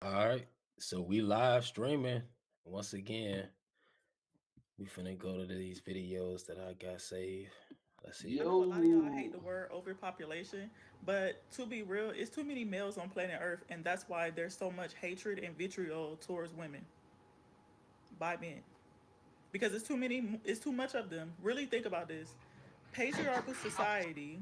All right. So we live streaming. Once again, we finna go to these videos that I got saved. Let's see I if know a lot of y'all hate Yo, the word overpopulation, but to be real, it's too many males on planet Earth, and that's why there's so much hatred and vitriol towards women by men. Because it's too many, it's too much of them. Really think about this. Patriarchal society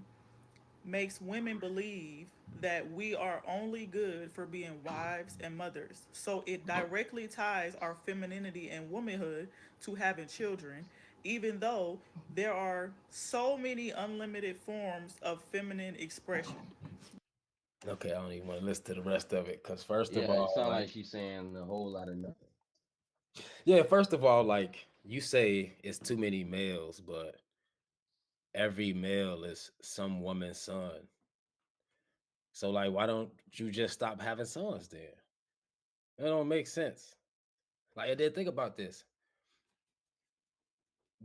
makes women believe that we are only good for being wives and mothers. So it directly ties our femininity and womanhood to having children, even though there are so many unlimited forms of feminine expression. okay, I don't even want to listen to the rest of it. Cause first of yeah, it all, sounds like like she's saying a whole lot of nothing. yeah, first of all, like you say it's too many males, but every male is some woman's son. So like why don't you just stop having sons then? That don't make sense. Like I did think about this.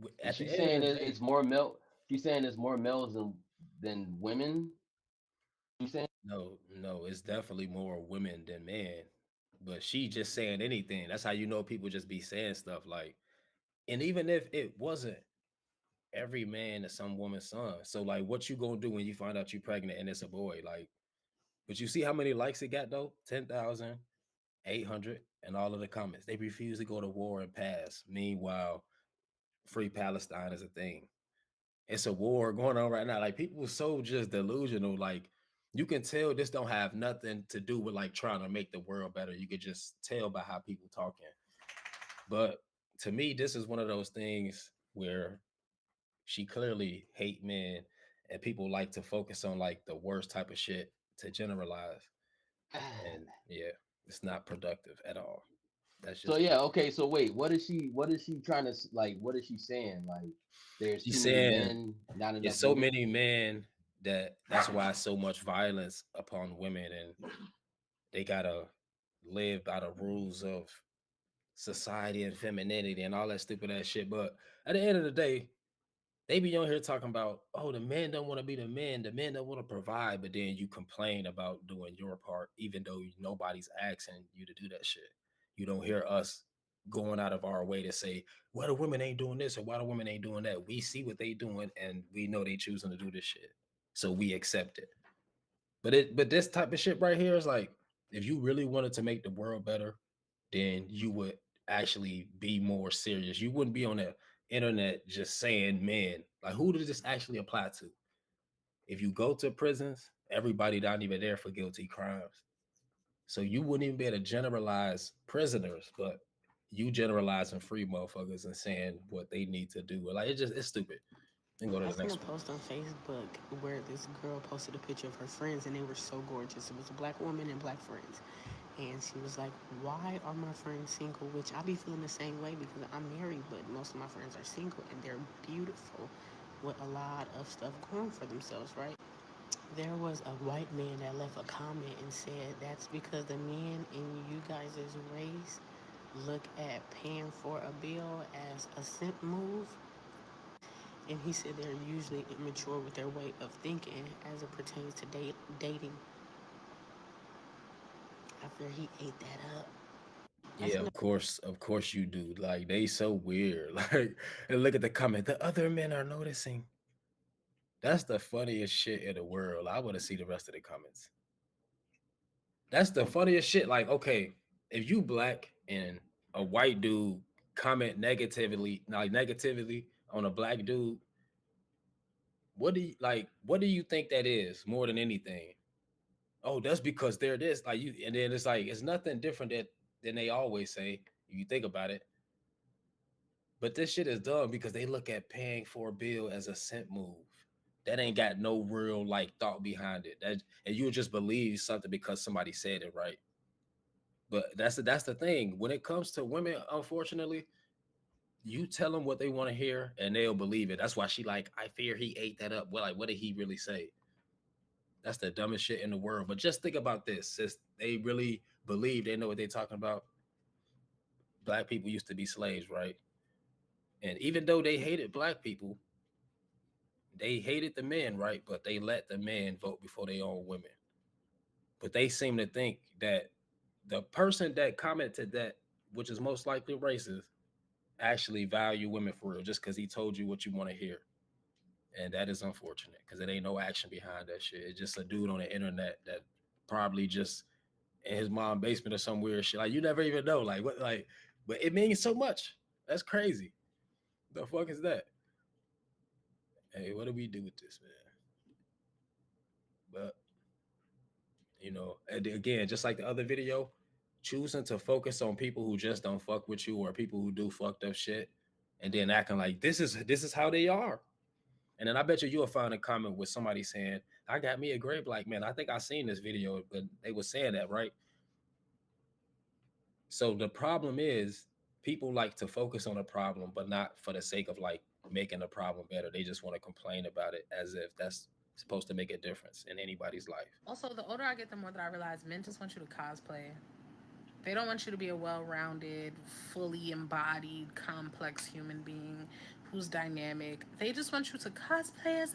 Is At she the end of saying the day, it's more male? She's saying it's more males than women. You saying? no, it's definitely more women than men. But she just saying anything. That's how you know people just be saying stuff like, and even if it wasn't every man is some woman's son. So like what you gonna do when you find out you pregnant and it's a boy? Like, but you see how many likes it got though? 10,800 and all of the comments. They refuse to go to war and pass. Meanwhile, free Palestine is a thing. It's a war going on right now. Like people so just delusional. Like you can tell this don't have nothing to do with like trying to make the world better. You could just tell by how people talking. But to me, this is one of those things where she clearly hate men, and people like to focus on like the worst type of shit to generalize. And yeah, it's not productive at all. That's So just yeah, okay. So wait, what is she? What is she trying to like? What is she saying? Like, there's too she's many saying men, not it's enough so women. many men that's why so much violence upon women, and they gotta live by the rules of society and femininity and all that stupid ass shit. But at the end of the day, they be on here talking about, oh, the men don't want to be the men don't want to provide, but then you complain about doing your part, even though nobody's asking you to do that shit. You don't hear us going out of our way to say, why the women ain't doing this or why the women ain't doing that. We see what they doing and we know they choosing to do this shit. So we accept it. But this type of shit right here is like, if you really wanted to make the world better, then you would actually be more serious. You wouldn't be on the internet just saying men. Like, who does this actually apply to? If you go to prisons, everybody not even there for guilty crimes. So you wouldn't even be able to generalize prisoners, but you generalizing free motherfuckers and saying what they need to do. Like it's stupid. Then go to I the seen a next one. post on Facebook where this girl posted a picture of her friends and they were so gorgeous. It was a black woman and black friends. And she was like, why are my friends single? Which I be feeling the same way because I'm married, but most of my friends are single and they're beautiful with a lot of stuff going for themselves, right? There was a white man that left a comment and said that's because the men in you guys' race look at paying for a bill as a simp move, and he said they're usually immature with their way of thinking as it pertains to dating. After he ate that up, I Yeah, seen of course you do. Like they so weird. Like, and look at the comment. The other men are noticing. That's the funniest shit in the world. I want to see the rest of the comments. That's the funniest shit. Like, okay, if you black and a white dude comment negatively on a black dude, what do you like? What do you think that is more than anything? Oh, that's because they're this. Like you, and then it's like it's nothing different than they always say. If you think about it, but this shit is dumb because they look at paying for a bill as a scent move. That ain't got no real like thought behind it. That and you would just believe something because somebody said it right. But that's the thing. When it comes to women, unfortunately, you tell them what they want to hear and they'll believe it. That's why she like, I fear he ate that up. Well, like, what did he really say? That's the dumbest shit in the world. But just think about this. Since they really believe they know what they're talking about, black people used to be slaves, right? And even though they hated black people, they hated the men, right? But they let the men vote before they own women. But they seem to think that the person that commented that, which is most likely racist, actually value women for real, just because he told you what you want to hear. And that is unfortunate because it ain't no action behind that shit. It's just a dude on the internet that probably just in his mom's basement or some weird shit. Like you never even know. Like what like but it means so much. That's crazy. The fuck is that? Hey, what do we do with this, man? But and again, just like the other video, choosing to focus on people who just don't fuck with you or people who do fucked up shit, and then acting like this is how they are. And then I bet you'll find a comment with somebody saying, "I got me a great black man." I think I seen this video, but they were saying that, right? So the problem is people like to focus on a problem, but not for the sake of like making the problem better. They just want to complain about it as if that's supposed to make a difference in anybody's life. Also, the older I get, the more that I realize men just want you to cosplay. They don't want you to be a well-rounded, fully embodied, complex human being who's dynamic. They just want you to cosplay as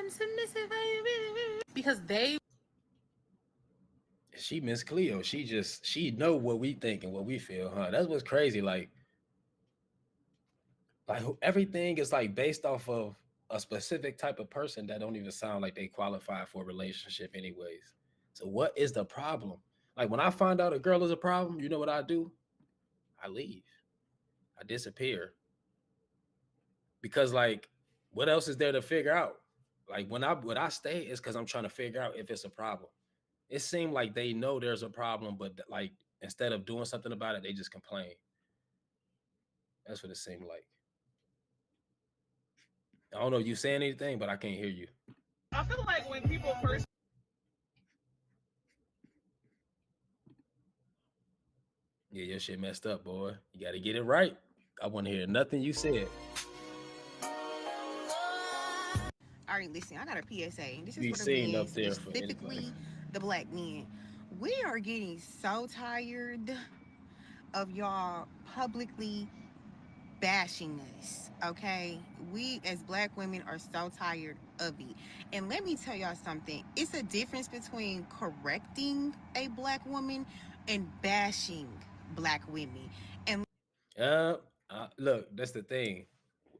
submissive because they. She Miss Cleo. She know what we think and what we feel, huh? That's what's crazy. Like everything is like based off of a specific type of person that don't even sound like they qualify for a relationship anyways. So what is the problem? Like when I find out a girl is a problem, you know what I do? I leave. I disappear. Because like what else is there to figure out? Like when I stay, it's because I'm trying to figure out if it's a problem. It seemed like they know there's a problem, but like instead of doing something about it, they just complain. That's what it seemed like. I don't know if you saying anything, but I can't hear you. I feel like when people first Yeah, your shit messed up, boy. You got to get it right. I want to hear nothing you said. All right, listen, I got a PSA, and this is Be for the seen men, up there for anybody. specifically the black men. We are getting so tired of y'all publicly bashing us, okay? We as black women are so tired of it. And let me tell y'all something. It's a difference between correcting a black woman and bashing black women. And Look, that's the thing.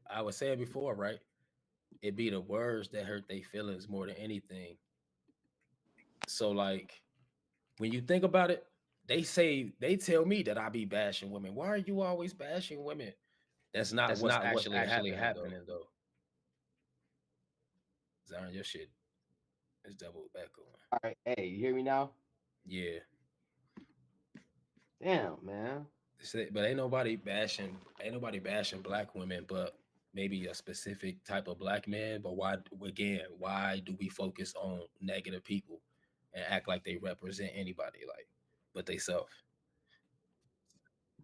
I was saying before, right? It be the words that hurt their feelings more than anything. So like when you think about it, they tell me that I be bashing women. Why are you always bashing women? That's not what's actually happening though. Zion, your shit is double echoing. All right, hey, you hear me now? Yeah. Damn, man. But ain't nobody bashing black women, but maybe a specific type of black man. But why do we focus on negative people and act like they represent anybody like but they self?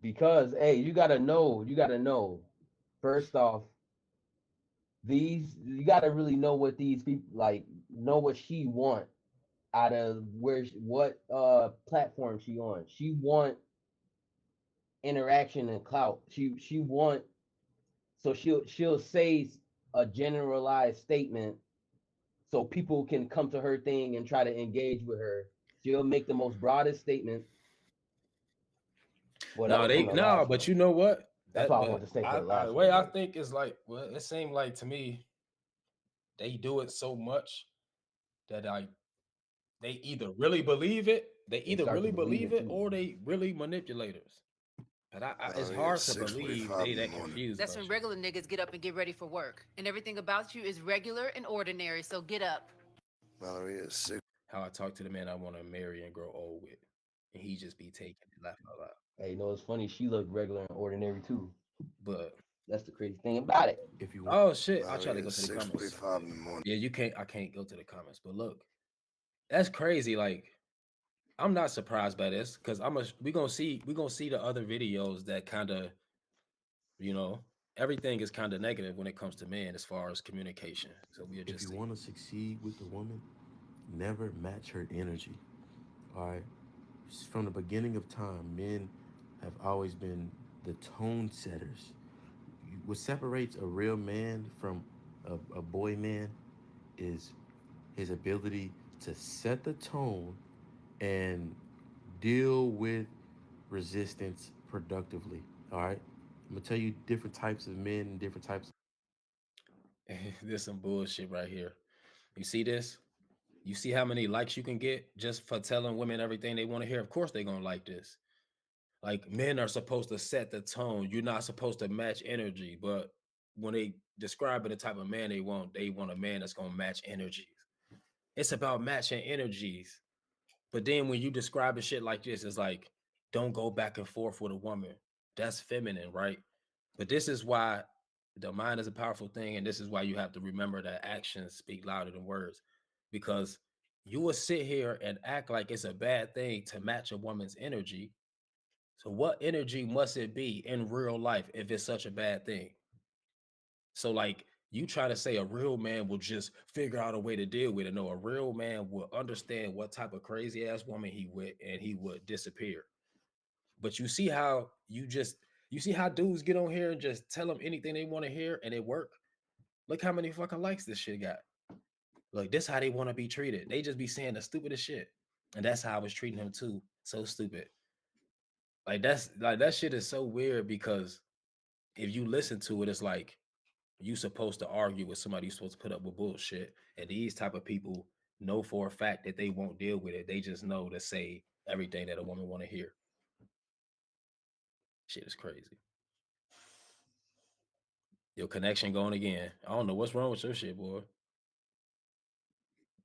Because hey, you gotta know. First off, you gotta really know what these people like. Know what she want out of what platform she on. She want interaction and clout. She want so she'll say a generalized statement so people can come to her thing and try to engage with her. She'll make the most broadest statement. Well, that was from the last but one. you know what? That's why I want to say for the last The one. way I think is like, well, it seemed like to me they do it so much that they either really believe it, or they really manipulators. But it's hard to believe they that confused. That's when regular niggas get up and get ready for work. And everything about you is regular and ordinary, so get up. Valerie is sick. How I talk to the man I want to marry and grow old with. And he just be taking it, laughing out loud. Hey, you know it's funny. She looked regular and ordinary too. But that's the crazy thing about it. If you oh shit, I try to go to the 6:45 comments. in the morning. Yeah, I can't go to the comments. But look, that's crazy. Like, I'm not surprised by this because we're gonna see the other videos that kind of, everything is kind of negative when it comes to men as far as communication. So we just if you want to succeed with the woman, never match her energy. All right. From the beginning of time, men have always been the tone setters. What separates a real man from a boy man is his ability to set the tone and Deal with resistance productively. All right. I'm gonna tell you different types of men and different types. There's some bullshit right here. You see this? You see how many likes you can get just for telling women everything they want to hear? Of course they're gonna like this. Like men are supposed to set the tone. You're not supposed to match energy, but when they describe the type of man they want a man that's gonna match energies. It's about matching energies. But then when you describe the shit like this, it's like, don't go back and forth with a woman. That's feminine, right? But this is why the mind is a powerful thing, and this is why you have to remember that actions speak louder than words. Because you will sit here and act like it's a bad thing to match a woman's energy. So what energy must it be in real life if it's such a bad thing? So like you try to say a real man will just figure out a way to deal with it. No, a real man will understand what type of crazy ass woman he with and he would disappear. But you see how dudes get on here and just tell them anything they want to hear and it work. Look how many fucking likes this shit got. Like this how they want to be treated. They just be saying the stupidest shit. And that's how I was treating him too. So stupid. Like that shit is so weird because if you listen to it, it's like you supposed to argue with somebody. You supposed to put up with bullshit. And these type of people know for a fact that they won't deal with it. They just know to say everything that a woman want to hear. Shit is crazy. Your connection going again. I don't know what's wrong with your shit, boy.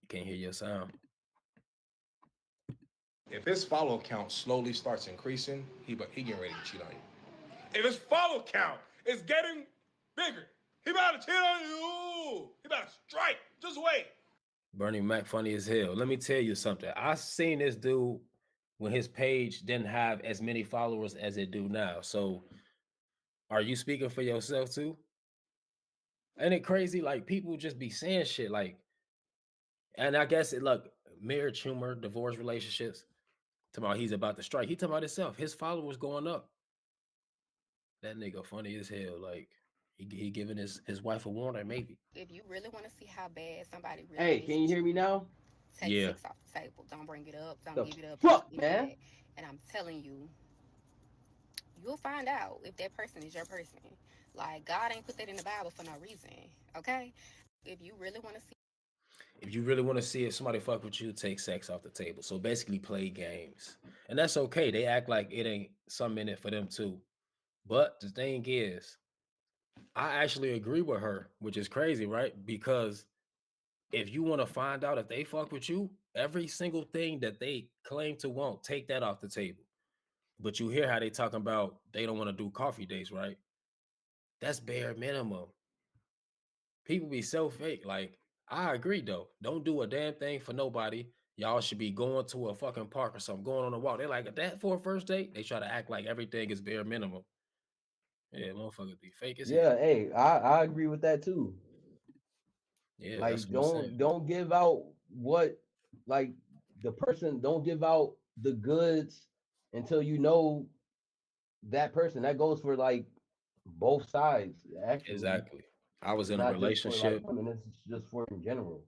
You can't hear your sound. If his follow count slowly starts increasing, he getting ready to cheat on you. If his follow count is getting bigger, he about to cheat on you. He about to strike. Just wait. Bernie Mac funny as hell. Let me tell you something. I seen this dude when his page didn't have as many followers as it do now. So are you speaking for yourself too? Ain't it crazy? Like people just be saying shit like, and I guess it look marriage humor, divorce relationships. Talking about he's about to strike. He talking about himself. His followers going up. That nigga funny as hell. Like he giving his wife a warning, maybe. If you really want to see how bad somebody really Hey, is can you with hear you, me now? take Yeah. sex off the table. Don't bring it up. Don't The give it up. fuck, Don't give it man? back. And I'm telling you, you'll find out if that person is your person. Like God ain't put that in the Bible for no reason. Okay? If you really want to see If you really want to see if somebody fuck with you, take sex off the table. So basically play games. And that's okay. They act like it ain't something in it for them too. But the thing is, I actually agree with her, which is crazy, right? Because if you want to find out if they fuck with you, every single thing that they claim to want, take that off the table. But you hear how they talking about they don't want to do coffee dates, right? That's bare minimum. People be so fake. Like, I agree though. Don't do a damn thing for nobody. Y'all should be going to a fucking park or something, going on a walk. They're like, that for a first date? They try to act like everything is bare minimum. Yeah, motherfuckers be fake as hell. Yeah, hey, I agree with that too. Yeah, that's Like what I'm saying. don't give out what like the person don't give out the goods until you know that person. That goes for like both sides, actually. Exactly. I was It's in a not just for like relationship. women, it's just for in general.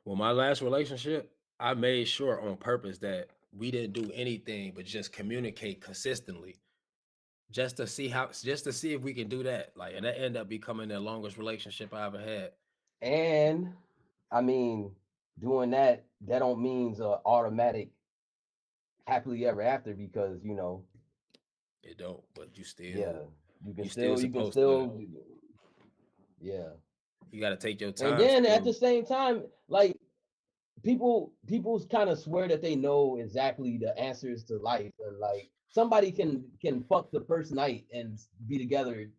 Well, my last relationship, I made sure on purpose that we didn't do anything but just communicate consistently, just to see if we can do that. Like, and that ended up becoming the longest relationship I ever had. And I mean, doing that don't means automatic happily ever after because It don't, but you yeah, still, you can you still still supposed to. yeah. You got to take your And time. then at Still. the same time, like people kind of swear that they know exactly the answers to life, and like somebody can fuck the first night and be together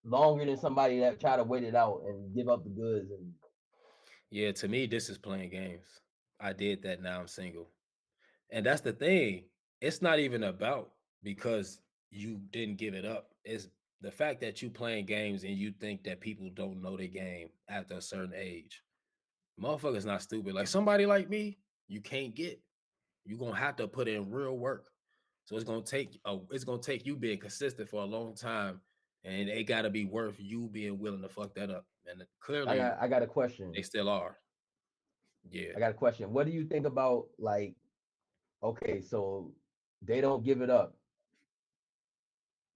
longer than somebody that try to wait it out and give up the goods. And Yeah, to me, this is playing games. I did that. Now I'm single, and that's the thing. It's not even about because you didn't give it up. It's the fact that you playing games and you think that people don't know the game after a certain age. Motherfuckers not stupid. Like somebody like me, you can't get. You're gonna have to put in real work. So it's gonna take you being consistent for a long time, and it gotta be worth you being willing to fuck that up. And clearly I got a question. they still are. Yeah. I got a question. What do you think about like? Okay, so They don't give it up,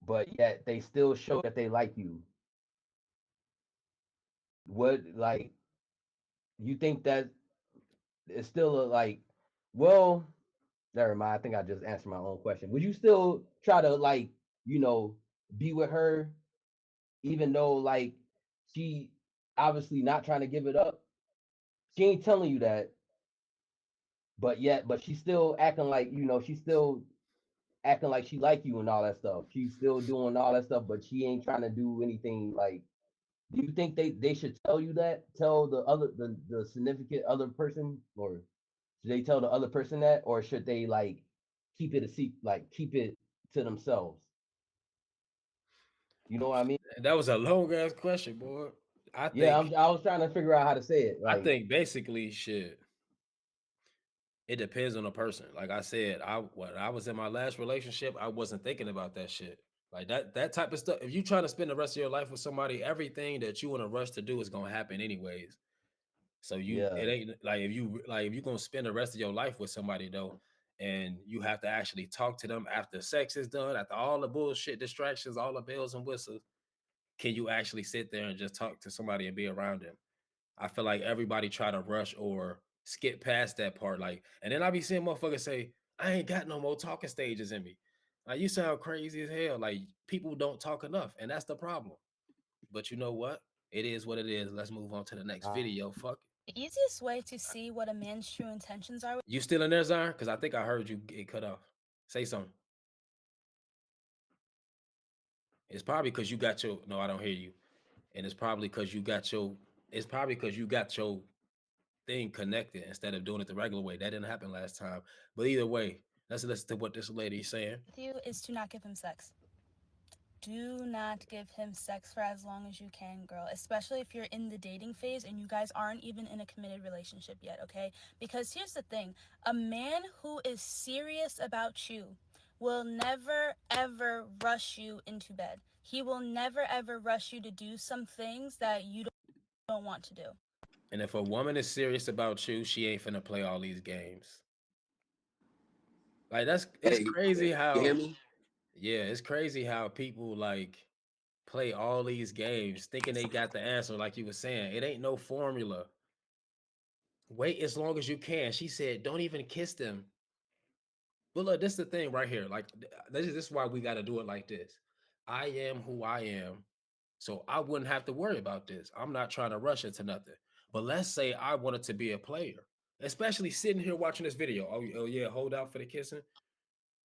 but yet they still show that they like you. What, like, you think that it's still a, like, well, never mind. I think I just answered my own question. Would you still try to, like, be with her even though, like, she obviously not trying to give it up? She ain't telling you that, but she's still acting like, she's still acting like she like you and all that stuff. She's still doing all that stuff, but she ain't trying to do anything. Like, do you think they should tell you that? Tell the significant other person, or should they tell the other person that, or should they, like, keep it a secret, like keep it to themselves? You know what I mean? That was a long ass question, boy. I Yeah, think I was trying to figure out how to say it. I Like, think basically shit. It depends on the person. Like I said, when I was in my last relationship, I wasn't thinking about that shit. Like that type of stuff. If you trying to spend the rest of your life with somebody, everything that you in a rush to do is gonna happen anyways. So yeah, it ain't like if you gonna spend the rest of your life with somebody though, and you have to actually talk to them after sex is done, after all the bullshit distractions, all the bells and whistles, can you actually sit there and just talk to somebody and be around them? I feel like everybody try to rush or skip past that part. Like, and then I be seeing motherfuckers say, I ain't got no more talking stages in me. Like, you sound crazy as hell. Like, people don't talk enough, and that's the problem. But you know what? It is what it is. Let's move on to the next video. Fuck it. The easiest way to see what a man's true intentions are. You still in there, Zion? Because I think I heard you get cut off. Say something. It's probably because you got your no, I don't hear you. And it's probably because you got your thing connected instead of doing it the regular way. That didn't happen last time. But either way, let's listen to what this lady's saying. With you is to not give him sex. Do not give him sex for as long as you can, girl, especially if you're in the dating phase and you guys aren't even in a committed relationship yet, okay? Because here's the thing, a man who is serious about you will never ever rush you into bed. He will never ever rush you to do some things that you don't want to do. And if a woman is serious about you, she ain't finna play all these games. Like it's crazy how you hear me? yeah, it's crazy how people like play all these games thinking they got the answer, like you were saying. It ain't no formula. Wait as long as you can. She said, don't even kiss them. But look, this is the thing right here. Like, this is why we got to do it like this. I am who I am. So I wouldn't have to worry about this. I'm not trying to rush into nothing. But let's say I wanted to be a player, especially sitting here watching this video. Oh yeah, hold out for the kissing.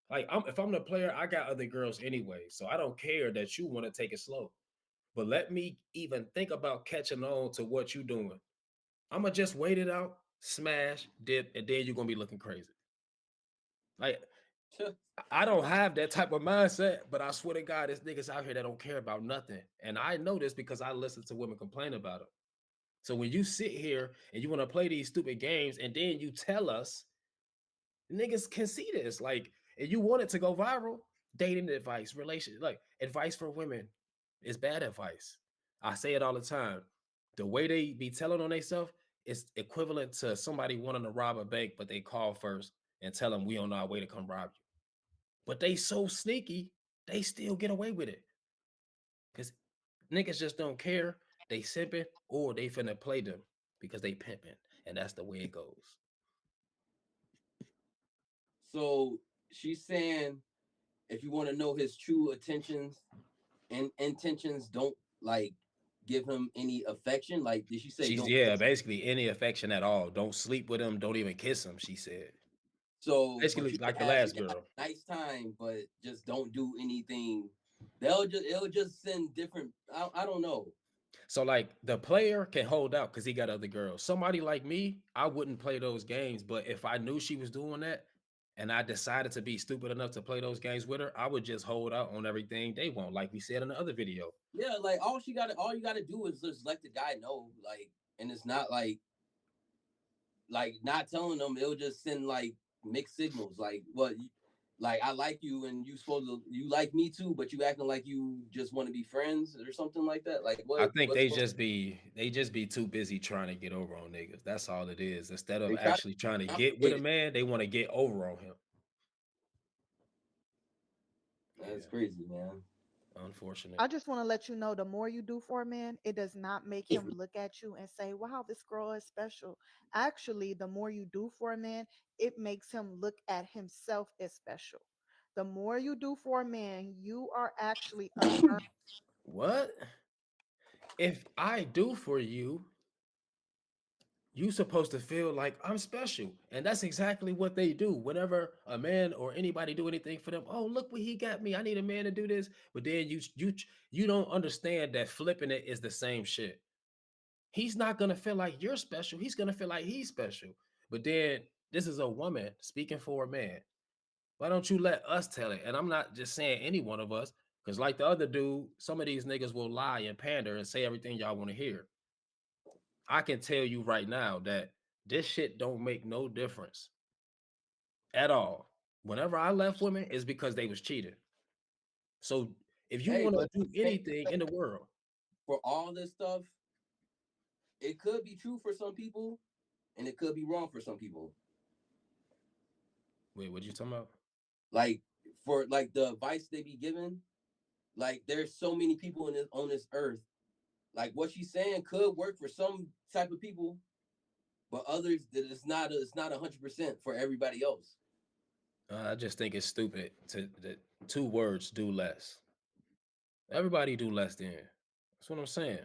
Like, if I'm the player, I got other girls anyway. So I don't care that you want to take it slow. But let me even think about catching on to what you're doing. I'm going to just wait it out, smash, dip, and then you're going to be looking crazy. Like, I don't have that type of mindset, but I swear to God, there's niggas out here that don't care about nothing. And I know this because I listen to women complain about it. So when you sit here and you want to play these stupid games and then you tell us, niggas can see this. Like, and you want it to go viral, dating advice, like advice for women is bad advice. I say it all the time. The way they be telling on themselves is equivalent to somebody wanting to rob a bank, but they call first and tell them we on our way to come rob you. But they so sneaky, they still get away with it. Because niggas just don't care. They simping or they finna play them because they pimping. And that's the way it goes. So she's saying if you want to know his true intentions and intentions, don't like give him any affection. Like, did she say? Basically any affection at all. Don't sleep with him. Don't even kiss him. She said. So basically like the last girl. Nice time, but just don't do anything. It'll just send different. I don't know. So like the player can hold out because he got other girls. Somebody like me, I wouldn't play those games. But if I knew she was doing that and I decided to be stupid enough to play those games with her, I would just hold out on everything they want, like we said in the other video. Yeah, like all you gotta do is just let the guy know, like, and it's not like not telling them. It'll just send like mixed signals, like what. Like, I like you and you like me too, but you acting like you just want to be friends or something like that. Like what? I think they just be too busy trying to get over on niggas. That's all it is. Instead of actually trying to get with a man, they want to get over on him. That's crazy, man. Unfortunate. I just want to let you know the more you do for a man, it does not make him look at you and say, wow, this girl is special. Actually, the more you do for a man, it makes him look at himself as special. The more you do for a man, you are actually affirming. What? If I do for you supposed to feel like I'm special. And that's exactly what they do. Whenever a man or anybody do anything for them, oh, look what he got me. I need a man to do this. But then you don't understand that flipping it is the same shit. He's not gonna feel like you're special. He's gonna feel like he's special. But then this is a woman speaking for a man. Why don't you let us tell it? And I'm not just saying any one of us, because like the other dude, some of these niggas will lie and pander and say everything y'all want to hear. I can tell you right now that this shit don't make no difference at all. Whenever I left women, it's because they was cheating. So if you Hey, want to but do anything in the world, for all this stuff, it could be true for some people, and it could be wrong for some people. wait, what you talking about? Like for like the advice they be giving, like there's so many people in this on this earth. Like what she's saying could work for some type of people, but others that it's not 100% for everybody else. I just think it's stupid to the two words do less. Everybody do less then. That's what I'm saying.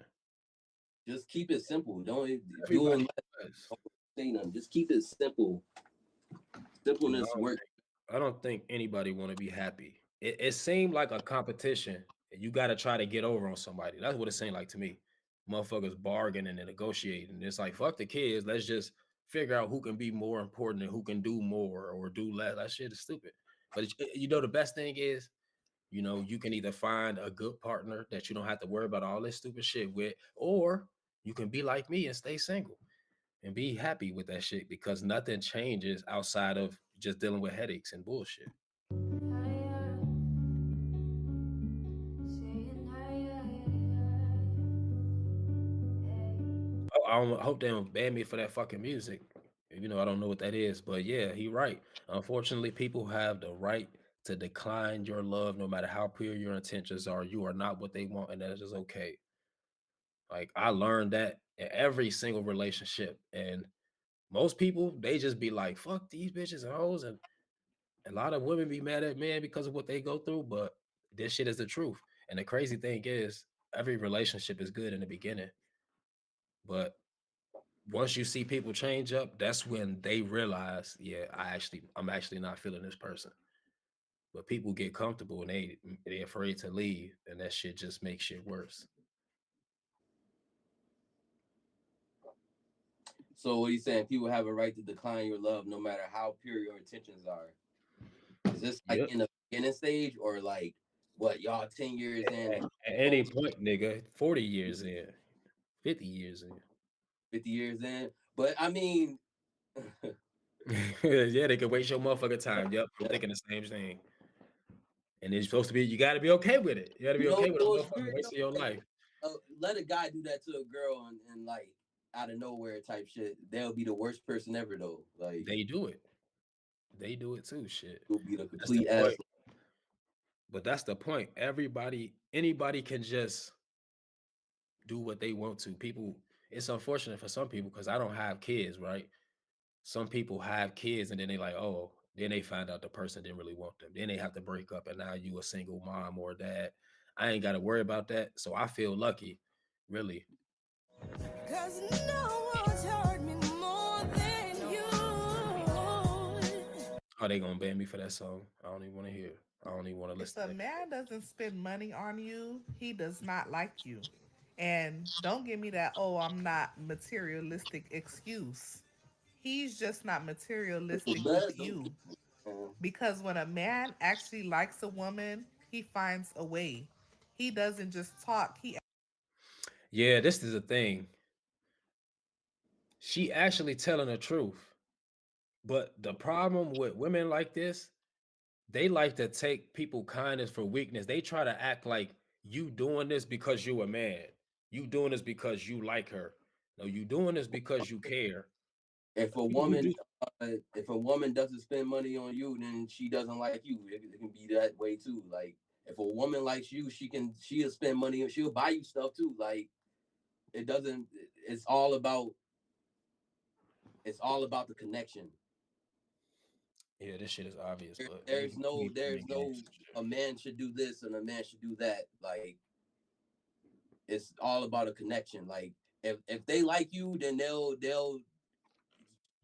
Just keep it simple. Don't Everybody doing less. don't say nothing. Just keep it simple. Simpleness work. I don't think anybody want to be happy. It seemed like a competition, and you got to try to get over on somebody. That's what it seemed like to me. Motherfuckers bargaining and negotiating. It's like fuck the kids. Let's just figure out who can be more important and who can do more or do less. That shit is stupid. But you know the best thing is, you know, you can either find a good partner that you don't have to worry about all this stupid shit with, or you can be like me and stay single and be happy with that shit because nothing changes outside of just dealing with headaches and bullshit. I hope they don't ban me for that fucking music. You know, I don't know what that is, but yeah, he right. Unfortunately, people have the right to decline your love no matter how pure your intentions are. You are not what they want, and that is okay. Like I learned that in every single relationship, and most people they just be like, "Fuck these bitches and hoes," and a lot of women be mad at men because of what they go through. But this shit is the truth. And the crazy thing is, every relationship is good in the beginning, but once you see people change up, that's when they realize, yeah, I'm actually not feeling this person. But people get comfortable and they afraid to leave, and that shit just makes shit worse. So what he's saying, people have a right to decline your love no matter how pure your intentions are. Is this like in the beginning stage or like what y'all 10 years in? At any point, nigga, 40 years in, 50 years in. 50 years in. But I mean, yeah, they can waste your motherfucking time. Yep, I'm thinking the same thing. And it's supposed to be, you got to be okay with it. You got to be okay with a motherfucker wasting your life. Let a guy do that to a girl and like out of nowhere type shit. They'll be the worst person ever though. Like they do it. They do it too. Shit. Will be the complete ass. But that's the point. Anybody can just do what they want to. People, it's unfortunate for some people because I don't have kids, right? Some people have kids and then they like, oh, then they find out the person didn't really want them. Then they have to break up and now you a single mom or dad. I ain't got to worry about that. So I feel lucky, really. Cause no one's hurt me more than you. Oh, they gonna ban me for that song? I don't even want to hear. I don't even want to listen. If a man doesn't spend money on you, he does not like you. And don't give me that, oh, I'm not materialistic excuse. He's just not materialistic with you. Because when a man actually likes a woman, he finds a way. He doesn't just talk. Yeah, this is the thing. She actually telling the truth. But the problem with women like this, they like to take people kindness for weakness. They try to act like you doing this because you a man. You doing this because you like her. No, you doing this because you care. If a woman doesn't spend money on you, then she doesn't like you. It can be that way too. Like If a woman likes you, she'll spend money and she'll buy you stuff too. Like it's all about the connection. Yeah, this shit is obvious. But There's no a man should do this and a man should do that. Like it's all about a connection. Like if they like you, then they'll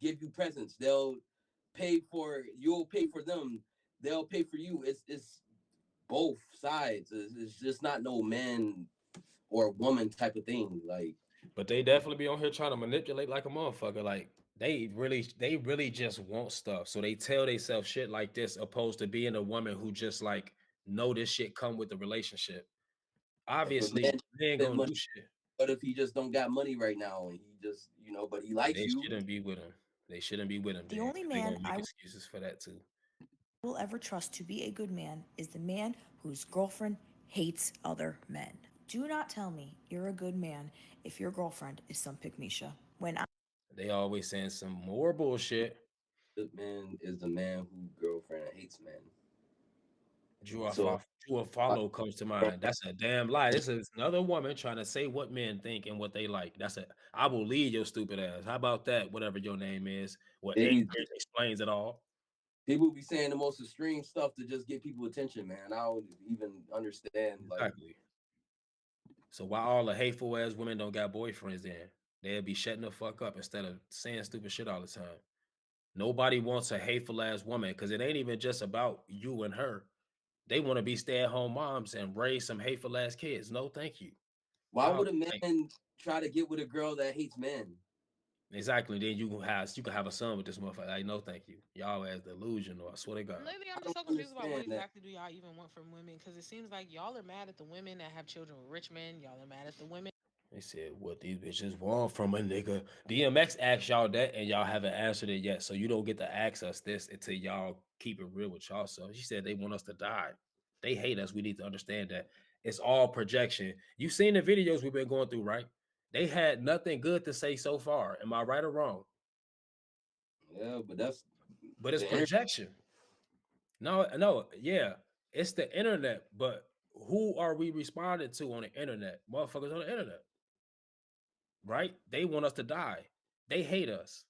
give you presents. You'll pay for them. They'll pay for you. It's both sides. It's just not no man or woman type of thing. Like, but they definitely be on here trying to manipulate like a motherfucker. Like they really just want stuff. So they tell themselves shit like this, opposed to being a woman who just like know this shit come with the relationship. Obviously, they ain't gonna do shit. But if he just don't got money right now and he just, but he likes you. They shouldn't be with him. They shouldn't be with him. The only man I excuses for that too. Will ever trust to be a good man is the man whose girlfriend hates other men. Do not tell me you're a good man if your girlfriend is some pick-me-sha. They always saying some more bullshit. Good man is the man whose girlfriend hates men. Drew Follow comes to mind. That's a damn lie. This is another woman trying to say what men think and what they like. I will lead your stupid ass. How about that? Whatever your name is. What explains it all. People be saying the most extreme stuff to just get people attention, man. I don't even understand. Exactly. So why all the hateful ass women don't got boyfriends then? They'll be shutting the fuck up instead of saying stupid shit all the time. Nobody wants a hateful ass woman because it ain't even just about you and her. They want to be stay-at-home moms and raise some hateful ass kids. No, thank you. Why would a man try to get with a girl that hates men? Exactly. Then you can have a son with this motherfucker. Like, no, thank you. Y'all as delusional. I swear to God. Lately, I'm just so confused about what exactly do y'all even want from women? Because it seems like y'all are mad at the women that have children with rich men. Y'all are mad at the women. They said what these bitches want from a nigga. DMX asked y'all that and y'all haven't answered it yet. So you don't get to ask us this until y'all keep it real with y'all. So she said they want us to die. They hate us. We need to understand that. It's all projection. You've seen the videos we've been going through, right? They had nothing good to say so far. Am I right or wrong? Yeah, but it's projection. No, yeah. It's the internet, but who are we responding to on the internet? Motherfuckers on the internet. Right? They want us to die. They hate us.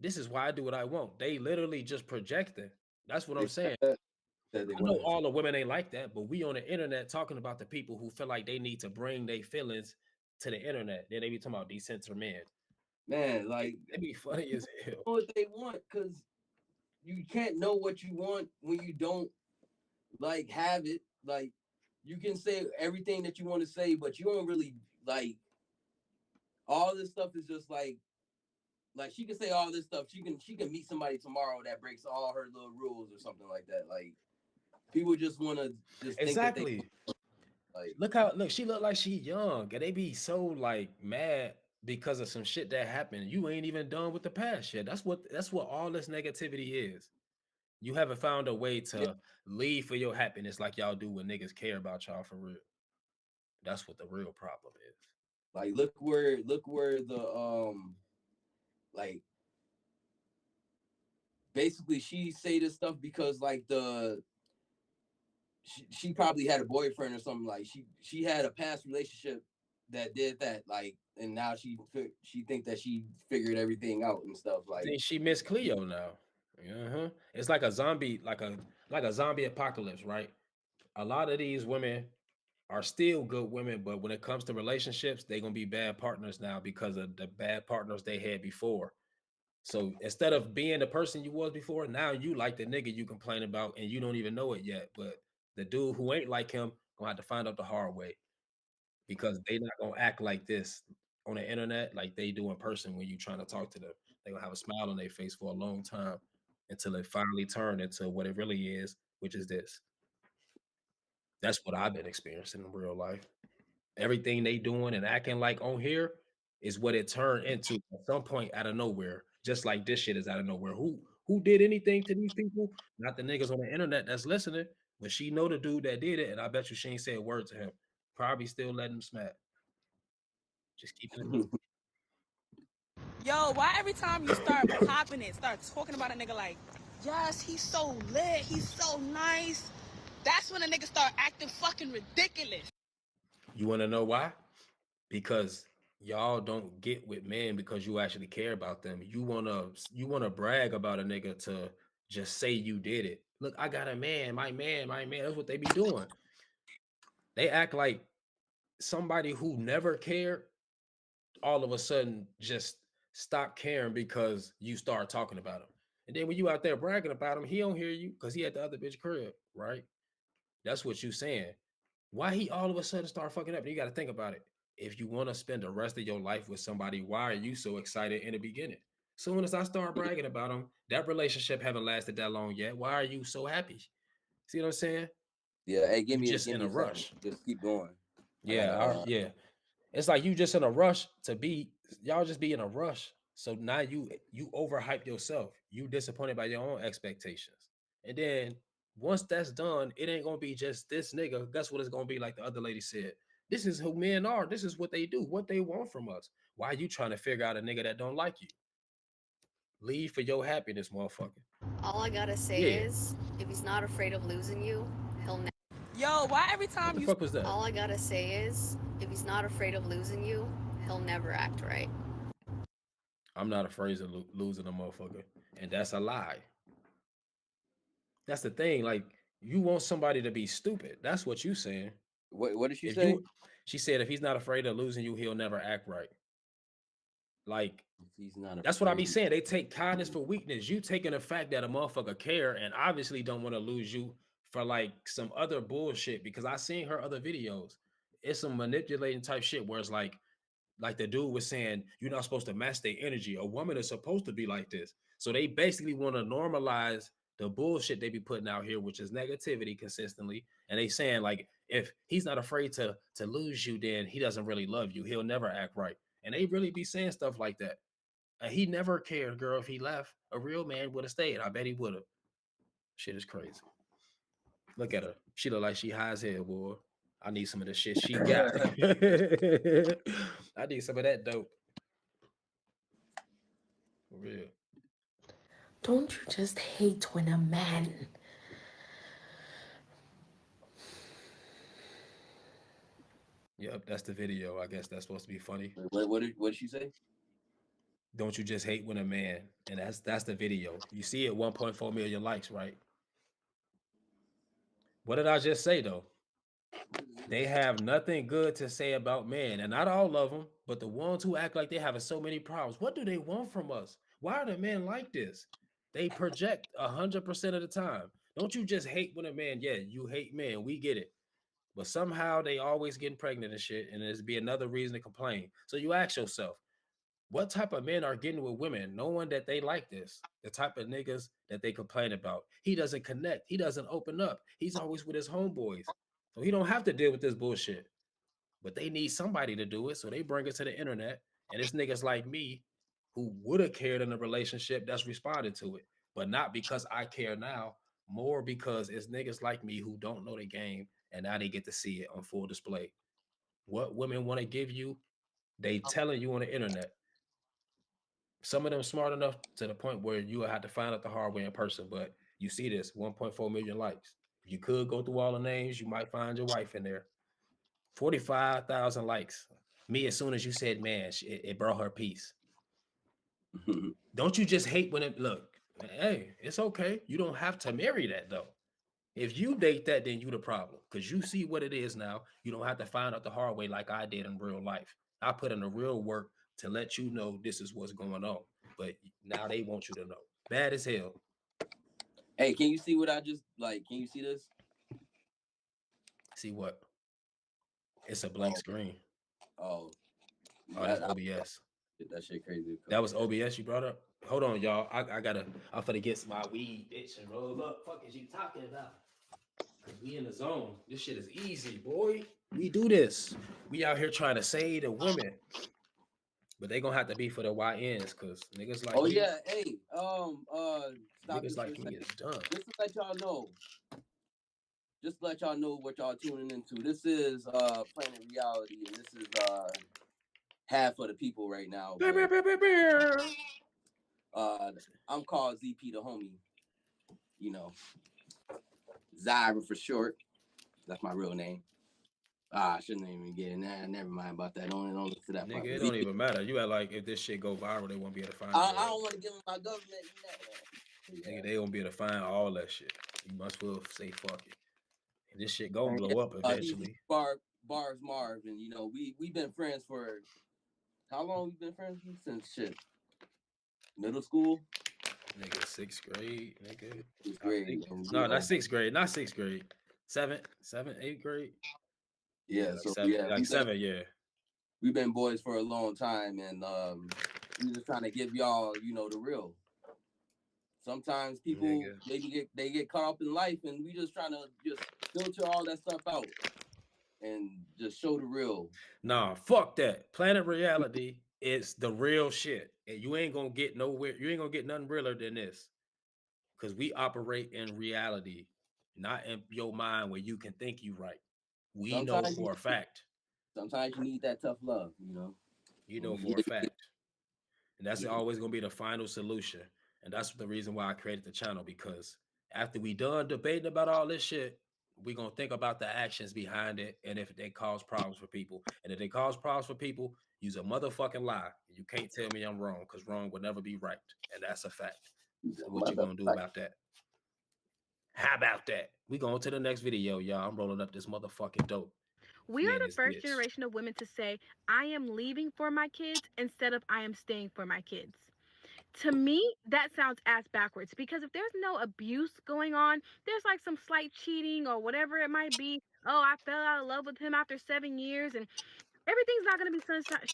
This is why I do what I want. They literally just projecting. That's what I'm saying. I know all the women ain't like that, but we on the internet talking about the people who feel like they need to bring their feelings to the internet. Then they be talking about decenter men. Man, like it'd be funny as hell. Know what they want, because you can't know what you want when you don't like have it. Like you can say everything that you want to say, but you don't really like all this stuff is just like she can say all this stuff. She can meet somebody tomorrow that breaks all her little rules or something like that. Like people just want to just exactly. Think that look, she look like she young, and they be so like mad because of some shit that happened. You ain't even done with the past yet. That's what all this negativity is. You haven't found a way to leave for your happiness like y'all do when niggas care about y'all for real. That's what the real problem is. Like look where the like basically she say this stuff because like she probably had a boyfriend or something. Like she had a past relationship that did that, like, and now she think that she figured everything out and stuff. Like she Miss Cleo now. It's like a zombie, like a zombie apocalypse, right? A lot of these women are still good women, but when it comes to relationships, they're gonna be bad partners now because of the bad partners they had before. So instead of being the person you was before, now you like the nigga you complain about and you don't even know it yet. But the dude who ain't like him gonna have to find out the hard way, because they not gonna act like this on the internet like they do in person when you trying to talk to them. They gonna have a smile on their face for a long time until it finally turned into what it really is, which is this. That's what I've been experiencing in real life. Everything they doing and acting like on here is what it turned into at some point out of nowhere. Just like this shit is out of nowhere. Who did anything to these people? Not the niggas on the internet that's listening, but she know the dude that did it, and I bet you she ain't said a word to him. Probably still letting him smack. Just keep it moving. Yo, why every time you start popping it, start talking about a nigga like, yes, he's so lit, he's so nice. That's when a nigga start acting fucking ridiculous. You want to know why? Because y'all don't get with men because you actually care about them. You wanna brag about a nigga to just say you did it. Look, I got a man, my man, my man. That's what they be doing. They act like somebody who never cared all of a sudden just stop caring because you start talking about him. And then when you out there bragging about him, he don't hear you because he at the other bitch crib, right? That's what you saying. Why he all of a sudden start fucking up? And you got to think about it. If you want to spend the rest of your life with somebody, why are you so excited in the beginning? Soon as I start bragging about him, that relationship haven't lasted that long yet. Why are you so happy? See what I'm saying? Yeah, hey, give You me just in a a second. rush. Just keep going. Yeah, yeah. It's like you just in a rush to be. Y'all just be in a rush. So now you overhype yourself. You disappointed by your own expectations. And then once that's done, it ain't gonna be just this nigga. That's what it's gonna be. Like the other lady said, this is who men are. This is what they do. What they want from us. Why are you trying to figure out a nigga that don't like you? Leave for your happiness, motherfucker. All I gotta say Yeah. is, if he's not afraid of losing you, he'll never. Yo, why every What time the you fuck was that? All I gotta say is, if he's not afraid of losing you, he'll never act right. I'm not afraid of losing a motherfucker, and that's a lie. That's the thing. Like you want somebody to be stupid. That's what you saying. What did she If say? you, she said, if he's not afraid of losing you, he'll never act right. Like If he's not that's what I be afraid. saying. They take kindness for weakness. You taking the fact that a motherfucker care and obviously don't want to lose you for like some other bullshit. Because I seen her other videos. It's some manipulating type shit where it's like the dude was saying, you're not supposed to match their energy. A woman is supposed to be like this. So they basically want to normalize the bullshit they be putting out here, which is negativity consistently. And they saying like, if he's not afraid to lose you, then he doesn't really love you. He'll never act right. And they really be saying stuff like that. And he never cared, girl. If he left, a real man would have stayed. I bet he would have. Shit is crazy. Look at her. She look like she high as hell, boy. I need some of the shit she got. I need some of that dope. For real. Don't you just hate when a man Yep, that's the video. I guess that's supposed to be funny. What did she say? Don't you just hate when a man? And that's the video. You see it 1.4 million likes, right? What did I just say though? They have nothing good to say about men, and not all of them, but the ones who act like they having so many problems. What do they want from us? Why are the men like this? They project 100% of the time. Don't you just hate when a man? Yeah, you hate men. We get it. But somehow they always getting pregnant and shit, and there's be another reason to complain. So you ask yourself, what type of men are getting with women knowing that they like this? The type of niggas that they complain about. He doesn't connect. He doesn't open up. He's always with his homeboys. So he don't have to deal with this bullshit. But they need somebody to do it. So they bring it to the internet. And it's niggas like me who would have cared in a relationship that's responded to it. But not because I care now, more because it's niggas like me who don't know the game and now they get to see it on full display. What women want to give you, they telling you on the internet. Some of them smart enough to the point where you will have to find out the hard way in person. But you see this 1.4 million likes. If you could go through all the names, you might find your wife in there. 45,000 likes. Me, as soon as you said, man, it brought her peace. Don't you just hate when it look? Hey, it's okay. You don't have to marry that though. If you date that, then you the problem because you see what it is now. You don't have to find out the hard way like I did in real life. I put in the real work to let you know this is what's going on. But now they want you to know. Bad as hell. Hey, can you see what I just like? Can you see this? See what? It's a blank screen. Oh, that's OBS. That shit crazy. That was OBS you brought up. Hold on, y'all. I'm finna get my weed, bitch, and roll up. Fuck is you talking about? Cause we in the zone. This shit is easy, boy. We do this. We out here trying to save the women, but they gonna have to be for the YNs, cause niggas like me, yeah. Hey, stop niggas like me is done. Just to let y'all know. Just to let y'all know what y'all tuning into. This is Planet Reality, and this is half of the people right now. I'm called ZP the homie. You know, Zyra for short. That's my real name. I shouldn't even get in that. Never mind about that. Don't listen to that part. Nigga, it don't even matter. You act like if this shit go viral, they won't be able to find I it. don't want to give them my government. Nigga, they won't be able to find all that shit. You must well say fuck it. And this shit gonna blow up eventually. Bars Marv, and you know we've been friends for how long? We've been friends since shit middle school. Nigga, 6th grade, nigga. 6th grade. No, not 6th grade. Not 6th grade. 7th, 8th grade. Yeah, like so 7, yeah, like 7, yeah. We've been boys for a long time, and we just trying to give y'all, you know, the real. Sometimes people they get caught up in life, and we just trying to just filter all that stuff out and just show the real. Nah, fuck that. Planet Reality is the real shit, and you ain't gonna get nowhere. You ain't gonna get nothing realer than this, because we operate in reality, not in your mind where you can think you right. We know for a fact. Sometimes you need that tough love, you know. You know for a fact. And that's always going to be the final solution. And that's the reason why I created the channel, because after we done debating about all this shit, we're going to think about the actions behind it and if they cause problems for people. And if they cause problems for people, use a motherfucking lie. You can't tell me I'm wrong, because wrong will never be right. And that's a fact. So what you going to do about that? How about that? We going to the next video, y'all. I'm rolling up this motherfucking dope. We are the first generation of women to say, I am leaving for my kids instead of I am staying for my kids. To me, that sounds ass backwards, because if there's no abuse going on, there's like some slight cheating or whatever it might be. Oh, I fell out of love with him after 7 years, and everything's not going to be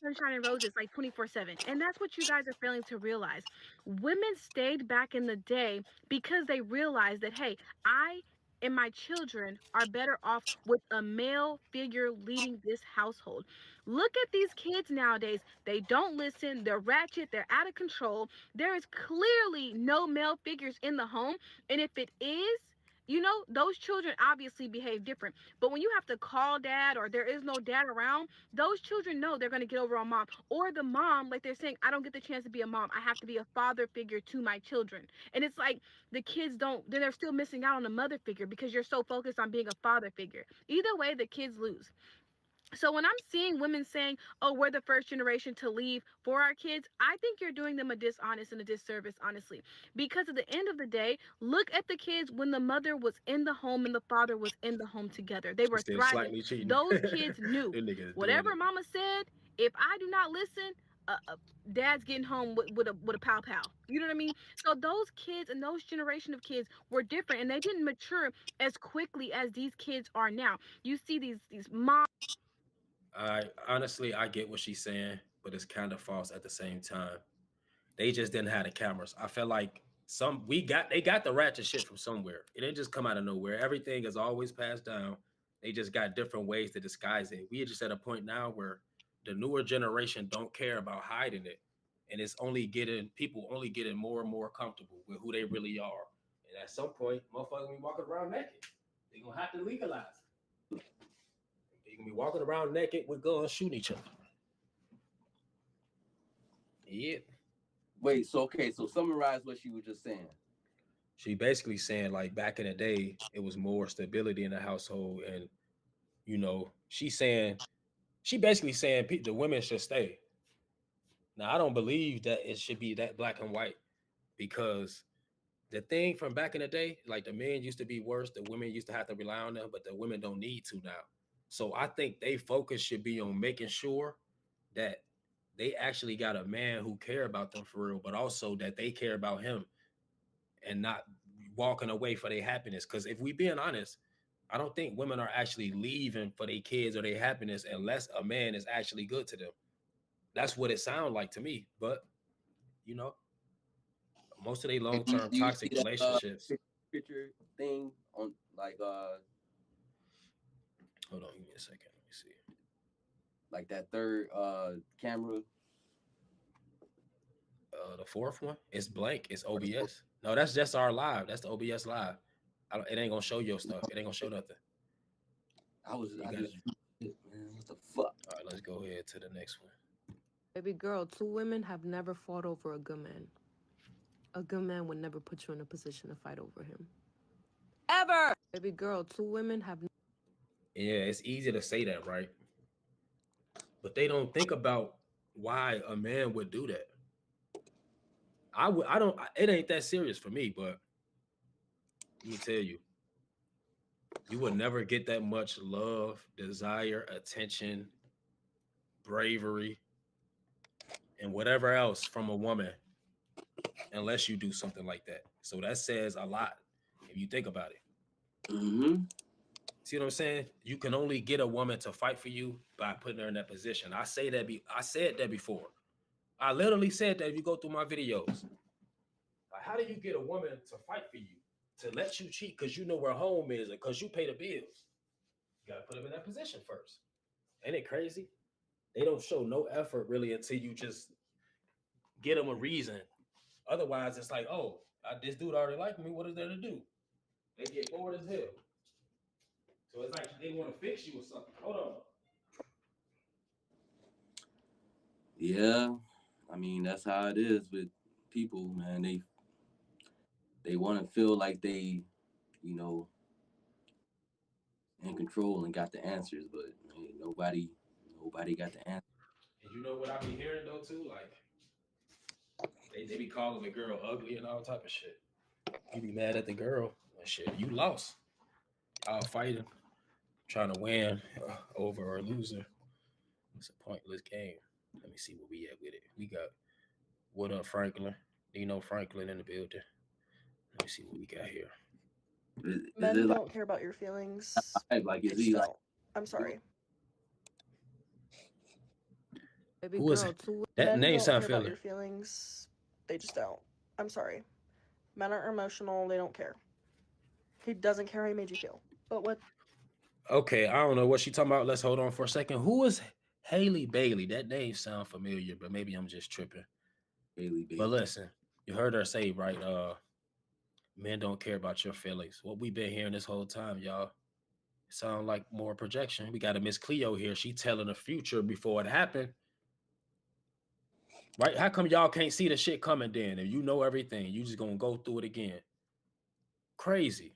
sunshine and roses like 24/7. And that's what you guys are failing to realize. Women stayed back in the day because they realized that, hey, I and my children are better off with a male figure leading this household. Look at these kids nowadays. They don't listen. They're ratchet. They're out of control. There is clearly no male figures in the home. And if it is, you know, those children obviously behave different. But when you have to call dad or there is no dad around, those children know they're going to get over on mom. Or the mom, like they're saying, I don't get the chance to be a mom. I have to be a father figure to my children. And it's like the kids don't, they're still missing out on a mother figure because you're so focused on being a father figure. Either way, the kids lose. So when I'm seeing women saying, oh, we're the first generation to leave for our kids, I think you're doing them a dishonest and a disservice, honestly. Because at the end of the day, look at the kids when the mother was in the home and the father was in the home together. They were thriving. Those kids knew whatever mama said, if I do not listen, dad's getting home with a pow pow. You know what I mean? So those kids and those generation of kids were different, and they didn't mature as quickly as these kids are now. You see these moms. I get what she's saying, but it's kind of false at the same time. They just didn't have the cameras. I feel like they got the ratchet shit from somewhere. It didn't just come out of nowhere. Everything is always passed down. They just got different ways to disguise it. We are just at a point now where the newer generation don't care about hiding it. And it's people only getting more and more comfortable with who they really are. And at some point, motherfuckers gonna be walking around naked. They're gonna have to legalize it. They're gonna be walking around naked with guns shooting each other. Yeah. Wait, so summarize what she was just saying. She basically saying, like, back in the day, it was more stability in the household, and you know, she basically saying the women should stay. Now, I don't believe that it should be that black and white, because the thing from back in the day, like, the men used to be worse, the women used to have to rely on them, but the women don't need to now. So I think they focus should be on making sure that they actually got a man who care about them for real, but also that they care about him and not walking away for their happiness. Because if we being honest, I don't think women are actually leaving for their kids or their happiness unless a man is actually good to them. That's what it sounds like to me. But, you know, most of their long-term toxic relationships. Picture thing on like hold on, give me a second. Let me see. Like that third camera. The fourth one, it's blank. It's OBS. No, that's just our live. That's the OBS live. It ain't gonna show your stuff. It ain't gonna show nothing. I just man, what the fuck? All right, let's go ahead to the next one. Baby girl, 2 women have never fought over a good man. A good man would never put you in a position to fight over him. ever. Baby girl, 2 women have. Yeah, it's easy to say that, right? But they don't think about why a man would do that. I don't. It ain't that serious for me, but let me tell you, you will never get that much love, desire, attention, bravery, and whatever else from a woman unless you do something like that. So that says a lot if you think about it. Mm-hmm. See what I'm saying? You can only get a woman to fight for you by putting her in that position. I said that before. I literally said that if you go through my videos. Like, how do you get a woman to fight for you? To let you cheat because you know where home is and because you pay the bills. You gotta put them in that position first. Ain't it crazy? They don't show no effort really until you just get them a reason. Otherwise, it's like, oh, this dude already liked me. What is there to do? They get bored as hell. So it's like they want to fix you or something. Hold on. Yeah, I mean that's how it is with people, man. They want to feel like they, you know, in control and got the answers, but man, nobody got the answer. And you know what I be hearing though too? Like they be calling the girl ugly and all type of shit. You be mad at the girl and shit. You lost. Y'all fighting, trying to win over or loser. It's a pointless game. Let me see where we at with it. We got what up, Franklin? Dino Franklin in the building. Let me see what we got here. Men don't care about your feelings. Like, They is just he like? don't. I'm sorry. Baby Who is girl, it? 2 That Men name don't sound care about familiar. your feelings. They just don't. I'm sorry. Men are emotional. They don't care. He doesn't care how he made you feel. But what? Okay, I don't know what she talking about. Let's hold on for a second. Who is Haley Bailey? That name sound familiar, but maybe I'm just tripping. Haley Bailey. But listen, you heard her say, right? Men don't care about your feelings. What we've been hearing this whole time, y'all. It sound like more projection. We got a Miss Cleo here. She telling the future before it happened. Right? How come y'all can't see the shit coming then? If you know everything, you just gonna go through it again. Crazy.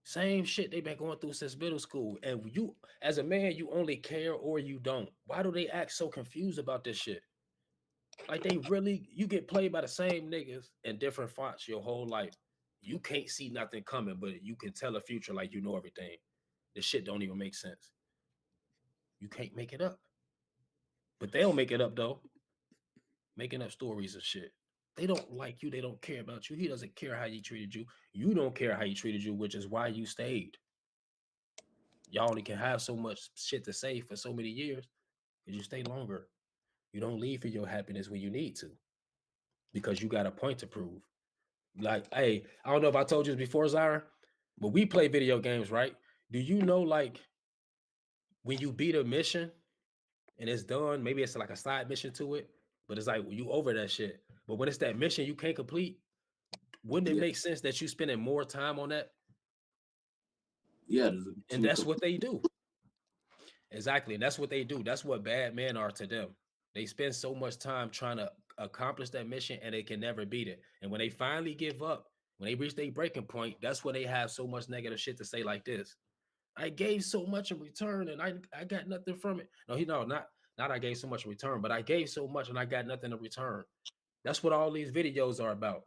Same shit they've been going through since middle school. And you, as a man, you only care or you don't. Why do they act so confused about this shit? Like they really, you get played by the same niggas in different fonts your whole life. You can't see nothing coming, but you can tell the future like you know everything. This shit don't even make sense. You can't make it up. But they'll make it up though. Making up stories and shit. They don't like you. They don't care about you. He doesn't care how he treated you. You don't care how he treated you, which is why you stayed. Y'all only can have so much shit to say for so many years because you stay longer. You don't leave for your happiness when you need to because you got a point to prove. Like, hey, I don't know if I told you this before, Zara, but we play video games, right? Do you know, like, when you beat a mission and it's done, maybe it's like a side mission to it, but it's like you over that shit. But when it's that mission you can't complete, wouldn't it make sense that you spending more time on that? Yeah, and that's what they do. Exactly, and that's what they do. That's what bad men are to them. They spend so much time trying to accomplish that mission, and they can never beat it. And when they finally give up, when they reach their breaking point, that's when they have so much negative shit to say, like this: "I gave so much in return, and I got nothing from it." No, not I gave so much in return, but I gave so much and I got nothing in return. That's what all these videos are about.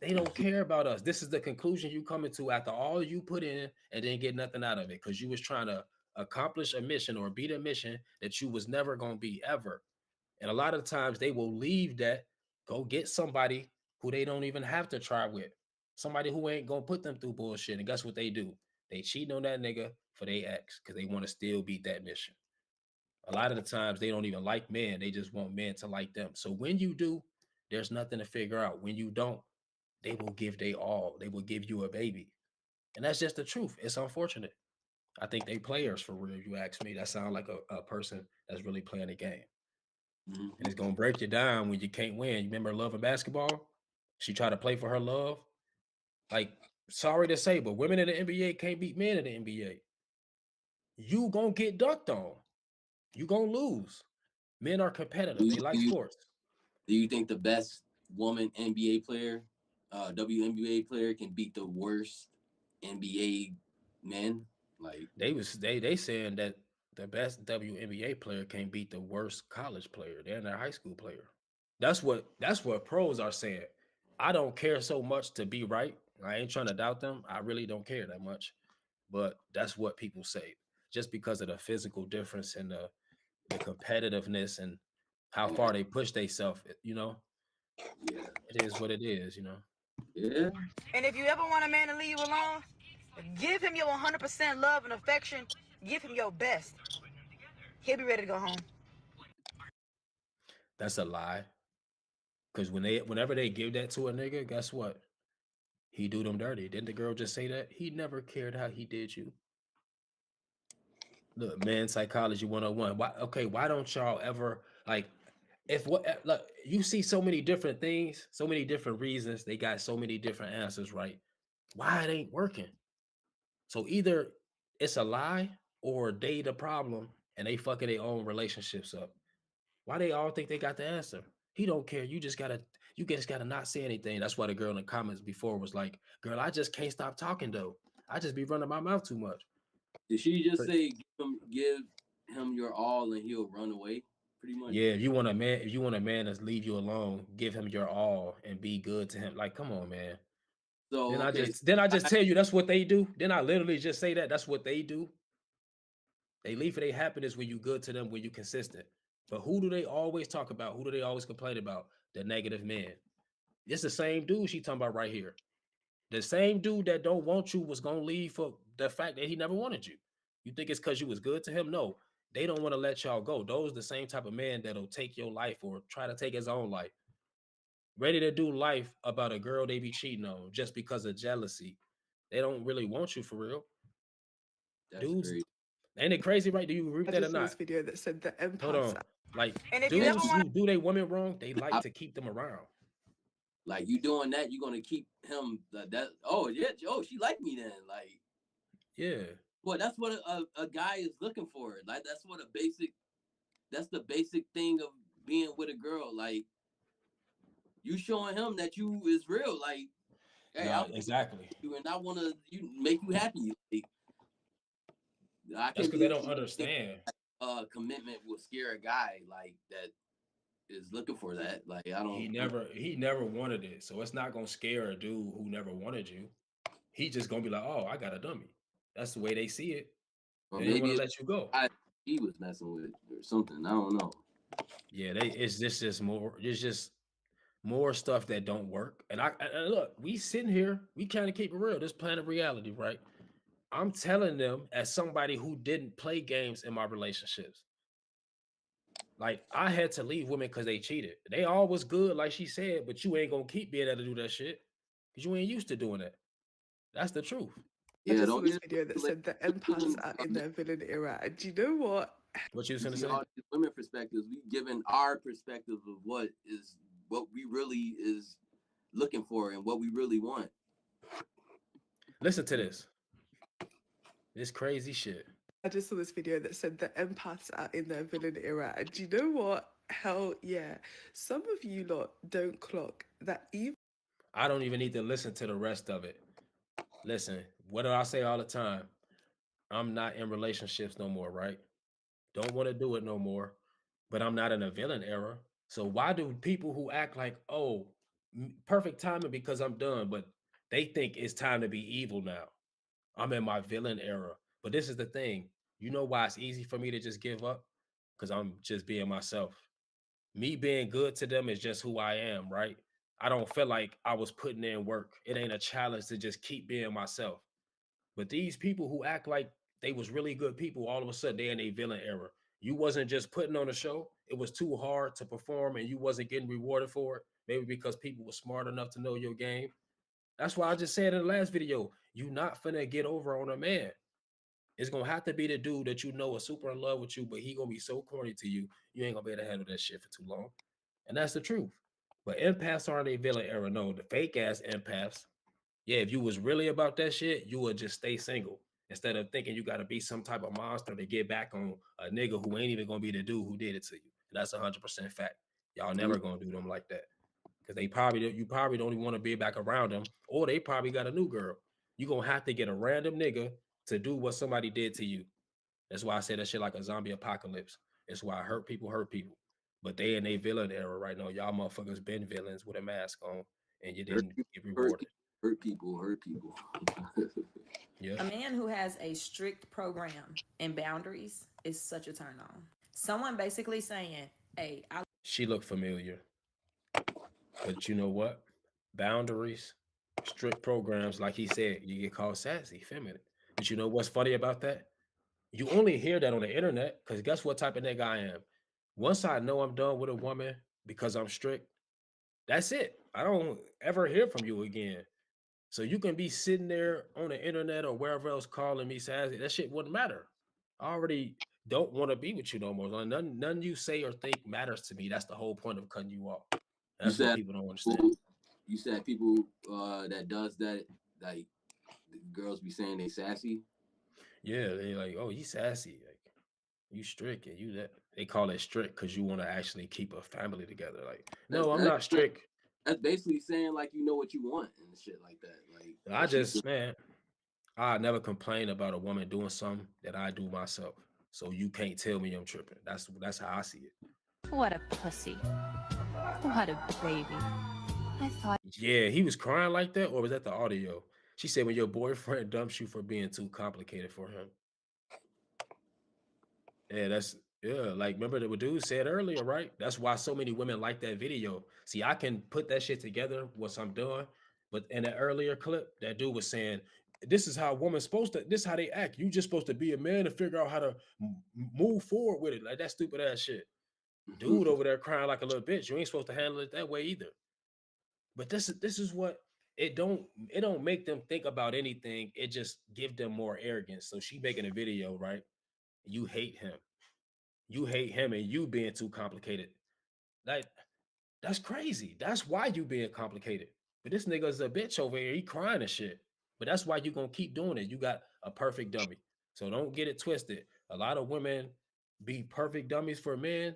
They don't care about us. This is the conclusion you coming to after all you put in and then get nothing out of it because you was trying to accomplish a mission or beat a mission that you was never going to be ever. And a lot of times they will leave that, go get somebody who they don't even have to try with. Somebody who ain't going to put them through bullshit. And guess what they do? They cheat on that nigga for their ex because they want to still beat that mission. A lot of the times they don't even like men. They just want men to like them. So when you do, there's nothing to figure out. When you don't, they will give they all. They will give you a baby. And that's just the truth. It's unfortunate. I think they players for real, you ask me. That sounds like a person that's really playing the game. Mm-hmm. And it's going to break you down when you can't win. You remember Love and Basketball? She tried to play for her love. Like, sorry to say, but women in the NBA can't beat men in the NBA. You going to get dunked on. You going to lose. Men are competitive. They like sports. Do you think the best woman NBA player, WNBA player, can beat the worst NBA men. Like they saying that the best WNBA player can't beat the worst college player than their high school player. That's what pros are saying. I don't care so much to be right. I ain't trying to doubt them. I really don't care that much. But that's what people say. Just because of the physical difference and the competitiveness and how far they push themselves, you know. Yeah. It is what it is, you know. Yeah. And if you ever want a man to leave you alone, give him your 100% love and affection. Give him your best. He'll be ready to go home. That's a lie. Because whenever they give that to a nigga, guess what? He do them dirty. Didn't the girl just say that? He never cared how he did you. Look, man, psychology 101. Why don't y'all ever like if what look, you see so many different things, so many different reasons, they got so many different answers, right? Why it ain't working? So either it's a lie or they the problem and they fucking their own relationships up. Why they all think they got the answer? He don't care. You just gotta not say anything. That's why the girl in the comments before was like, girl, I just can't stop talking though. I just be running my mouth too much. Did she just say give him your all and he'll run away? Pretty much. Yeah, if you want a man to leave you alone, give him your all and be good to him. Like, come on, man. So then I just tell you that's what they do. Then I literally just say that's what they do. They leave for their happiness when you good to them, when you consistent. But who do they always talk about? Who do they always complain about? The negative men. It's the same dude she talking about right here. The same dude that don't want you was gonna leave for the fact that he never wanted you. You think it's because you was good to him? No, they don't want to let y'all go. Those the same type of man that'll take your life or try to take his own life. Ready to do life about a girl they be cheating on just because of jealousy. They don't really want you for real. That's Dudes, crazy. Ain't it crazy, right? Do you agree with that or just saw not? this video that said the Hold empaths. on. Like And if you ever dudes wanna- who do they women wrong, they like to keep them around. Like you doing that, you're gonna keep him that. Oh yeah, oh she like me then. Like yeah. Well, that's what a guy is looking for. Like that's what that's the basic thing of being with a girl. Like you showing him that you is real. Like hey, Nah, exactly. You and I want to make you happy. Like, That's because they don't understand. Commitment will scare a guy like that is looking for that. Like I don't. He never wanted it, so it's not gonna scare a dude who never wanted you. He just gonna be like, oh, I got a dummy. That's the way they see it. Or They don't maybe want to let you go. He was messing with or something. I don't know. Yeah, it's just more. It's just more stuff that don't work. And and look, we sitting here, we kind of keep it real. This planet reality, right? I'm telling them as somebody who didn't play games in my relationships. Like I had to leave women because they cheated. They all was good, like she said, but you ain't gonna keep being able to do that shit because you ain't used to doing that. That's the truth. I just saw this video that said the empaths are in their villain era. And do you know what? What you was gonna say? All these women perspectives, we've given our perspective of what we really is looking for and what we really want. Listen to this. This crazy shit. I just saw this video that said the empaths are in their villain era. And do you know what? Hell yeah. Some of you lot don't clock that even. I don't even need to listen to the rest of it. Listen, what do I say all the time? I'm not in relationships no more, right? Don't want to do it no more, but I'm not in a villain era. So why do people who act like, oh, perfect timing because I'm done, but they think it's time to be evil now? I'm in my villain era. But this is the thing. You know why it's easy for me to just give up? Because I'm just being myself. Me being good to them is just who I am, right? I don't feel like I was putting in work. It ain't a challenge to just keep being myself. But these people who act like they was really good people, all of a sudden they in a villain era. You wasn't just putting on a show. It was too hard to perform and you wasn't getting rewarded for it. Maybe because people were smart enough to know your game. That's why I just said in the last video, you not finna get over on a man. It's gonna have to be the dude that you know is super in love with you, but he gonna be so corny to you, you ain't gonna be able to handle that shit for too long. And that's the truth. But empaths aren't a villain era. No, the fake ass empaths. Yeah, if you was really about that shit, you would just stay single instead of thinking you gotta be some type of monster to get back on a nigga who ain't even gonna be the dude who did it to you. And that's 100% fact. Y'all never gonna do them like that. Because you probably don't even want to be back around them, or they probably got a new girl. You're gonna have to get a random nigga to do what somebody did to you. That's why I say that shit like a zombie apocalypse. It's why hurt people. But they in a villain era right now. Y'all motherfuckers been villains with a mask on, and you didn't get rewarded. Hurt people. Yeah. A man who has a strict program and boundaries is such a turn on. Someone basically saying, hey, She looked familiar. But you know what? Boundaries, strict programs, like he said, you get called sassy, feminine. But you know what's funny about that? You only hear that on the internet, because guess what type of nigga I am? Once I know I'm done with a woman because I'm strict, that's it. I don't ever hear from you again. So you can be sitting there on the internet or wherever else calling me sassy. That shit wouldn't matter. I already don't want to be with you no more. Like, none you say or think matters to me. That's the whole point of cutting you off. That's what people don't understand. You said people that does that, like girls be saying they sassy. Yeah, they like, oh, you sassy, like you strict, and you that. They call it strict because you want to actually keep a family together. Like, no, I'm not strict. That's basically saying like you know what you want and shit like that. Like I just, man, I never complain about a woman doing something that I do myself. So you can't tell me I'm tripping. That's how I see it. What a pussy. What a baby. I thought. Yeah, he was crying like that, or was that the audio? She said when your boyfriend dumps you for being too complicated for him. Yeah, like remember what dude said earlier, right? That's why so many women like that video. See, I can put that shit together once I'm done. But in the earlier clip, that dude was saying, this is how a woman's supposed to, this is how they act. You just supposed to be a man and figure out how to move forward with it. Like that stupid ass shit. Dude over there crying like a little bitch. You ain't supposed to handle it that way either. But this is what it don't make them think about anything. It just give them more arrogance. So she making a video, right? You hate him. You hate him and you being too complicated. Like, that's crazy. That's why you being complicated. But this nigga's a bitch over here. He crying and shit. But that's why you gonna keep doing it. You got a perfect dummy. So don't get it twisted. A lot of women be perfect dummies for men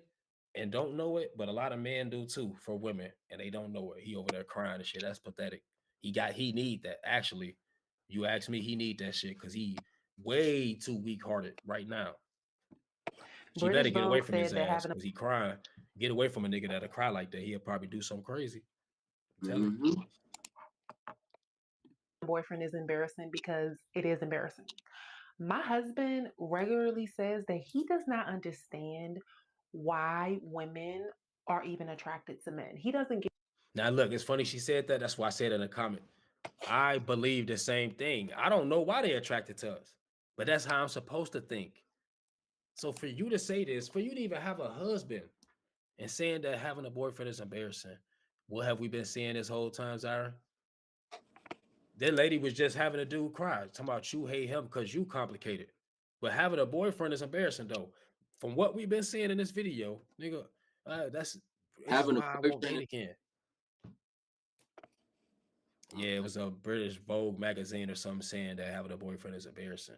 and don't know it, but a lot of men do too for women, and they don't know it. He over there crying and shit. That's pathetic. He need that. Actually, you ask me, he need that shit because he way too weak-hearted right now. She better get away from his ass because he crying. Get away from a nigga that'll cry like that. He'll probably do something crazy. Boyfriend is embarrassing because it is embarrassing. My husband regularly says that he does not understand why women are even attracted to men. He doesn't get. Now look, it's funny she said that. That's why I said in a comment. I believe the same thing. I don't know why they're attracted to us, but that's how I'm supposed to think. So for you to say this, for you to even have a husband and saying that having a boyfriend is embarrassing, what have we been seeing this whole time, Zyra? That lady was just having a dude cry, talking about you hate him because you complicated. But having a boyfriend is embarrassing though. From what we've been seeing in this video, nigga, that's having why I won't date again. Yeah, it was a British Vogue magazine or something saying that having a boyfriend is embarrassing.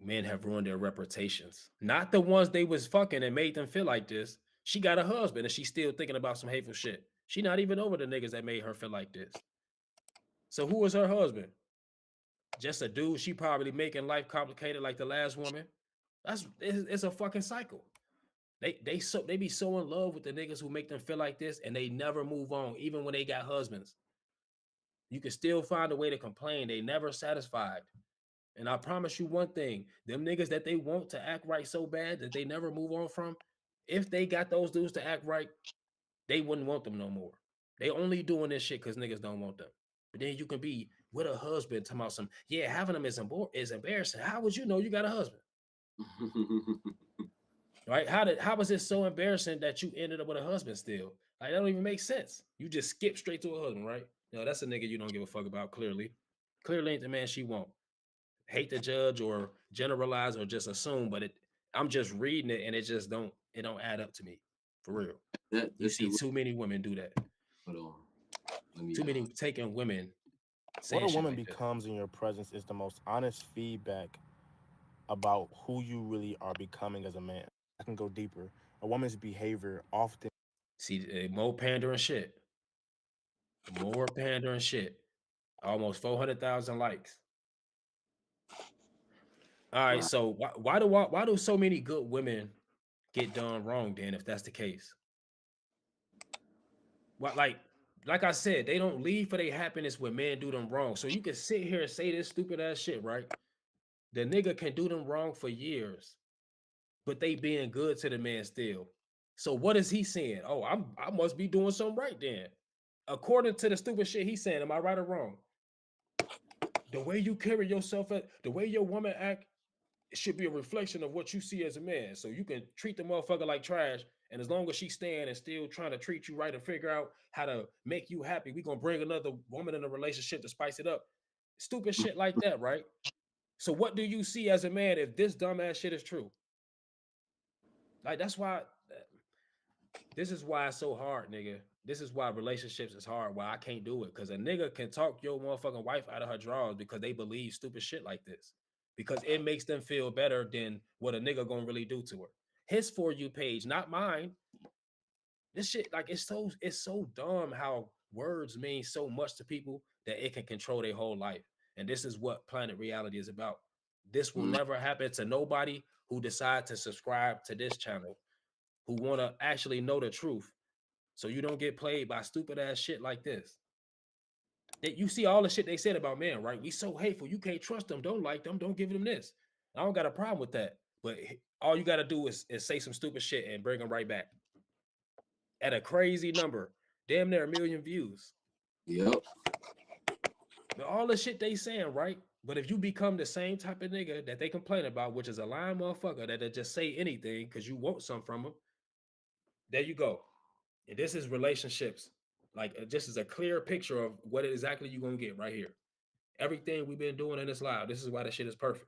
Men have ruined their reputations. Not the ones they was fucking and made them feel like this. She got a husband and she's still thinking about some hateful shit. She not even over the niggas that made her feel like this. So who is her husband? Just a dude she probably making life complicated like the last woman. It's a fucking cycle. They be so in love with the niggas who make them feel like this and they never move on, even when they got husbands. You can still find a way to complain. They never satisfied. And I promise you one thing, them niggas that they want to act right so bad that they never move on from, if they got those dudes to act right, they wouldn't want them no more. They only doing this shit because niggas don't want them. But then you can be with a husband talking about some, yeah, having them is embarrassing. How would you know you got a husband? Right? How was it so embarrassing that you ended up with a husband still? Like, that don't even make sense. You just skip straight to a husband, right? No, that's a nigga you don't give a fuck about, clearly. Clearly ain't the man she want. Hate to judge or generalize or just assume, but I'm just reading it and it don't add up to me. For real. You see too many women do that. Too many taking women. What a woman becomes in your presence is the most honest feedback about who you really are becoming as a man. I can go deeper. A woman's behavior often. See, more pandering shit. More pandering shit. Almost 400,000 likes. All right, so why do so many good women get done wrong then if that's the case? What like I said, they don't leave for their happiness when men do them wrong. So you can sit here and say this stupid ass shit, right? The nigga can do them wrong for years, but they being good to the man still. So what is he saying? Oh, I must be doing something right then. According to the stupid shit he's saying, am I right or wrong? The way you carry yourself, the way your woman act, it should be a reflection of what you see as a man. So you can treat the motherfucker like trash, and as long as she's staying and still trying to treat you right and figure out how to make you happy, we gonna bring another woman in a relationship to spice it up. Stupid shit like that, right? So what do you see as a man if this dumbass shit is true? Like that's why. This is why it's so hard, nigga. This is why relationships is hard. Why I can't do it, because a nigga can talk your motherfucking wife out of her drawers because they believe stupid shit like this. Because it makes them feel better than what a nigga gonna really do to her. His For You page, not mine. This shit, like, it's so dumb how words mean so much to people that it can control their whole life. And this is what Planet Reality is about. This will never happen to nobody who decide to subscribe to this channel, who want to actually know the truth. So you don't get played by stupid ass shit like this. That you see all the shit they said about men, right? We so hateful. You can't trust them. Don't like them. Don't give them this. I don't got a problem with that. But all you got to do is say some stupid shit and bring them right back. At a crazy number. Damn near 1 million views. Yep. But all the shit they saying, right? But if you become the same type of nigga that they complain about, which is a lying motherfucker that'll just say anything because you want something from them, there you go. And this is relationships. Like, just as a clear picture of what exactly you're going to get right here. Everything we've been doing in this live, this is why this shit is perfect.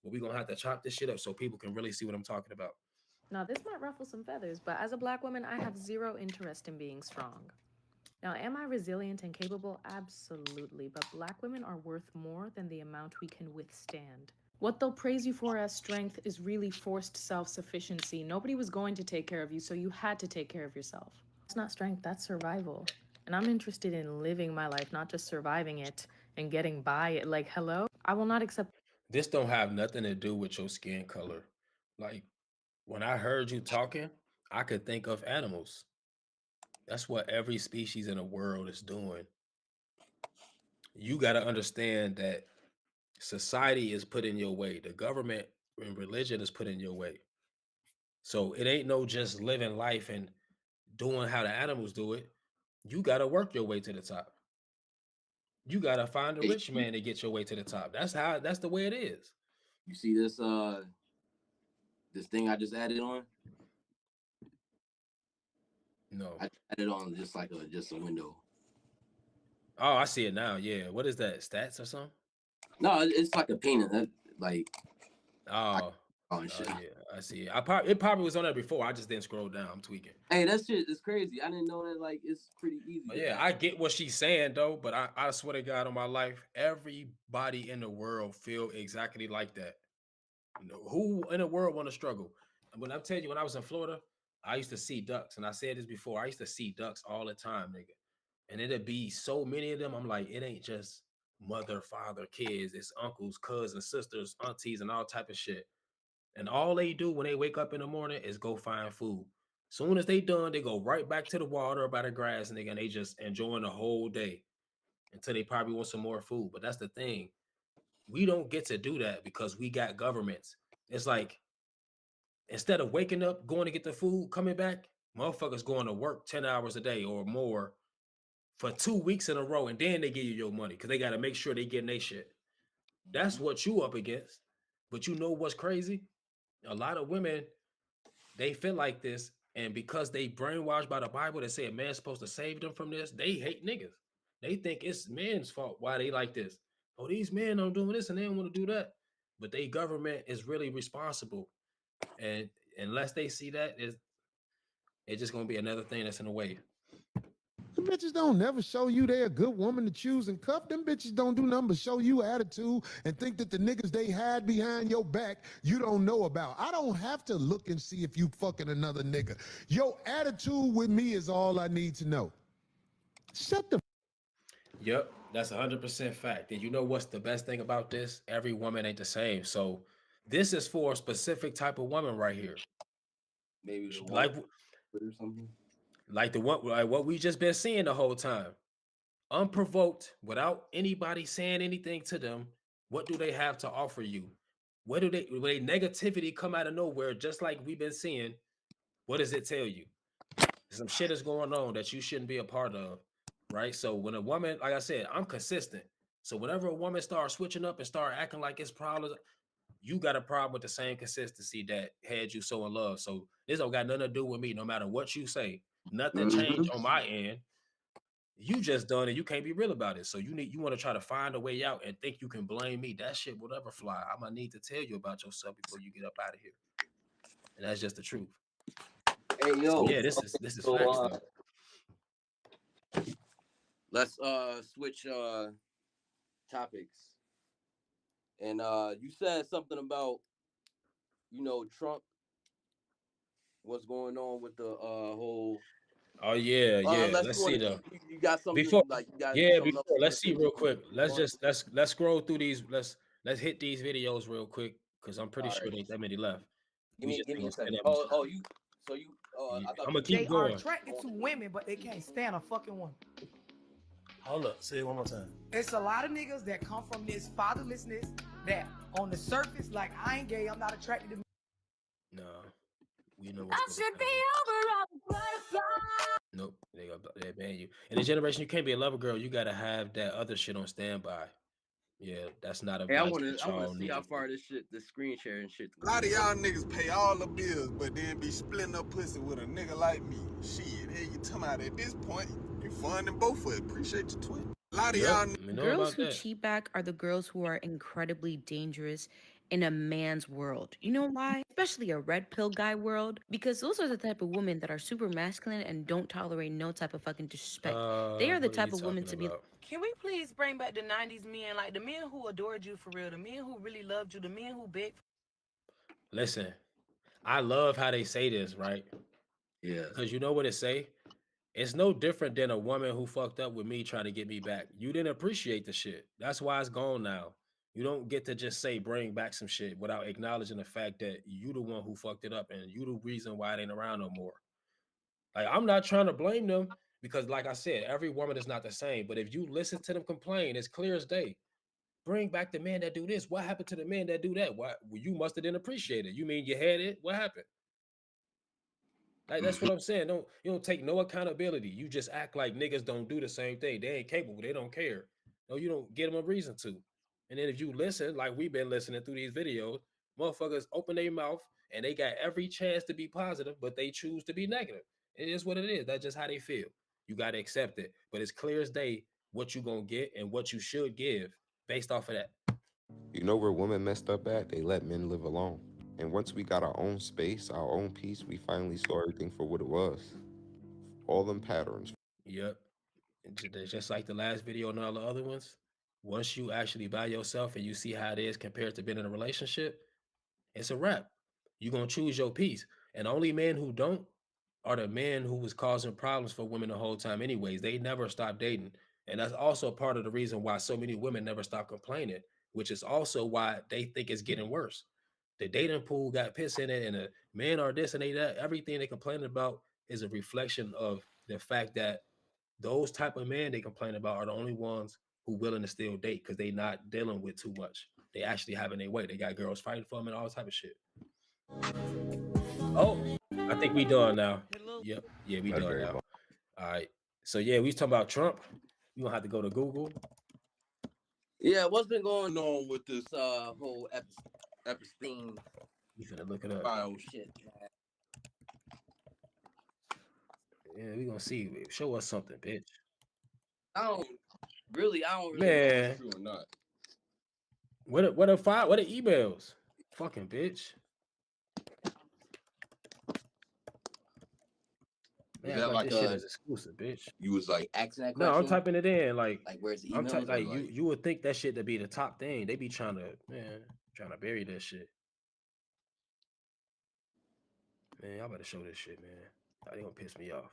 But we're going to have to chop this shit up so people can really see what I'm talking about. Now, this might ruffle some feathers, but as a Black woman, I have zero interest in being strong. Now, am I resilient and capable? Absolutely. But Black women are worth more than the amount we can withstand. What they'll praise you for as strength is really forced self-sufficiency. Nobody was going to take care of you, so you had to take care of yourself. It's not strength, that's survival. And I'm interested in living my life, not just surviving it and getting by it. Like, hello? I will not accept. This don't have nothing to do with your skin color. Like, when I heard you talking, I could think of animals. That's what every species in the world is doing. You got to understand that society is put in your way. The government and religion is put in your way. So it ain't no just living life and doing how the animals do it. You got to work your way to the top. You got to find a rich man to get your way to the top. That's the way it is. You see this this thing I just added on? No. I added on just like just a window. Oh, I see it now. Yeah. What is that? Stats or something? No, it's like a painting. That, like, oh shit. Yeah, I see it. It probably was on there before. I just didn't scroll down. I'm tweaking. Hey, that shit is crazy. I didn't know that. Like, it's pretty easy. But yeah, I get what she's saying though. But I swear to God, on my life, everybody in the world feel exactly like that. You know, who in the world want to struggle? When I'm telling you, when I was in Florida, I used to see ducks, and I said this before. I used to see ducks all the time, nigga. And it'd be so many of them. I'm like, it ain't just mother, father, kids. It's uncles, cousins, sisters, aunties, and all type of shit. And all they do when they wake up in the morning is go find food. Soon as they done, they go right back to the water by the grass, nigga, and they just enjoying the whole day until they probably want some more food. But that's the thing. We don't get to do that because we got governments. It's like, instead of waking up, going to get the food, coming back, motherfuckers going to work 10 hours a day or more for 2 weeks in a row, and then they give you your money because they got to make sure they getting their shit. That's what you up against. But you know what's crazy? A lot of women, they feel like this, and because they brainwashed by the Bible that say a man's supposed to save them from this, they hate niggas. They think it's men's fault why they like this. Oh, these men are doing this and they don't want to do that. But they government is really responsible. And unless they see that, it's just going to be another thing that's in the way. Them bitches don't never show you they're a good woman to choose and cuff. Them bitches don't do nothing but show you attitude and think that the niggas they hide behind your back you don't know about. I don't have to look and see if you fucking another nigga. Your attitude with me is all I need to know. Shut the. Yep. That's 100% fact. And you know what's the best thing about this? Every woman ain't the same. So this is for a specific type of woman right here. Maybe the one Like or something. like the one like what we just been seeing the whole time. Unprovoked, without anybody saying anything to them, what do they have to offer you? Where negativity come out of nowhere, just like we've been seeing? What does it tell you? Some shit is going on that you shouldn't be a part of, right? So when a woman, like I said, I'm consistent. So whenever a woman starts switching up and start acting like it's problems, you got a problem with the same consistency that had you so in love. So this don't got nothing to do with me. No matter what you say, nothing changed on my end. You just done it. You can't be real about it. So you want to try to find a way out and think you can blame me. That shit will never fly. I'm gonna need to tell you about yourself before you get up out of here. And that's just the truth. Hey yo, Yeah, this is facts though. Let's switch topics. And you said something about, you know, Trump. What's going on with the whole? Oh yeah, yeah. Let's see though. You got something Before, like you got yeah, something before. else Let's see real quick. Let's scroll through these. Let's hit these videos real quick because I'm pretty sure they that many left. Give me a gonna second. stand up and- I thought I'm gonna keep They are going. attracted to women, but they can't stand a fucking woman. Hold up, say it one more time. It's a lot of niggas that come from this fatherlessness that on the surface, like, I ain't gay, I'm not attracted to. No, we know what's going on. Nope, they ban you. In this generation, you can't be a lover girl. You gotta have that other shit on standby. Yeah, that's not a. Hey, I vice want that to y'all see how need. far this screen sharing shit. A lot of y'all niggas pay all the bills, but then be splitting up pussy with a nigga like me. Shit, hey, you talking about at this point, you funding both of it. Appreciate your twin. A lot of y'all Girls who cheat back are the girls who are incredibly dangerous in a man's world. You know why? Especially a red pill guy world. Because those are the type of women that are super masculine and don't tolerate no type of fucking disrespect. They are the type of women to be. Can we please bring back the 90s men, like the men who adored you for real, the men who really loved you, the men who begged? Listen, I love how they say this, right? Yeah. Because you know what it say? It's no different than a woman who fucked up with me trying to get me back. You didn't appreciate the shit. That's why it's gone now. You don't get to just say bring back some shit without acknowledging the fact that you the one who fucked it up and you the reason why it ain't around no more. Like, I'm not trying to blame them because, like I said, every woman is not the same. But if you listen to them complain, it's clear as day. Bring back the men that do this. What happened to the men that do that? Why? Well, you must have didn't appreciate it. You mean you had it? What happened? Like, that's what I'm saying. You don't take no accountability. You just act like niggas don't do the same thing. They ain't capable. They don't care. No, you don't give them a reason to. And then if you listen, like we've been listening through these videos, motherfuckers open their mouth and they got every chance to be positive, but they choose to be negative. It is what it is. That's just how they feel. You got to accept it. But it's clear as day what you going to get and what you should give based off of that. You know where women messed up at? They let men live alone. And once we got our own space, our own peace, we finally saw everything for what it was. All them patterns. Yep. Just like the last video and all the other ones, once you actually by yourself and you see how it is compared to being in a relationship, it's a wrap. You're going to choose your peace. And only men who don't are the men who was causing problems for women the whole time anyways. They never stopped dating. And that's also part of the reason why so many women never stop complaining, which is also why they think it's getting worse. The dating pool got piss in it and the men are this and they that. Everything they complain about is a reflection of the fact that those type of men they complain about are the only ones who willing to still date because they not dealing with too much. They actually having their way. They got girls fighting for them and all type of shit. Oh, I think we done now. Yep. Yeah, we done now. All right. So yeah, we was talking about Trump. You gonna have to go to Google. Yeah, what's been going on with this whole Epstein? You finna look it up. File shit. Yeah, we gonna see. Show us something, bitch. I don't really know Man. if it's true or not. What a file? What are emails? Fucking bitch. Man, Is that like this shit is exclusive, bitch. You was like asking that question? No, I'm typing it in. Like where's the I'm emails? like you would think that shit to be the top thing. They be trying to bury that shit. Man, y'all better show this shit, man. They gonna piss me off.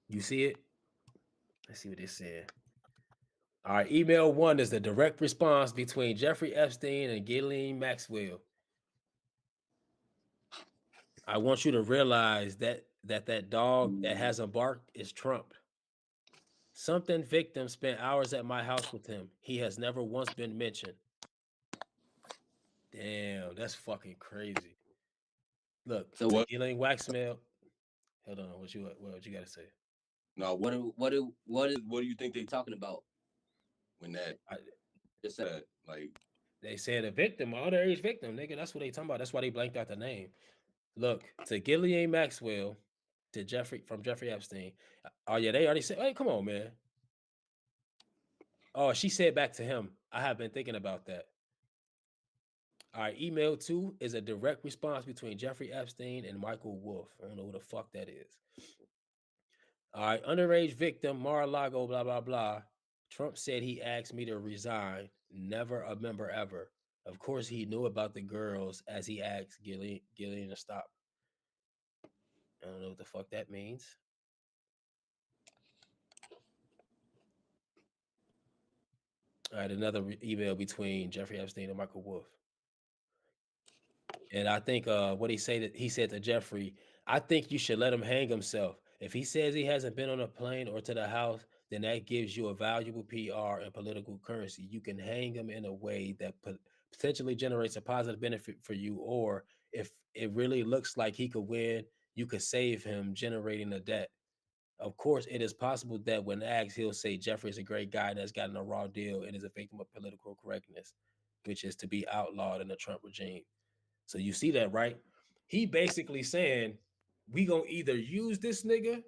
You see it? Let's see what they said. All right, email 1 is the direct response between Jeffrey Epstein and Ghislaine Maxwell. I want you to realize that dog that hasn't barked is Trump. Something victim spent hours at my house with him. He has never once been mentioned. Damn, that's fucking crazy. Look, So what? Ghislaine Maxwell. Hold on, what you gotta say? No, what do you think they talking about when that just said like they said a victim, underage victim, nigga. That's what they talking about. That's why they blanked out the name. Look, to Ghislaine Maxwell, to Jeffrey Epstein. Oh yeah, they already said. Hey, come on, man. Oh, she said back to him. I have been thinking about that. All right, email 2 is a direct response between Jeffrey Epstein and Michael Wolff. I don't know who the fuck that is. All right, underage victim, Mar-a-Lago, blah, blah, blah. Trump said he asked me to resign. Never a member ever. Of course, he knew about the girls as he asked Gillian to stop. I don't know what the fuck that means. All right, another email between Jeffrey Epstein and Michael Wolff. And I think what he said to Jeffrey, I think you should let him hang himself. If he says he hasn't been on a plane or to the house, then that gives you a valuable PR and political currency. You can hang him in a way that potentially generates a positive benefit for you. Or if it really looks like he could win, you could save him generating a debt. Of course, it is possible that when asked, he'll say Jeffrey is a great guy that's gotten a raw deal and is a victim of political correctness, which is to be outlawed in the Trump regime. So you see that, right? He basically saying, we gonna either use this nigga,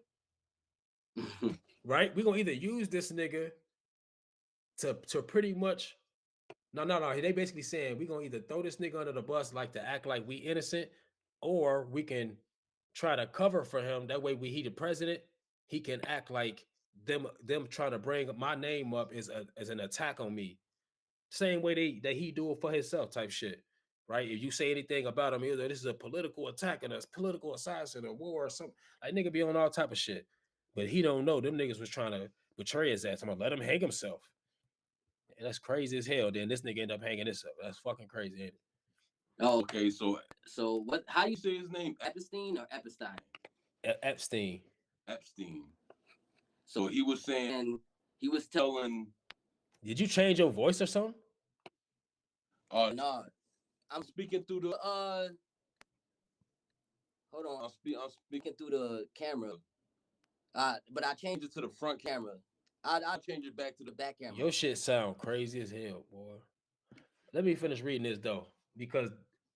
right? We gonna either use this nigga to pretty much, no. They basically saying we gonna either throw this nigga under the bus, like to act like we innocent, or we can try to cover for him. That way, he the president, he can act like them trying to bring my name up as an attack on me. Same way that he do it for himself, type shit. Right? If you say anything about him, either this is a political attack and a political assassin or war or something, like nigga be on all type of shit. But he don't know. Them niggas was trying to betray his ass. I'm gonna let him hang himself. And that's crazy as hell. Then this nigga end up hanging himself. That's fucking crazy, ain't it? Oh, okay. So what? How do you say his name? Epstein or Epstein? Epstein. Epstein. So he was saying, he was telling. Did you change your voice or something? No. I'm speaking through the hold on. I'm speaking through the camera. But I changed it to the front camera. I'll change it back to the back camera. Your shit sound crazy as hell, boy. Let me finish reading this though, because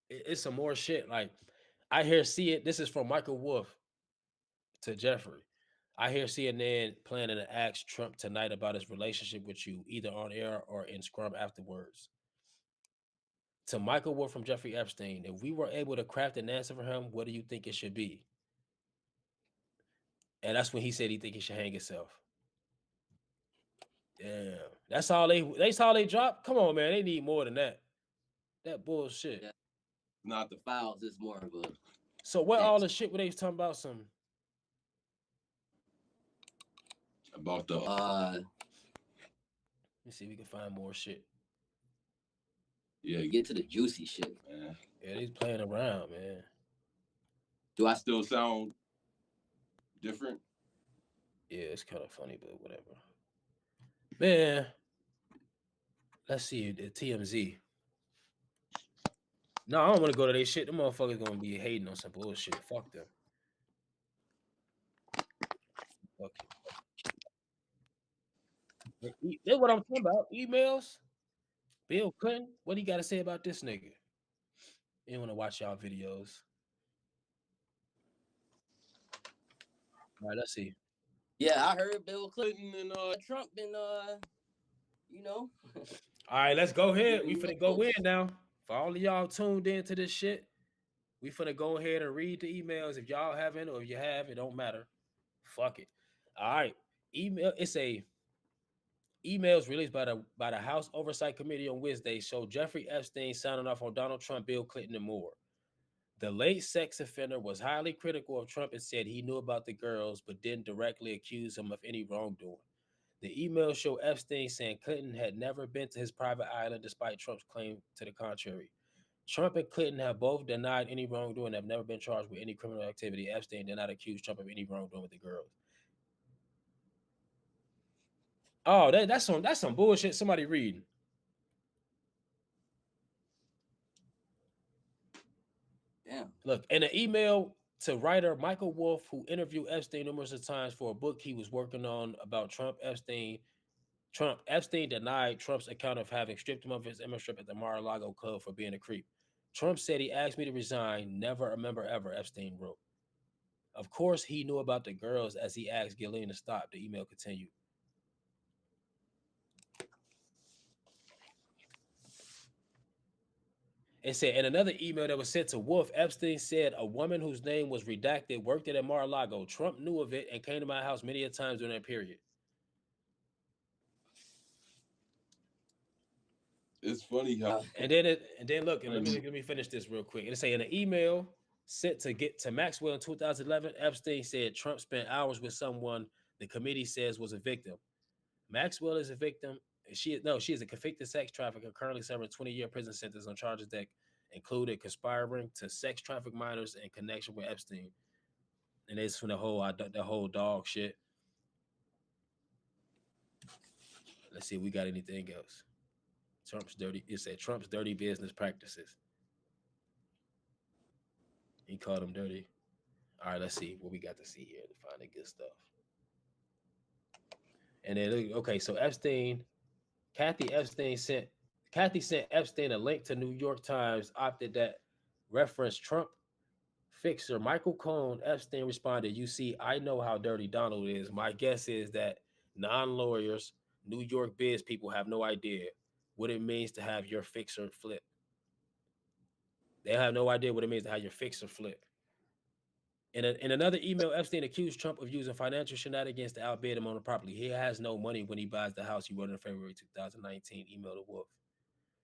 it's some more shit. Like I see it. This is from Michael Wolff to Jeffrey. I hear CNN planning to ask Trump tonight about his relationship with you, either on air or in scrum afterwards. To Michael Wolff from Jeffrey Epstein, if we were able to craft an answer for him, what do you think it should be? And that's when he said he think he should hang himself. Damn, that's all they dropped. Come on, man, they need more than that. That bullshit. Yeah. Not the files. It's more of a. So what all the shit were they talking about? Some about the. Let me see if we can find more shit. Yeah, get to the juicy shit, man. Yeah, he's playing around, man. Do I still sound different? Yeah, it's kind of funny, but whatever. Man, let's see the TMZ. No, I don't want to go to their shit. Them motherfuckers gonna be hating on some bullshit. Fuck them. Fuck it. That's what I'm talking about. Emails. Bill Clinton, what do you got to say about this nigga? You want to watch y'all videos. All right, let's see. Yeah, I heard Bill Clinton and Trump and you know. All right, let's go ahead. We finna go in now. For all of y'all tuned into this shit, we finna go ahead and read the emails. If y'all haven't or if you have, it don't matter. Fuck it. All right. Emails released by the House Oversight Committee on Wednesday show Jeffrey Epstein signing off on Donald Trump, Bill Clinton, and more. The late sex offender was highly critical of Trump and said he knew about the girls but didn't directly accuse him of any wrongdoing. The email showed Epstein saying Clinton had never been to his private island despite Trump's claim to the contrary. Trump and Clinton have both denied any wrongdoing and have never been charged with any criminal activity. Epstein did not accuse Trump of any wrongdoing with the girls. Oh, that's some bullshit. Somebody reading. Damn. Look, in an email to writer Michael Wolff, who interviewed Epstein numerous times for a book he was working on about Epstein denied Trump's account of having stripped him of his membership at the Mar-a-Lago club for being a creep. Trump said he asked me to resign, never a member ever, Epstein wrote. Of course, he knew about the girls as he asked Ghislaine to stop, the email continued. It said in another email that was sent to Wolff, Epstein said a woman whose name was redacted worked at Mar-a-Lago. Trump knew of it and came to my house many a times during that period. It's funny how and then look, and let me finish this real quick. It say in an email sent to Maxwell in 2011, Epstein said Trump spent hours with someone the committee says was a victim. Maxwell is a victim. She is a convicted sex trafficker currently serving 20-year prison sentence on charges that included conspiring to sex traffic minors in connection with Epstein. And it's from the whole dog shit. Let's see if we got anything else. It said Trump's dirty business practices. He called them dirty. All right, let's see what we got to see here to find the good stuff. And then, okay, so Kathy sent Epstein a link to New York Times op-ed that referenced Trump fixer Michael Cohen. Epstein responded, "You see, I know how dirty Donald is. My guess is that non-lawyers, New York biz people have no idea what it means to have your fixer flip. They have no idea what it means to have your fixer flip." In another email, Epstein accused Trump of using financial shenanigans to outbid him on the property. He has no money when he buys the house, he wrote in February 2019 email to Wolff.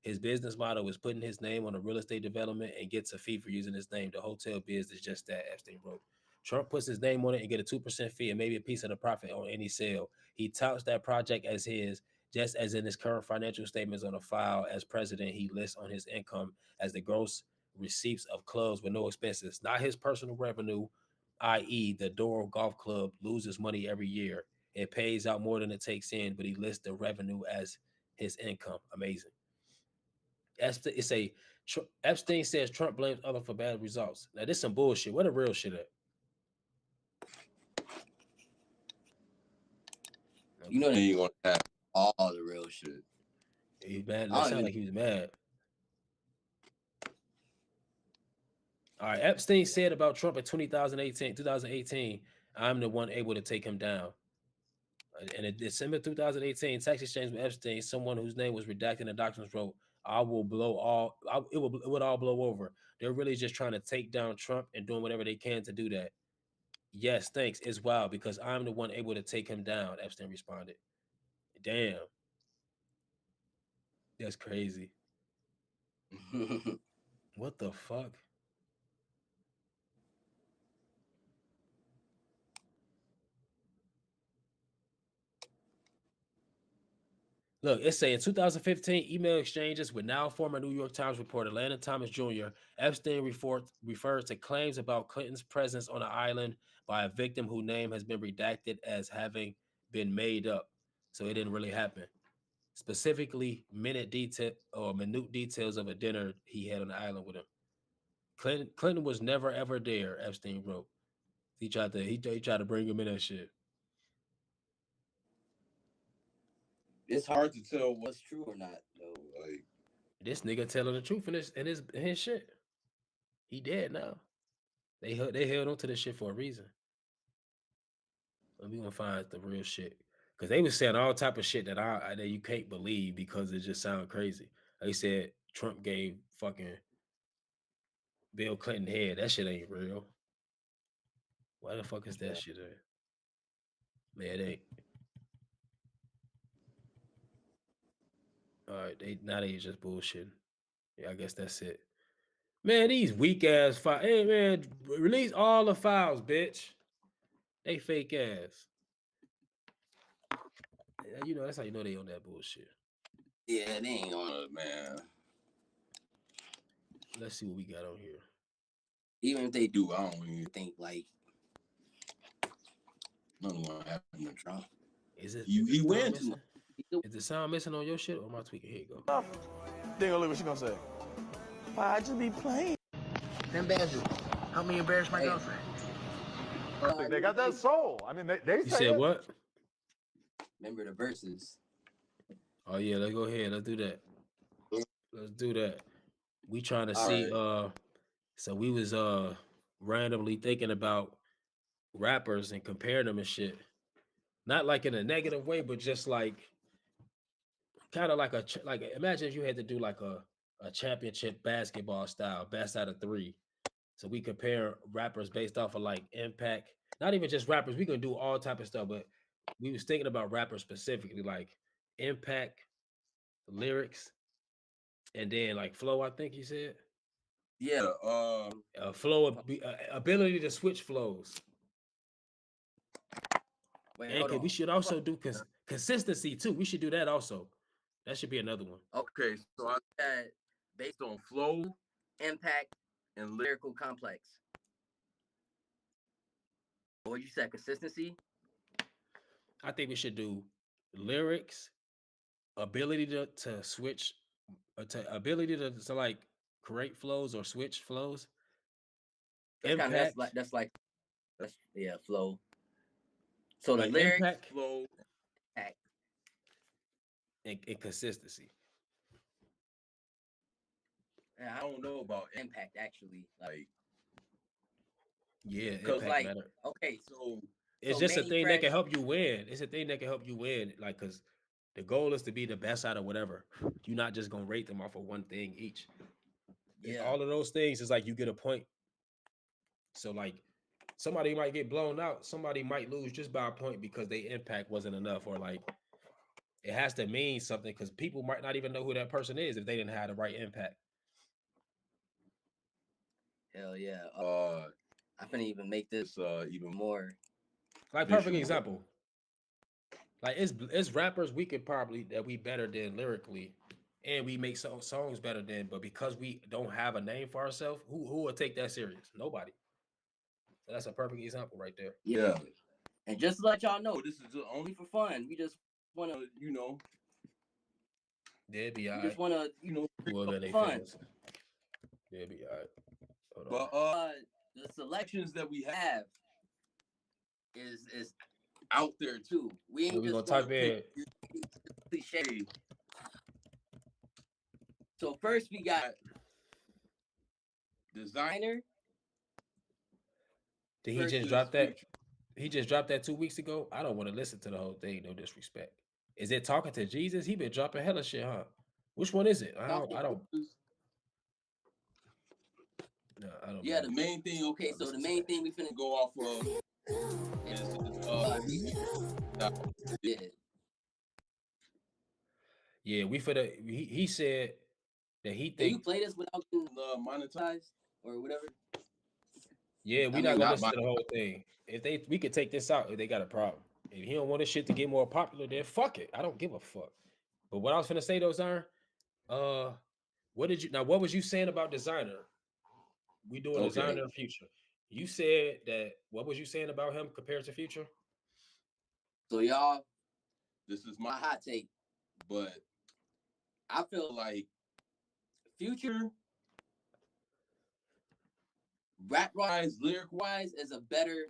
His business model is putting his name on a real estate development and gets a fee for using his name. The hotel biz is just that, Epstein wrote. Trump puts his name on it and get a 2% fee and maybe a piece of the profit on any sale. He touts that project as his, just as in his current financial statements on a file as president, he lists on his income as the gross receipts of clubs with no expenses, not his personal revenue, i.e. the Doral Golf Club loses money every year. It pays out more than it takes in, but he lists the revenue as his income. Amazing. Epstein says Trump blames others for bad results. Now, this is some bullshit. What the real shit at? You know they want to have all the real shit. He's mad. That sounded like he was mad. All right, Epstein said about Trump in 2018, "I'm the one able to take him down." And in December 2018, text exchange with Epstein, someone whose name was redacted in the documents wrote, it would all blow over. They're really just trying to take down Trump and doing whatever they can to do that. Yes, thanks. It's wild because I'm the one able to take him down, Epstein responded. Damn. That's crazy. What the fuck? Look, it's saying 2015 email exchanges with now former New York Times reporter Landon Thomas Jr. Epstein referred to claims about Clinton's presence on an island by a victim whose name has been redacted as having been made up. So it didn't really happen. Specifically, minute details of a dinner he had on the island with him. Clinton was never ever there, Epstein wrote. He tried to bring him in that shit. It's hard to tell what's true or not, though. Like, this nigga telling the truth in his shit. He dead now. They held on to this shit for a reason. Let me gonna find the real shit, because they was saying all type of shit that you can't believe because it just sound crazy. They said Trump gave fucking Bill Clinton head. That shit ain't real. Why the fuck is that shit at? Man, it ain't. All right, they just bullshitting. Yeah, I guess that's it. Man, these weak ass files. Hey man, release all the files, bitch. They fake ass. You know, that's how you know they on that bullshit. Yeah, they ain't on it, man. Let's see what we got on here. Even if they do, I don't even think like nothing gonna happen to Trump. Is it? He wins. Is the sound missing on your shit or am I tweaking? Here you go. They gonna look what she gonna say. Why I just be playing? Them badges. Help me embarrass my girlfriend. They got that soul. I mean, they You say said it. what? Remember the verses. Oh yeah, let's go ahead. Let's do that. Let's do that. We trying to All see. right. So we was randomly thinking about rappers and comparing them and shit. Not like in a negative way, but just like kind of like like imagine if you had to do like a championship basketball style, best out of 3. So we compare rappers based off of like impact. Not even just rappers. We can do all type of stuff, but we was thinking about rappers specifically, like impact, lyrics, and then like flow. I think you said. Yeah. Flow, ability to switch flows. Wait, And hold on. we should also do consistency too. We should do that also. That should be another one. Okay, so I got based on flow, impact, and lyrical complex. What you said, consistency? I think we should do lyrics, ability to switch, ability to like create flows or switch flows. Impact. That's yeah, flow. So the like lyrics, impact, flow, impact. and consistency. Yeah, I don't know about impact actually. Like, Yeah, because impact like, matter. okay, so It's so just a Manny thing that can Fresh, help you win. It's a thing that can help you win. Like, cause the goal is to be the best out of whatever. You're not just gonna rate them off of one thing each. And Yeah. all of those things is like you get a point. So like somebody might get blown out, somebody might lose just by a point because their impact wasn't enough, or like it has to mean something because people might not even know who that person is if they didn't have the right impact. hell yeah. I'm finna even make this even more. Like perfect visual. example. Like it's rappers we could probably that we better than lyrically, and we make songs better than, but because we don't have a name for ourselves, who will take that serious? Nobody. So that's a perfect example right there. Yeah. And just to let y'all know, this is only for fun. We just wanna, you know, They'll be we all just right. wanna, you know, Whoever they fun. feels. They'll be all right. Hold on. But the selections that we have is out there too. We ain't So we just gonna gonna type in. pick cliche. So first we got designer. Did he just versus drop that? Future. He just dropped that 2 weeks ago. I don't want to listen to the whole thing. No disrespect. Is it talking to Jesus? He been dropping hella shit, huh? Which one is it? I don't. No, I don't. Yeah, the main thing. Okay, so the main thing we finna go off of is yeah. Yeah, we finna. He said that he Can you think. play this without getting monetized or whatever? Yeah, we I not mean, gonna not listen to the whole thing. If we could take this out if they got a problem. If he don't want this shit to get more popular, then fuck it. I don't give a fuck. But what I was finna say though, Zion, what was you saying about designer? We doing Okay. designer in Future. You said that what was you saying about him compared to Future? So y'all, this is my hot take, but I feel like Future, rap wise, lyric wise, is better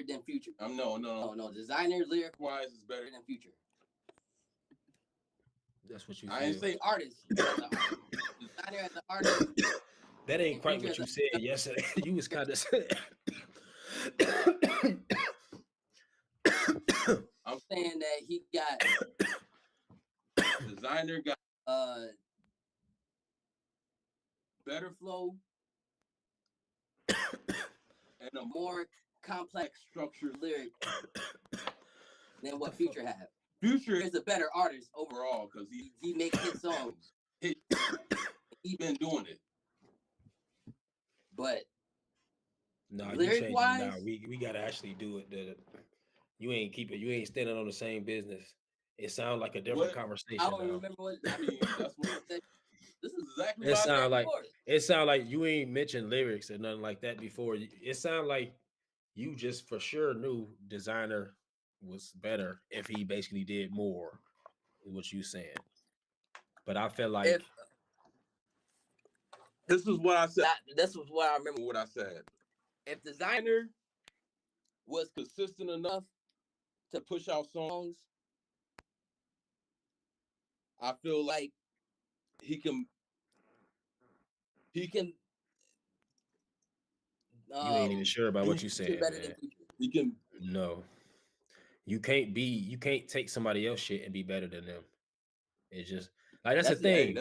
than Future. No. Designer lyric wise is better than Future. That's what you I didn't feel. say artist. Designer as an artist. That ain't quite Future what you as said yesterday. You was kind of saying. I'm saying that he got designer got better flow and a more complex structured lyric than what Future have. Future is a better artist overall because he makes hit songs. He been doing it. But No, lyric wise, we gotta actually do it. You ain't standing on the same business. It sounds like a different conversation I don't now. remember what I mean. That's what I said. This is exactly It what I said sound like before. you ain't mentioned lyrics or nothing like that before. It sound like you just for sure knew Designer was better if he basically did more. Is what you saying? But I feel like This is what I said. This was what I remember. What I said. If Designer was consistent enough to push out songs, I feel like he can. you ain't even sure about what you saying, man. He can. No, you can't take somebody else shit and be better than them. It's just like that's the thing.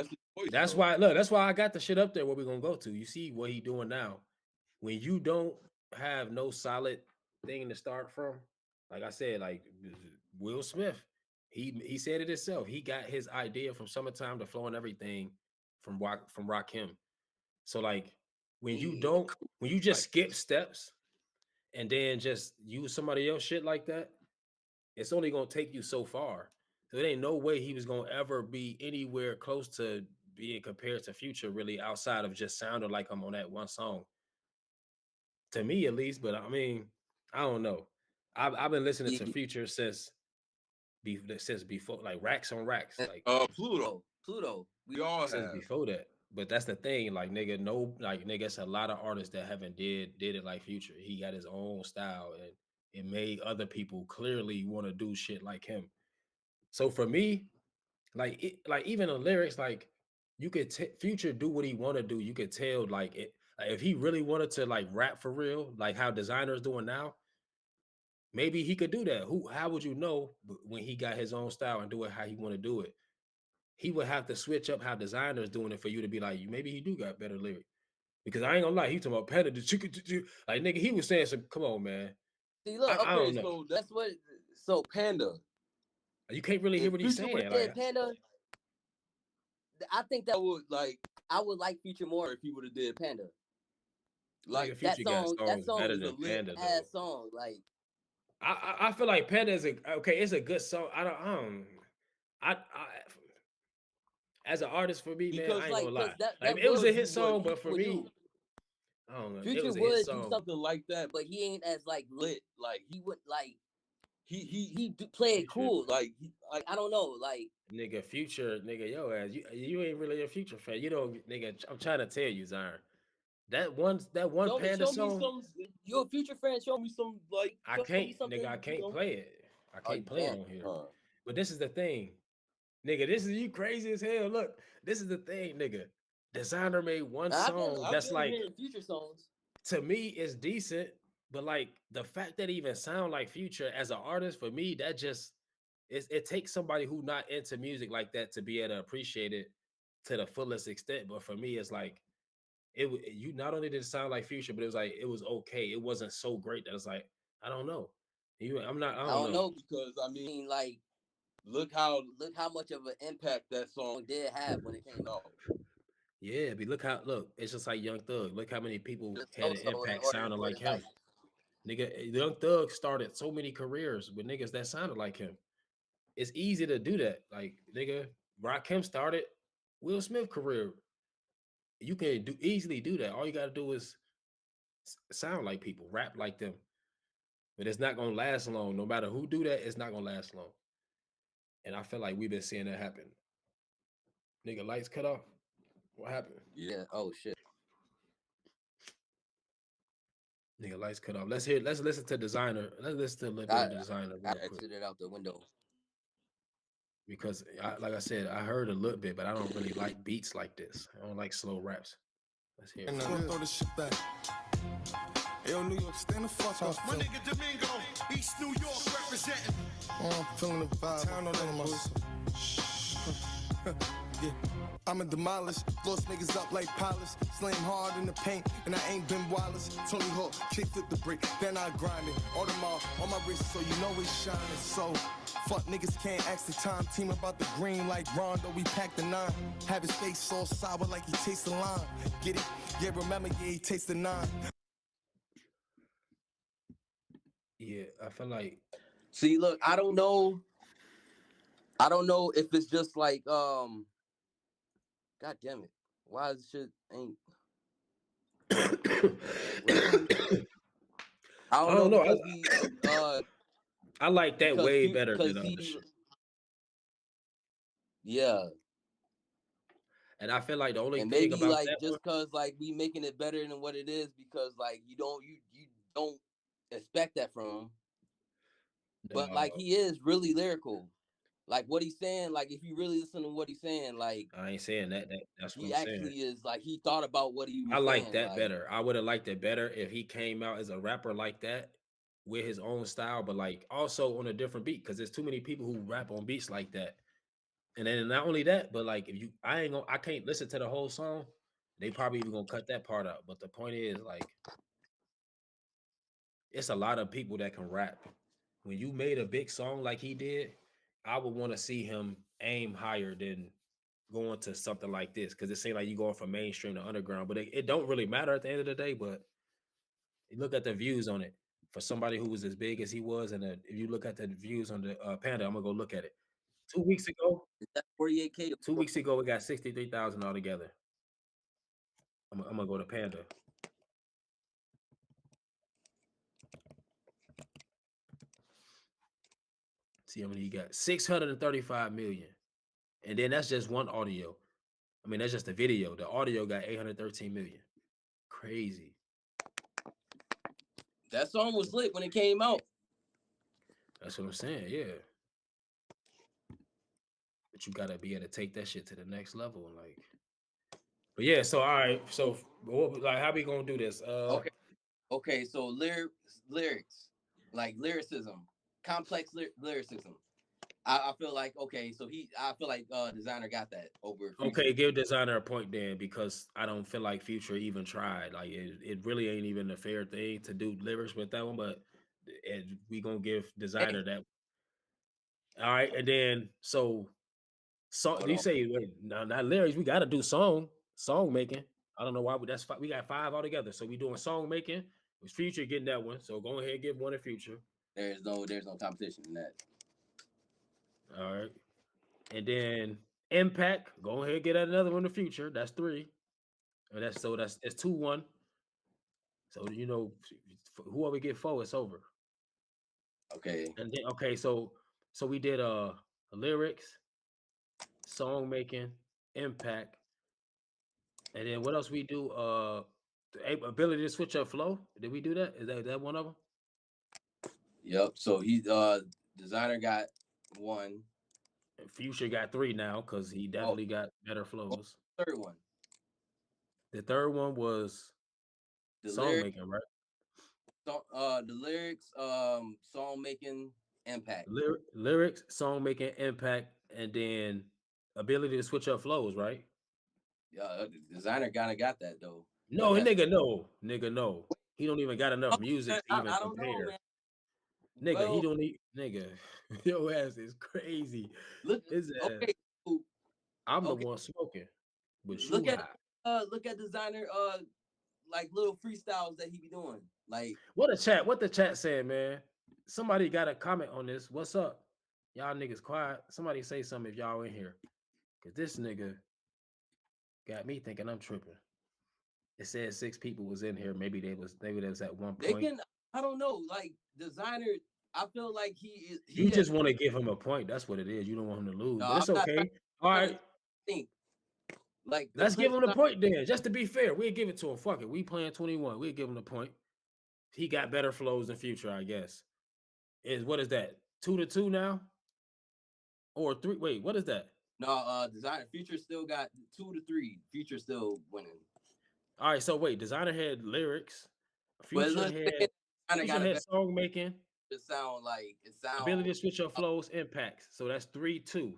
That's why I got the shit up there where we're gonna go to. You see what he doing now. When you don't have no solid thing to start from, like I said, like Will Smith, he said it himself. He got his idea from Summertime to Flow and Everything from Rakim. So like when you just skip steps and then just use somebody else shit like that, it's only gonna take you so far. So there ain't no way he was gonna ever be anywhere close to being compared to Future, really, outside of just sounding like him on that one song. To me, at least. But I mean, I don't know. I've been listening to Future since before, like Racks on Racks, like Pluto. We all since have. before that. But that's the thing, like nigga, it's a lot of artists that haven't did it like Future. He got his own style, and it made other people clearly want to do shit like him. So for me, like even the lyrics, like you could Future do what he want to do. You could tell like if he really wanted to like rap for real, like how Designer's doing now, maybe he could do that. How would you know when he got his own style and do it how he want to do it? He would have to switch up how Designer's doing it for you to be like, maybe he do got better lyrics. Because I ain't gonna lie, he talking about Panda, like nigga, he was saying some. Come on, man. See, look, I don't know. so that's what. So Panda, you can't really hear what he's saying. Like, Panda, I think I would like Future more if he would have did Panda. Like that song better is than a lit Panda, ass song. Like I feel like Panda is it's a good song. I as an artist for me, man, I ain't gonna lie. Like it was a hit song, but for me, I don't know. Future would do something like that, but he ain't as like lit. Like he would like he play it cool. Like I don't know. Like nigga, Future, nigga, yo ass, you ain't really a Future fan. You don't, nigga. I'm trying to tell you, Zion. That one Panda song. You're a Future fan. Show me some like. I can't, nigga. I can't play it. I can't play it on here. But this is the thing, nigga. This is you crazy as hell. Look, this is the thing, nigga. Designer made one song that's like Future songs. To me, it's decent, but like the fact that it even sound like Future as an artist, for me, that just it takes somebody who not into music like that to be able to appreciate it to the fullest extent. But for me, it's like you not only did it sound like Future, but it was like it was okay. It wasn't so great that it's like I don't know. I don't know because I mean, like, look how much of an impact that song did have when it came out. Yeah, but look, it's just like Young Thug. Look how many people had an impact sounding like him. Nigga, Young Thug started so many careers with niggas that sounded like him. It's easy to do that. Like, nigga, Rakim started Will Smith career. You can easily do that. All you gotta do is sound like people, rap like them. But it's not gonna last long. No matter who do that, it's not gonna last long. And I feel like we've been seeing that happen. Nigga, lights cut off. What happened? Yeah. Oh shit. Nigga, lights cut off. Let's listen to Designer. Let's listen to a little bit of Designer. I exited out the window. Because like I said, I heard a little bit, but I don't really like beats like this. I don't like slow raps. Let's hear it. And I'm gonna throw this shit back. Yo, New York, stand the fuck up. My nigga Domingo, East New York representing. Oh, I'm feeling the vibe. Town on yeah. I'ma demolish, lost niggas up like polish, slam hard in the paint, and I ain't been Wallace. Tony Hawk, kick flip the brick, then I grind it. Audemars on my wrist, so you know it's shining. So, fuck niggas can't ask the time. Team about the green like Rondo, we pack the 9. Have his face all sour like he tastes the lime. Get it? Yeah, remember, yeah, he tastes the 9. Yeah, I feel like See, look, I don't know if it's just like God damn it. Why is shit ain't I I don't don't know know. because I like that because way he better because than the other he shit. yeah. And I feel like the only And thing maybe about like that one, just cause like we making it better than what it is because like you don't expect that from him. But like no, he is really lyrical. Like what he's saying, like if you really listen to what he's saying, like I ain't saying that. That's what he I'm saying. actually is like he thought about what he I was like saying. that Like better. I would have liked it better if he came out as a rapper like that with his own style, but like also on a different beat because there's too many people who rap on beats like that. And then not only that, but like if you, I can't listen to the whole song. They probably even gonna cut that part out. But the point is, like, it's a lot of people that can rap. When you made a big song like he did, I would want to see him aim higher than going to something like this because it seems like you going from mainstream to underground. But it don't really matter at the end of the day. But you look at the views on it for somebody who was as big as he was, and if you look at the views on the Panda, I'm gonna go look at it. 2 weeks ago, that 48K. 2 weeks ago, we got 63,000 altogether. I'm gonna go to Panda. See how many you got? 635 million. And then that's just one audio. I mean, that's just the video. The audio got 813 million. Crazy. that song was lit when it came out. That's what I'm saying. Yeah. But you gotta be able to take that shit to the next level. Like, but yeah, so all right. So like how we gonna do this? Okay, so lyrics, like lyricism, complex lyricism. I feel like I feel like Designer got that over Future. Okay, give Designer a point then because I don't feel like Future even tried. Like it really ain't even a fair thing to do lyrics with that one, but we gonna give Designer that. All right, and then so you say wait, not lyrics, we gotta do song making. I don't know why, but we got 5 altogether. So we doing song making. With Future getting that one. So go ahead and give one to Future. There's no competition in that. All right. And then Impact, go ahead and get another one in the Future. That's 3. And that's 2-1. So you know, whoever get 4, it's over. Okay. And then so we did lyrics, song making, Impact, and then what else we do? The ability to switch up flow. Did we do that? Is that one of them? Yep. So he Designer got 1. And Future got 3 now because he definitely got better flows. Third one. The third one was the song making, right? So, the lyrics, song making, Impact. Lyrics, song making, Impact, and then ability to switch up flows, right? Yeah, Designer kind of got that though. No, nigga, no. He don't even got enough music to even I don't compare. know, man. Nigga, Well, he don't need nigga. Your ass is crazy. Look, His ass. okay. I'm the one smoking. But you Look at Designer like little freestyles that he be doing. Like what the chat said, man. Somebody got a comment on this. What's up? Y'all niggas quiet. Somebody say something if y'all in here. Cause this nigga got me thinking I'm tripping. It said 6 people was in here. Maybe they was at one they point. can, I don't know, like Designer, I feel like he You just want to give him a point. That's what it is. You don't want him to lose. No, But it's I'm not okay. All right. think like Let's give him the point then. Just to be fair, we'll give it to him. Fuck it. We playing 21. We'll give him the point. He got better flows in Future, I guess. What is that? 2-2 now? Or 3? Wait, what is that? No, Designer Future still got 2-3. Future still winning. All right, so wait, Designer had lyrics. Future had song making. It sounds ability to switch up flows, impacts. So that's 3-2.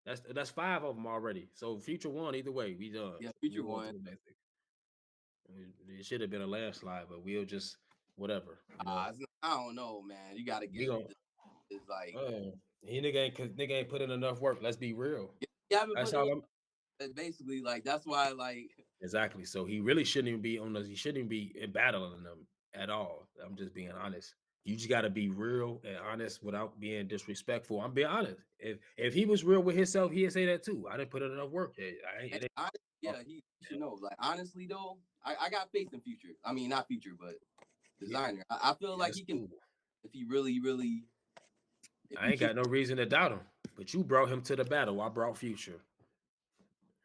That's 5 of them already. So Future won either way. We done. Yeah, Future won. It should have been a landslide, but we'll just whatever. You know? I don't know, man. You gotta get it's like nigga ain't put in enough work. Let's be real. Yeah, that's all basically like that's why like exactly. So he really shouldn't even be on those. He shouldn't even be battling them at all. I'm just being honest. You just gotta be real and honest without being disrespectful. I'm being honest. If he was real with himself, he'd say that too. I didn't put in enough work. Yeah, he should know. Like honestly though, I got faith in Future. I mean not Future, but Designer. I feel like he can if he really. I ain't got no reason to doubt him. But you brought him to the battle. I brought Future.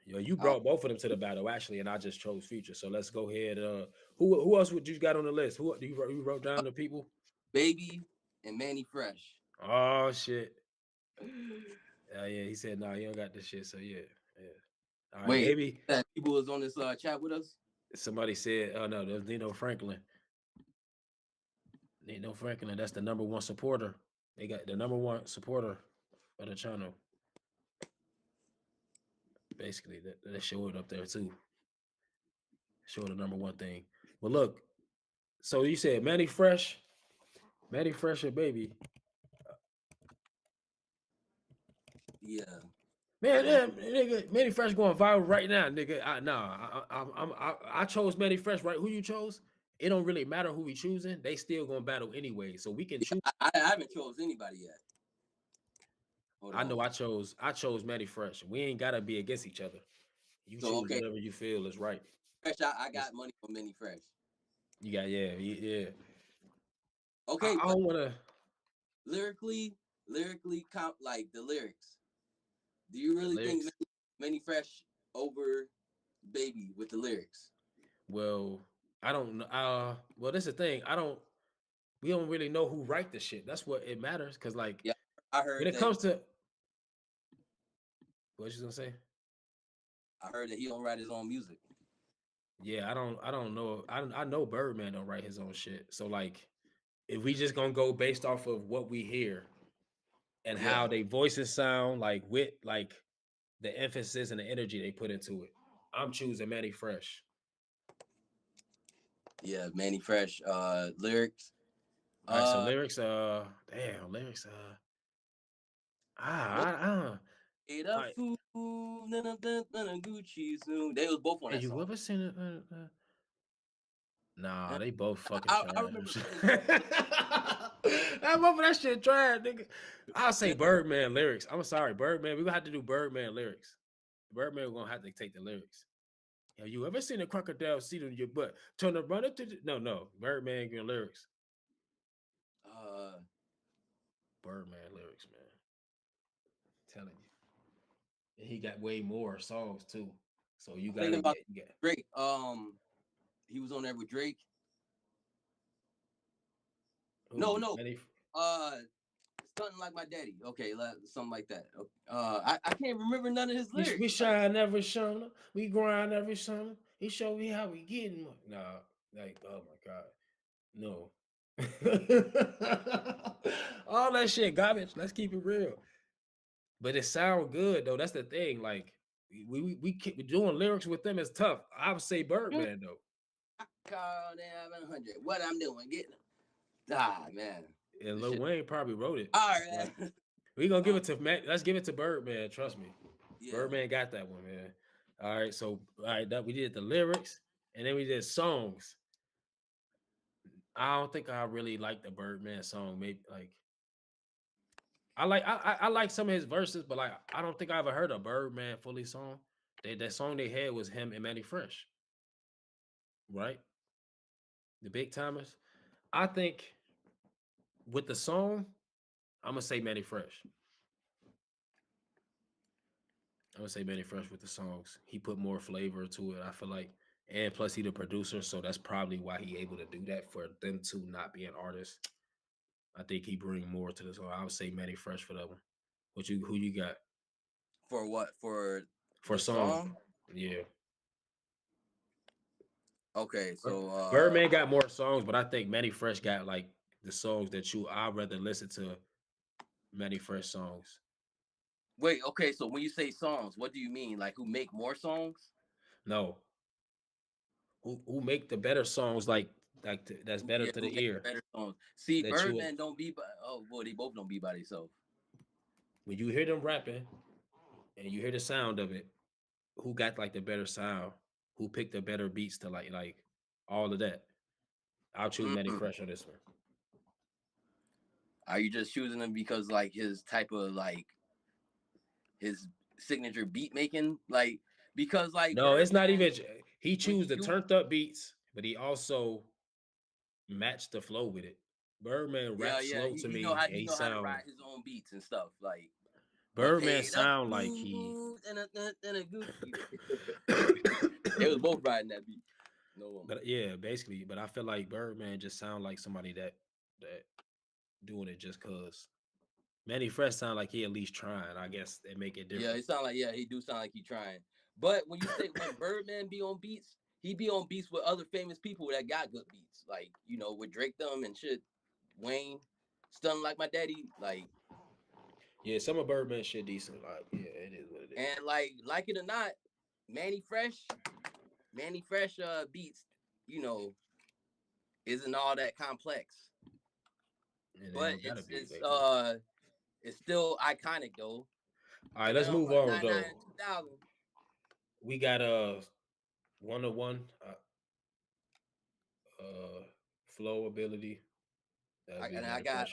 You brought both of them to the battle actually, and I just chose Future. So let's go ahead. Who else would you got on the list? Who you wrote down the people? Baby and Manny Fresh. Oh shit. Yeah, he said no, you don't got this shit. So yeah. All right, Wait, Baby. That people was on this chat with us. Somebody said, "Oh no, there's Nino Franklin." Nino Franklin, that's the #1 supporter. They got the #1 supporter of the channel. Basically, that showed up there too. Show the #1 thing. But look, so you said Manny Fresh and Baby. Yeah. Man, nigga, Manny Fresh going viral right now, nigga. I chose Manny Fresh, right? Who you chose? It don't really matter who we choosing. They still gonna battle anyway, so we can choose. I haven't chose anybody yet. I know I chose Manny Fresh. We ain't gotta be against each other. You choose whatever you feel is right. Fresh, I got money for Manny Fresh. You got yeah. Okay, I don't wanna lyrically count like the lyrics. Do you really think Manny Fresh over Baby with the lyrics? Well, I don't know. Well, that's the thing. We don't really know who write the shit. That's what it matters. Cause like, yeah, I heard when it comes to what you gonna say? I heard that he don't write his own music. Yeah, I don't know. I know Birdman don't write his own shit. So like, if we just gonna go based off of what we hear and how they voices sound, like with like the emphasis and the energy they put into it, I'm choosing Manny Fresh. Yeah, Manny Fresh. Lyrics. All right, so lyrics. Lyrics. Ate up food, Gucci soon. They was both on that you song. ever seen it? Nah, they both fucking I remember I remember that shit trash, nigga. I'll say Birdman lyrics. I'm sorry, Birdman. We're gonna have to do Birdman lyrics. Birdman, we're gonna have to take the lyrics. Have you ever seen a crocodile seat on your butt? Turn the runner to the... No. Birdman getting lyrics. Birdman lyrics, man. I'm telling you. And he got way more songs too. So you got to get Drake. He was on there with Drake. No. Something like my daddy. Okay, something like that. I can't remember none of his lyrics. We shine every summer. We grind every summer. He show me how we getting. Nah, like, oh my God. No. All that shit garbage. Let's keep it real. But it sound good though. That's the thing. Like we keep doing lyrics with them is tough. I would say Birdman though. Call them 100. What I'm doing, getting man. And Lil Wayne probably wrote it. All right. We gonna give it to Matt. Let's give it to Birdman. Trust me. Yeah. Birdman got that one, man. All right. So that we did the lyrics and then we did songs. I don't think I really like the Birdman song. Maybe like I like some of his verses, but like I don't think I ever heard a Birdman fully song. That song they had was him and Manny Fresh. Right? The Big Timers. I think with the song, I'm gonna say Manny Fresh. I'm gonna say Manny Fresh with the songs. He put more flavor to it, I feel like. And plus he the producer, so that's probably why he able to do that for them to not be an artist. I think he bring more to the song. I would say Manny Fresh for that one. Who you got? For what? For song? Yeah. Okay, so Birdman got more songs, but I think Manny Fresh got like the songs that I'd rather listen to Manny Fresh songs. Wait, okay, so when you say songs, what do you mean? Like who make more songs? No. Who make the better songs that's better to the ear. Better songs. See, Birdman don't be by they both don't be by themselves. When you hear them rapping and you hear the sound of it, who got like the better sound? Who picked the better beats to like all of that? I'll choose Manny Fresh on this one. Are you just choosing him because like his type of like his signature beat making? Like because like No, it's not Birdman, even. He choose the turned up beats, but he also matched the flow with it. Birdman yeah, raps yeah, slow to he me, know how and he he know how to sound. ride his own beats and stuff. Like Birdman paid up sound like he. and a goofy. They was both riding that beat. No one. But yeah, basically. But I feel like Birdman just sound like somebody that doing it just cause. Manny Fresh sound like he at least trying. I guess they make it Yeah, different. it sound like he do sound like he trying. But when you say when Birdman be on beats, he be on beats with other famous people that got good beats, like with Drake them and shit. Wayne, Stun Like My Daddy, like Yeah, some of Birdman shit decent. Like yeah, it is what it is. and like it or not, Manny Fresh beats, isn't all that complex. And But it's still iconic though. All right, let's move on though. 2000. We got 101 flow ability. I got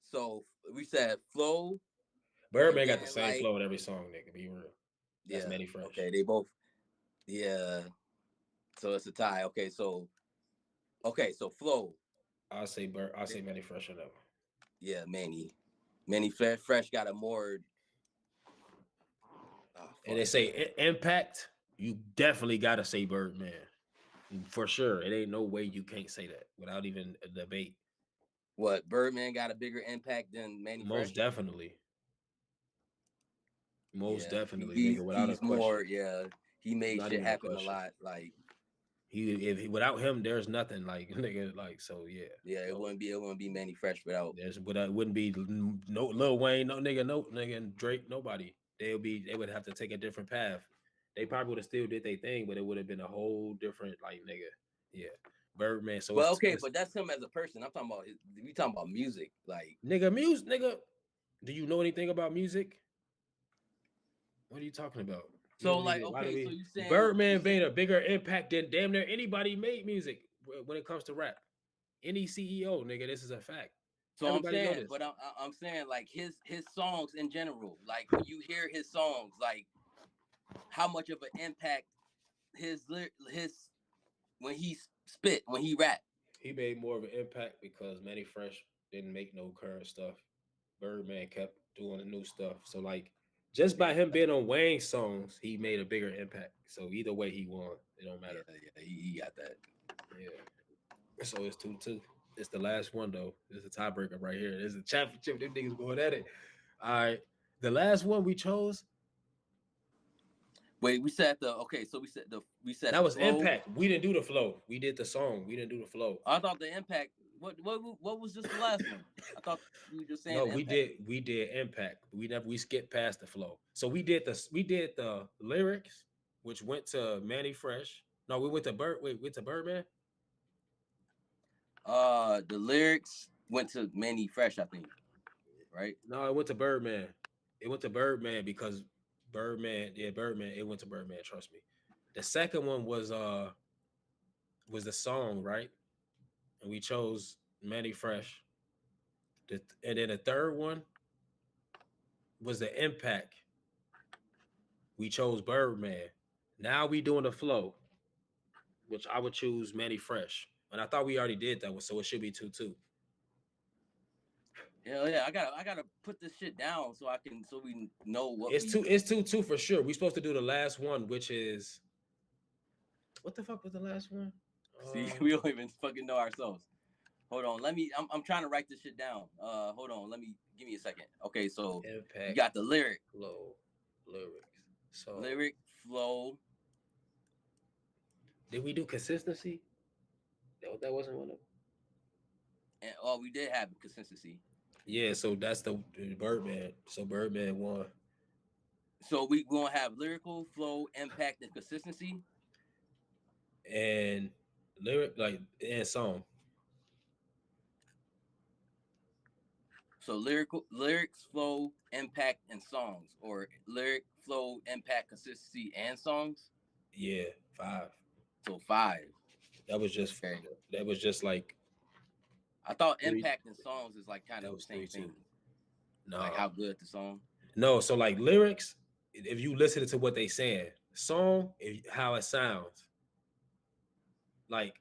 so we said flow. Birdman got the same flow in every song, nigga. Be real. That's Yeah. Manny Fresh. Okay, they both. Yeah. So it's a tie. Okay, so flow. I'll say Manny Fresh enough. Yeah, Manny Fresh got a more. And they say impact. You definitely gotta say Birdman for sure. It ain't no way you can't say that without even a debate. What, Birdman got a bigger impact than Manny Fresh? Most definitely. Most definitely, he's, nigga. Without he's a question. more, he made Not shit even a happen a question. lot. Like without him, there's nothing. Like nigga, like so. Yeah. Yeah, it wouldn't be Manny Fresh without. Wouldn't be no Lil Wayne, no nigga, and Drake, nobody. They would have to take a different path. They probably would have still did their thing, but it would have been a whole different like nigga. Yeah. Birdman. So well, okay, but that's him as a person. I'm talking about we talking about music, like nigga. Do you know anything about music? What are you talking about? So like, okay, so you saying Birdman made a bigger impact than damn near anybody made music when it comes to rap. Any CEO, nigga, this is a fact. So Everybody know I'm saying, this. but I'm saying like his songs in general, like when you hear his songs, like how much of an impact his when he spit, when he rap. He made more of an impact because Manny Fresh didn't make no current stuff. Birdman kept doing the new stuff. So like just by him being on Wayne's songs, he made a bigger impact. So either way he won. It don't matter. Yeah, he got that. Yeah. So it's 2-2. It's the last one though. It's a tiebreaker right here. It's a championship. Them niggas going at it. All right. The last one we chose. Wait, we said that was flow. Impact. We didn't do the flow. We did the song. We didn't do the flow. I thought the impact. What was just the last one? I thought you were just saying. No, we did impact. We skipped past the flow. So we did the lyrics, which went to Manny Fresh. No, we went to Birdman. The lyrics went to Manny Fresh, I think. Right? No, it went to Birdman. It went to Birdman because Birdman. It went to Birdman. Trust me. The second one was the song, right? And we chose Manny Fresh. And then the third one was the impact. We chose Birdman. Now we doing the flow, which I would choose Manny Fresh. And I thought we already did that one, so it should be 2-2. Yeah, I gotta put this shit down so we know what it's 2-2 for sure. We're supposed to do the last one, which is what the fuck was the last one? See, we don't even fucking know ourselves. Hold on, I'm trying to write this shit down. Hold on, give me a second. Okay, so impact, you got the lyric, flow, lyrics. So lyric, flow. Did we do consistency? That wasn't one of them. And we did have consistency. Yeah, so that's the Birdman. So Birdman won. So we gonna have lyrical, flow, impact, and consistency. And and song. So lyrics, flow, impact, and songs, or lyric, flow, impact, consistency, and songs. Yeah, 5. So 5. That was just like I thought 3. impact and songs is like kind That of the was same 3 too. thing. No, Like how good the song. no. So like lyrics, if you listen to what they saying, song, how it sounds. Like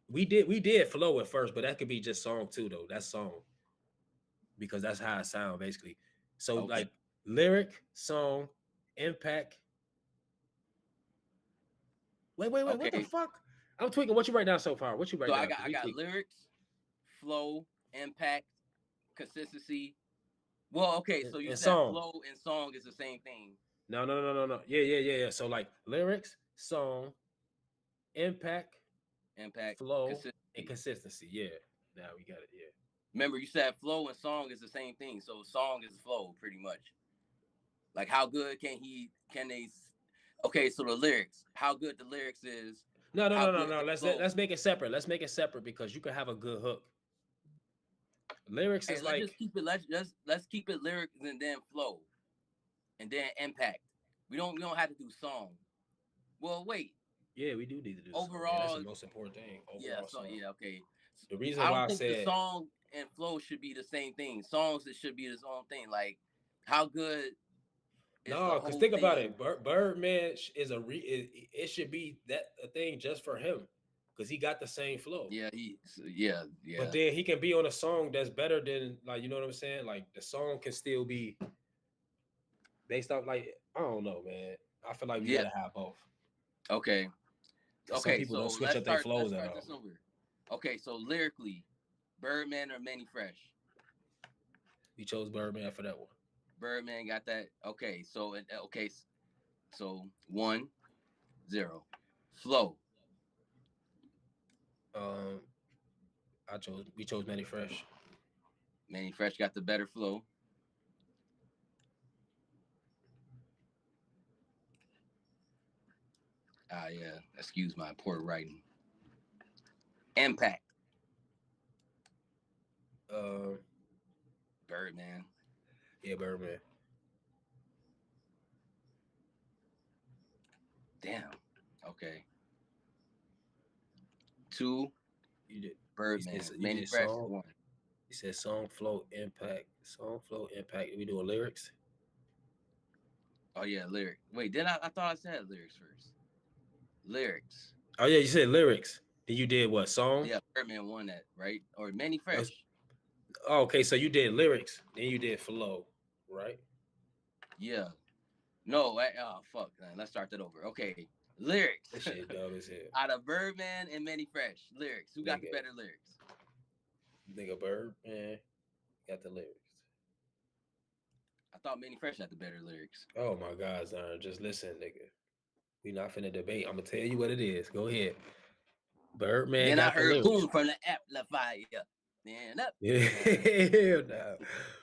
we did flow at first, but that could be just song too, though. That's song because that's how it sound basically. So Okay. like lyric, song, impact. Wait, what the Okay. fuck? I'm tweaking. What you write down so far? What you write So down? I got lyrics, flow, impact, consistency. Well, okay, so you and said song. flow and song is the same thing. No. Yeah. So like lyrics, song, impact, flow, and consistency. Yeah. Now we got it. Yeah. Remember, you said flow and song is the same thing. So song is flow, pretty much. Like how good can they? Okay, so the lyrics, how good the lyrics is. No. Let's make it separate. Let's make it separate because you can have a good hook. Lyrics Hey, is let's like just keep it. Let's keep it lyrics and then flow, and then impact. We don't have to do song. Well, wait. Yeah, we do need to do overall. Song. Yeah, that's the most important thing. Overall Yeah. So song. yeah. Okay. The reason I why don't I think said the song and flow should be the same thing. Songs, it should be its own thing. Like how good. no, because think about it. Birdman is it should be that a thing just for him because he got the same flow. Yeah, But then he can be on a song that's better than like you know what I'm saying. Like the song can still be based off like I don't know, man. I feel like we gotta have both. Okay. Some Okay. people So don't switch let's up their start flows at all. this over. Okay. So lyrically, Birdman or Manny Fresh? We chose Birdman for that one. Birdman got that. Okay. So So 1-0. Flow. We chose Manny Fresh. Manny Fresh got the better flow. Yeah. Excuse my poor writing. Impact. Birdman. Yeah, Birdman. Damn. Okay. 2. You did. Birdman. You Manny did Fresh. song. 1. He said song, flow, impact. Song, flow, impact. We doing lyrics? Oh yeah, lyric. Wait, I thought I said lyrics first. Lyrics. Oh yeah, you said lyrics. Then you did what? Song? Yeah, Birdman won that, right? Or Manny Fresh. Oh, okay, so you did lyrics, then you did flow, right? Yeah. No, fuck, man. Let's start that over. Okay. Lyrics. This shit dumb as hell. Out of Birdman and Manny Fresh. Lyrics. Who got the better lyrics? Nigga Birdman got the lyrics. I thought Manny Fresh had the better lyrics. Oh my God, Zion, just listen, nigga. We not finna debate. I'm gonna tell you what it is. Go ahead. Birdman. Then I got the heard lyrics. Boom from the amplifier. Man up. Yeah, no.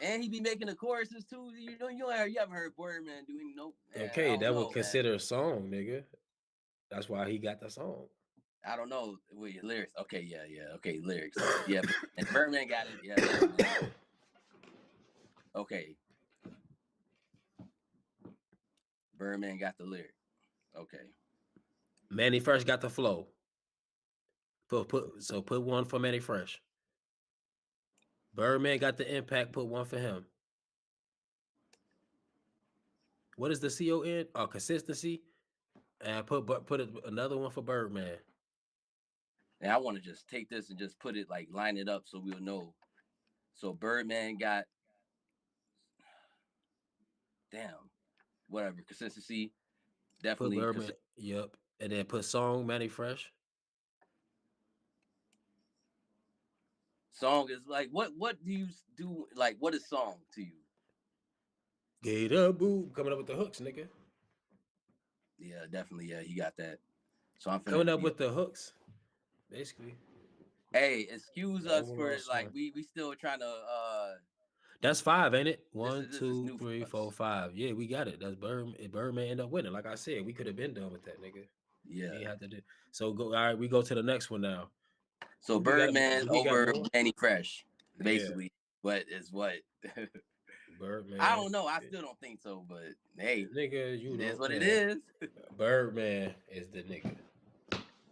And he be making the choruses too. You haven't heard Birdman doing no. Okay, that would consider a song, nigga. That's why he got the song. I don't know. Wait, lyrics. Okay, yeah. Okay, lyrics. Yeah, and Birdman got it. Yeah. Okay. Birdman got the lyric. Okay. Manny Fresh got the flow. Put one for Manny Fresh. Birdman got the impact. Put one for him. What is the CON? Oh, consistency. And put another one for Birdman. And I want to just take this and just put it like line it up so we'll know. So Birdman got whatever consistency. Definitely. Put Birdman. Yep. And then put song Manny Fresh. Song is like what do you do? Like what is song to you? Gator Boo coming up with the hooks, nigga. Yeah, definitely. Yeah, he got that. So I'm coming up with the hooks, basically. Hey, excuse us for like we still trying to. That's 5, ain't it? 1, 2, 3, 4, 5. Yeah, we got it. That's Birdman end up winning. Like I said, we could have been done with that, nigga. Yeah, he had to do. So go. All right, we go to the next one now. So Birdman over Manny Fresh, basically. But it's what. Birdman. I don't know. I still don't think so, but hey, nigga, you know what it is. Birdman is the nigga.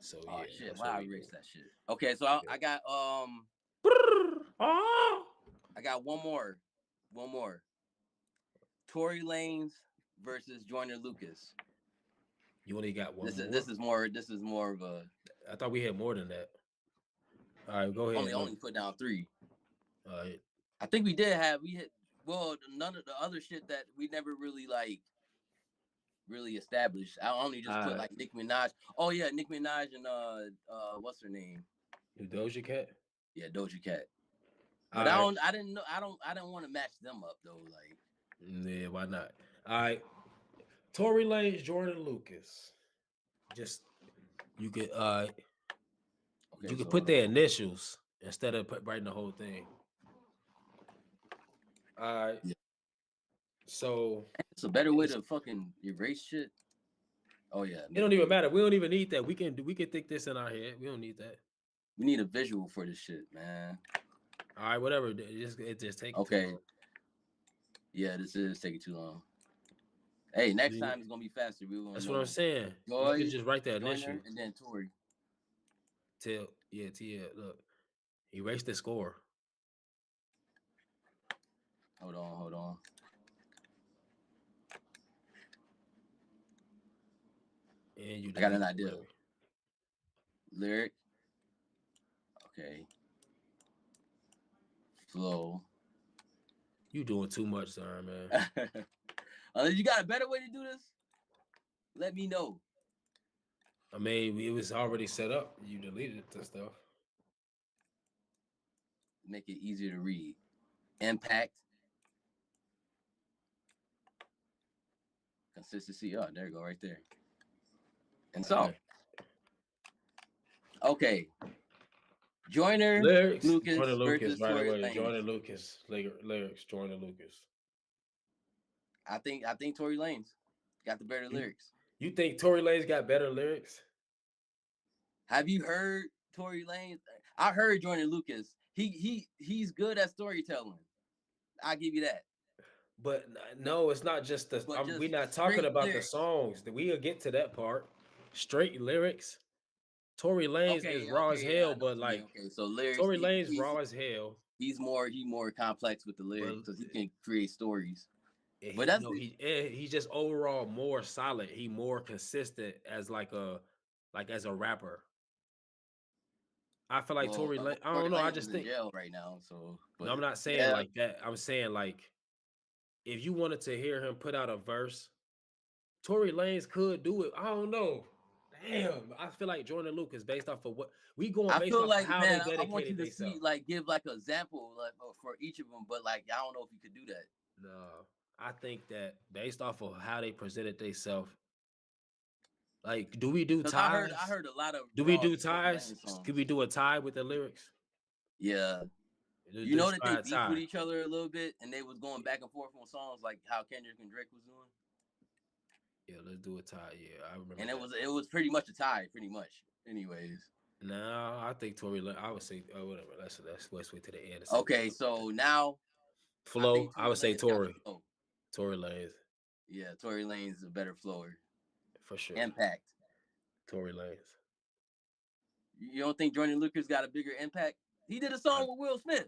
So oh yeah, shit! Wow, I erased that shit. Okay, so I got I got one more. One more. Tory Lanez versus Joyner Lucas. You only got one. This is more of a. I thought we had more than that. All right, go ahead. Only put down 3. All right. I think we hit none of the other shit that we never really really established. I only just put like Nicki Minaj. Oh yeah, Nicki Minaj and what's her name? Doja Cat. Yeah, Doja Cat. But I didn't want to match them up though. Like, yeah, why not? All right, Tory Lanez, Jordan Lucas. Just you could you could put their initials instead of writing the whole thing. All right. Yeah. So it's a better way to fucking erase shit. Oh yeah. It don't even matter. We don't even need that. We can think this in our head. We don't need that. We need a visual for this shit, man. All right, whatever. It just take okay. Yeah, this is taking too long. Hey, next time it's gonna be faster. That's what I'm saying. Joy, you can just write that initial and then Tory. Look, erase the score. Hold on. And I got an idea. Lyric. Okay. Flow. You doing too much, sir, man. You got a better way to do this? Let me know. I mean, it was already set up. You deleted the stuff. Make it easier to read. Impact. Consistency. Oh, there you go, right there. And song. Okay. Joyner lyrics. Lucas Joyner Lucas, versus by the Tory way. Lanez. Joyner Lucas. Lyrics. Joyner Lucas. I think Tory Lanez got the better lyrics. You think Tory Lanez got better lyrics? Have you heard Tory Lanez? I heard Joyner Lucas. He's good at storytelling. I'll give you that. But no, it's not just the. We're not talking about lyrics. The songs. We'll get to that part. Straight lyrics. Tory Lanez is raw as hell, but like so lyrics. Tory Lanez raw as hell. He's more complex with the lyrics because he can create stories. Yeah, but that's he's just overall more solid. He more consistent as as a rapper. I feel like Tory Lanez. I don't know. I just think in jail right now. So no, I'm not saying like that. I'm saying like if you wanted to hear him put out a verse, Tory Lanez could do it. I don't know. Damn, I feel like Joyner Lucas based off of what we going. I based feel off like how man, they I want you to themselves. see like give like an example like for each of them, but like I don't know if you could do that. No, I think that based off of how they presented themselves. Like, do we do ties? I heard a lot of. Do we do ties? Could we do a tie with the lyrics? Yeah. You know that they beef with each other a little bit, and they was going back and forth on songs like how Kendrick and Drake was doing. Yeah, let's do a tie. Yeah, I remember. And it was pretty much a tie, pretty much. Anyways. No, I think Tory. I would say whatever. Let's wait to the end. Okay, so now. Flow. I would say Tory. Tory Lanez. Yeah, Tory Lanez is a better flower. For sure. Impact. Tory Lanez. You don't think Joyner Lucas got a bigger impact? He did a song with Will Smith.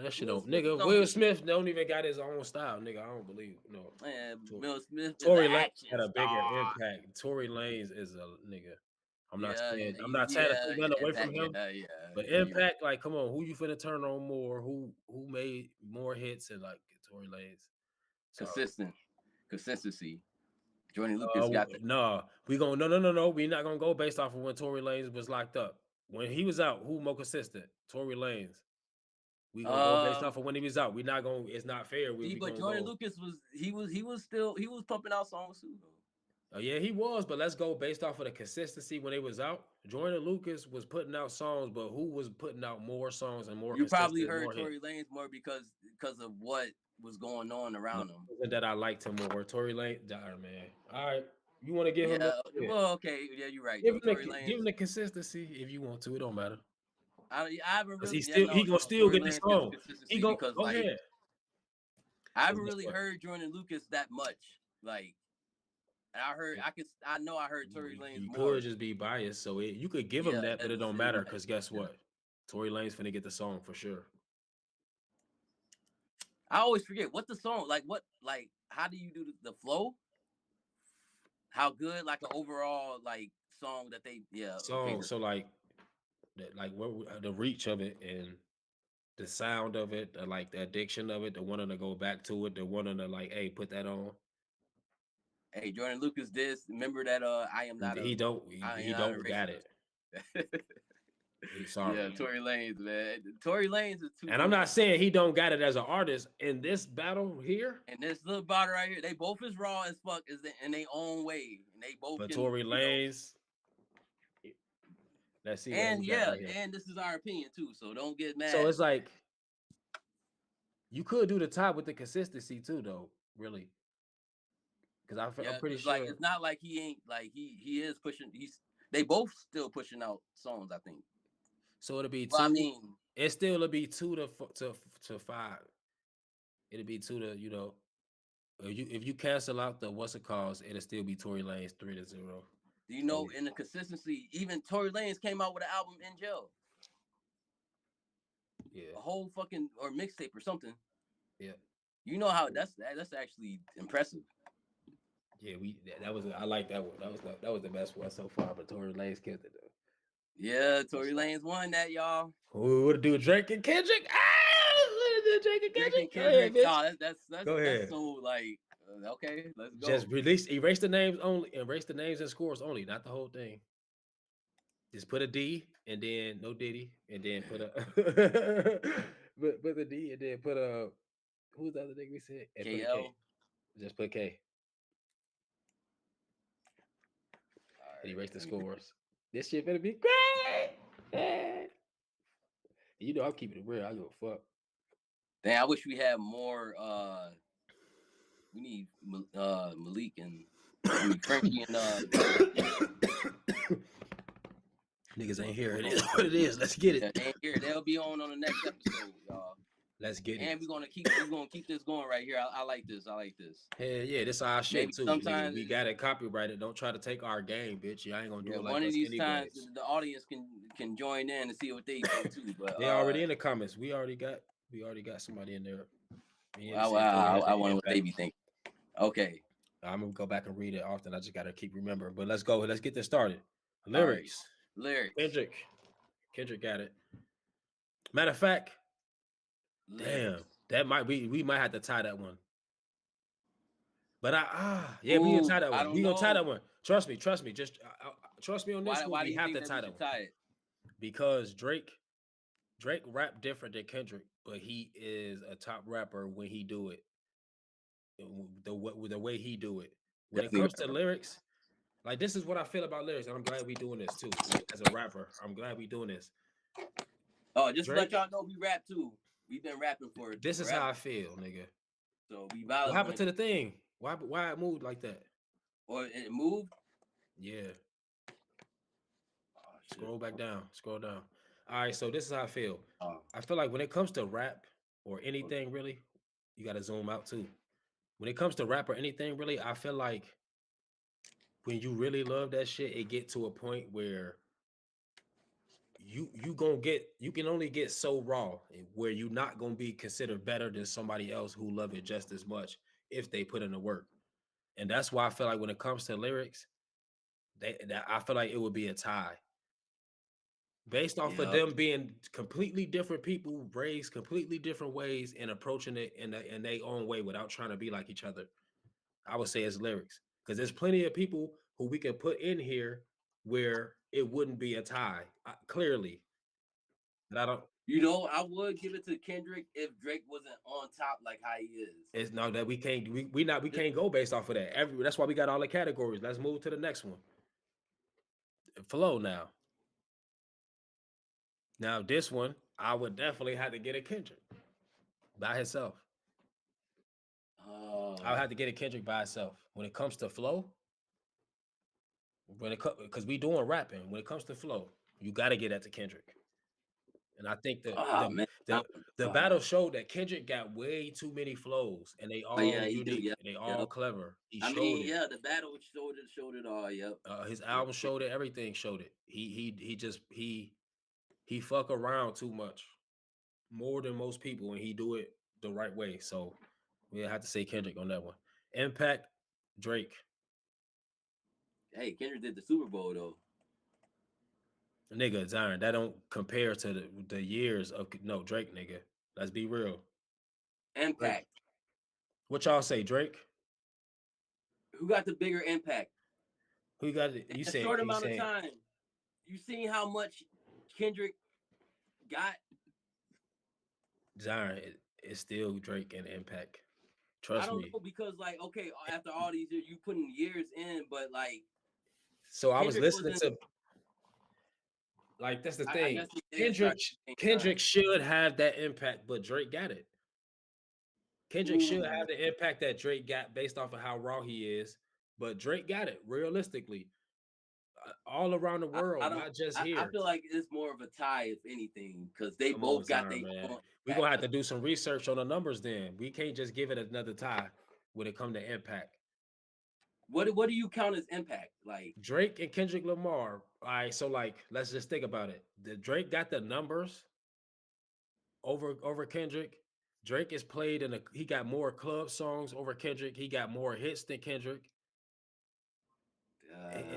That shit don't, nigga. Will Smith don't even got his own style, nigga. I don't believe no. Man, Will Smith. Tory Lanez had a bigger impact. Tory Lanez is a nigga. I'm not saying to take nothing away from him. But impact, like, come on, who you finna turn on more? Who made more hits and like Tory Lanez? Consistency. Joyner Lucas got that. No. No. We're not gonna go based off of when Tory Lanez was locked up. When he was out, who more consistent? Tory Lanez. We gonna go based off of when he was out. We're not gonna. It's not fair. But Joyner Lucas was pumping out songs too. Oh yeah, he was. But let's go based off of the consistency when they was out. Joyner Lucas was putting out songs, but who was putting out more songs and more? You probably heard Tory Lanez more because of what was going on around him. That I liked him more. Tory Lanez, man. All right, you want to give him? Well, okay, yeah, you're right. Give him the consistency if you want to. It don't matter. I haven't really. He gonna still get the song. He go ahead. I haven't really heard Joyner Lucas that much. Like, I know I heard Tory Lanez more. You could just be biased, so you could give him that, but it don't matter because guess what? Tory Lanez finna get the song for sure. I always forget what the song like. What like? How do you do the flow? How good like an overall like song that they Song. So like what the reach of it and the sound of it, like the addiction of it, the wanting to go back to it, the wanting to like, hey, put that on. Hey, Jordan Lucas, remember that I am not. He don't got it. Sorry. Yeah, Tory Lanez, man. Tory Lanez is too. And I'm not saying he don't got it as an artist in this battle here. And this little battle right here, they both is raw as fuck, in their own way, and they both. But Tory Lanez. Let's see. And and this is our opinion too, so don't get mad. So it's like you could do the top with the consistency too, though. Really, because I'm pretty sure. Like it's not like he ain't like he is pushing. They both still pushing out songs, I think. So it'll be two. Well, I mean, it'll be 2 to 5. It'll be 2 to if you cancel out the what's it called, it'll still be Tory Lanez 3-0. You know, in the consistency, even Tory Lanez came out with an album in jail. Yeah. A whole fucking or mixtape or something. Yeah. You know how that's actually impressive. Yeah, I like that one. That was the best one so far, but Tory Lanez killed it though. Yeah, Tory Lanez won that, y'all. Who would do Drake and Kendrick? Drake and Kendrick. Kendrick. Nah, that's Go ahead. That's so like okay, let's go. Just erase the names only, erase the names and scores only, not the whole thing. Just put a D and then no Diddy, and then put a put the D and then put a who's the other thing we said? And put a KL. K. Just put K. And erase the scores. This shit better be great. You know I'm keeping it real. I give a fuck. Damn, I wish we had more. We need Malik and Frankie and niggas ain't here. It is what it is. Let's get it. They ain't here. They'll be on the next episode, y'all. Let's get it. And we're gonna keep this going right here. I like this. Hell yeah, this our shit Maybe too. sometimes we got it copyrighted. Don't try to take our game, bitch. Y'all ain't gonna do it like one of us these anyways. times the audience can join in and see what they think too. But They already in the comments. We already got somebody in there. I wonder what they be thinking. Okay. I'm gonna go back and read it often. I just gotta keep remembering. But let's go. Let's get this started. Lyrics. Lyrics. Kendrick got it. Matter of fact, damn, that might be. We might have to tie that one. But we gonna tie that one. We gonna tie that one. Trust me. Just trust me on this one. Why do We you have think to that tie we that should one. tie it? Because Drake rap different than Kendrick, but he is a top rapper when he do it. The way he do it. When it comes to lyrics, like this is what I feel about lyrics, and I'm glad we doing this too. As a rapper, I'm glad we doing this. Oh, just Drake, to let y'all know, we rap too. We've been rapping for it. This is how I feel, nigga. So we violent. What happened to the thing? Why it moved like that? Or it moved? Yeah. Scroll back down. Scroll down. All right, so this is how I feel. I feel like when it comes to rap or anything really, you gotta zoom out too. When it comes to rap or anything really, I feel like when you really love that shit, it get to a point where you can only get so raw where you're not gonna be considered better than somebody else who love it just as much if they put in the work. And that's why I feel like when it comes to lyrics, I feel like it would be a tie. Based off of them being completely different people, raised completely different ways and approaching it in their own way without trying to be like each other. I would say it's lyrics. Because there's plenty of people who we can put in here where it wouldn't be a tie, clearly. And I don't. You know, I would give it to Kendrick if Drake wasn't on top like how he is. It's no that we can't we can't go based off of that. That's why we got all the categories. Let's move to the next one. Flow now. Now this one, I would definitely have to get a Kendrick by himself. I would have to get a Kendrick by itself. When it comes to flow, because we doing rapping. When it comes to flow, you got to get that to Kendrick. And I think the battle showed that Kendrick got way too many flows, and they all unique, and they all clever. The battle showed it all. Yep. His album showed it. Everything showed it. He He fuck around too much, more than most people, and he do it the right way. So we have to say Kendrick on that one. Impact, Drake. Hey, Kendrick did the Super Bowl though. Nigga, Zion, that don't compare to the years of no Drake, nigga. Let's be real. Impact. Drake. What y'all say, Drake? Who got the bigger impact? Who got it? You In a said short you amount of saying time. You seen how much Kendrick got? Zion, it's still Drake and Impact. I Trust don't me. know because like okay, after all these years, you putting years in, but like So I was Kendrick listening wasn't- to like that's the I thing. guess he did start Kendrick should have that impact, but Drake got it. Kendrick should Ooh. have the impact that Drake got based off of how raw he is, but Drake got it realistically. All around the world, I don't- not just I here. feel like it's more of a tie, if anything, because they Come both on, got Zion, their man. own. We're gonna have to do some research on the numbers then. We can't just give it another tie when it comes to impact. What do you count as impact? Like Drake and Kendrick Lamar. All right, so like let's just think about it. The Drake got the numbers over Kendrick. Drake is played he got more club songs over Kendrick. He got more hits than Kendrick.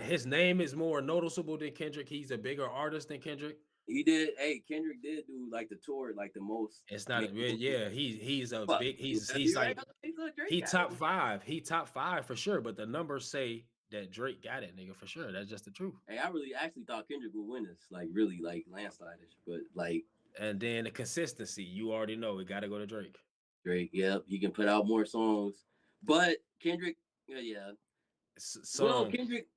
His name is more noticeable than Kendrick. He's a bigger artist than Kendrick. he did. Hey, Kendrick did do like the tour, like the most. It's not yeah, he's a Fuck. big he's You like right? He's a Drake he guy. top 5. He top 5 for sure, but the numbers say that Drake got it, nigga, for sure. That's just the truth. Hey, I really actually thought Kendrick would win this, like really, like landslide-ish, but like And then the consistency, you already know it got to go to Drake. Drake, yep, he can put out more songs, but Kendrick, yeah. Well, Song, Kendrick,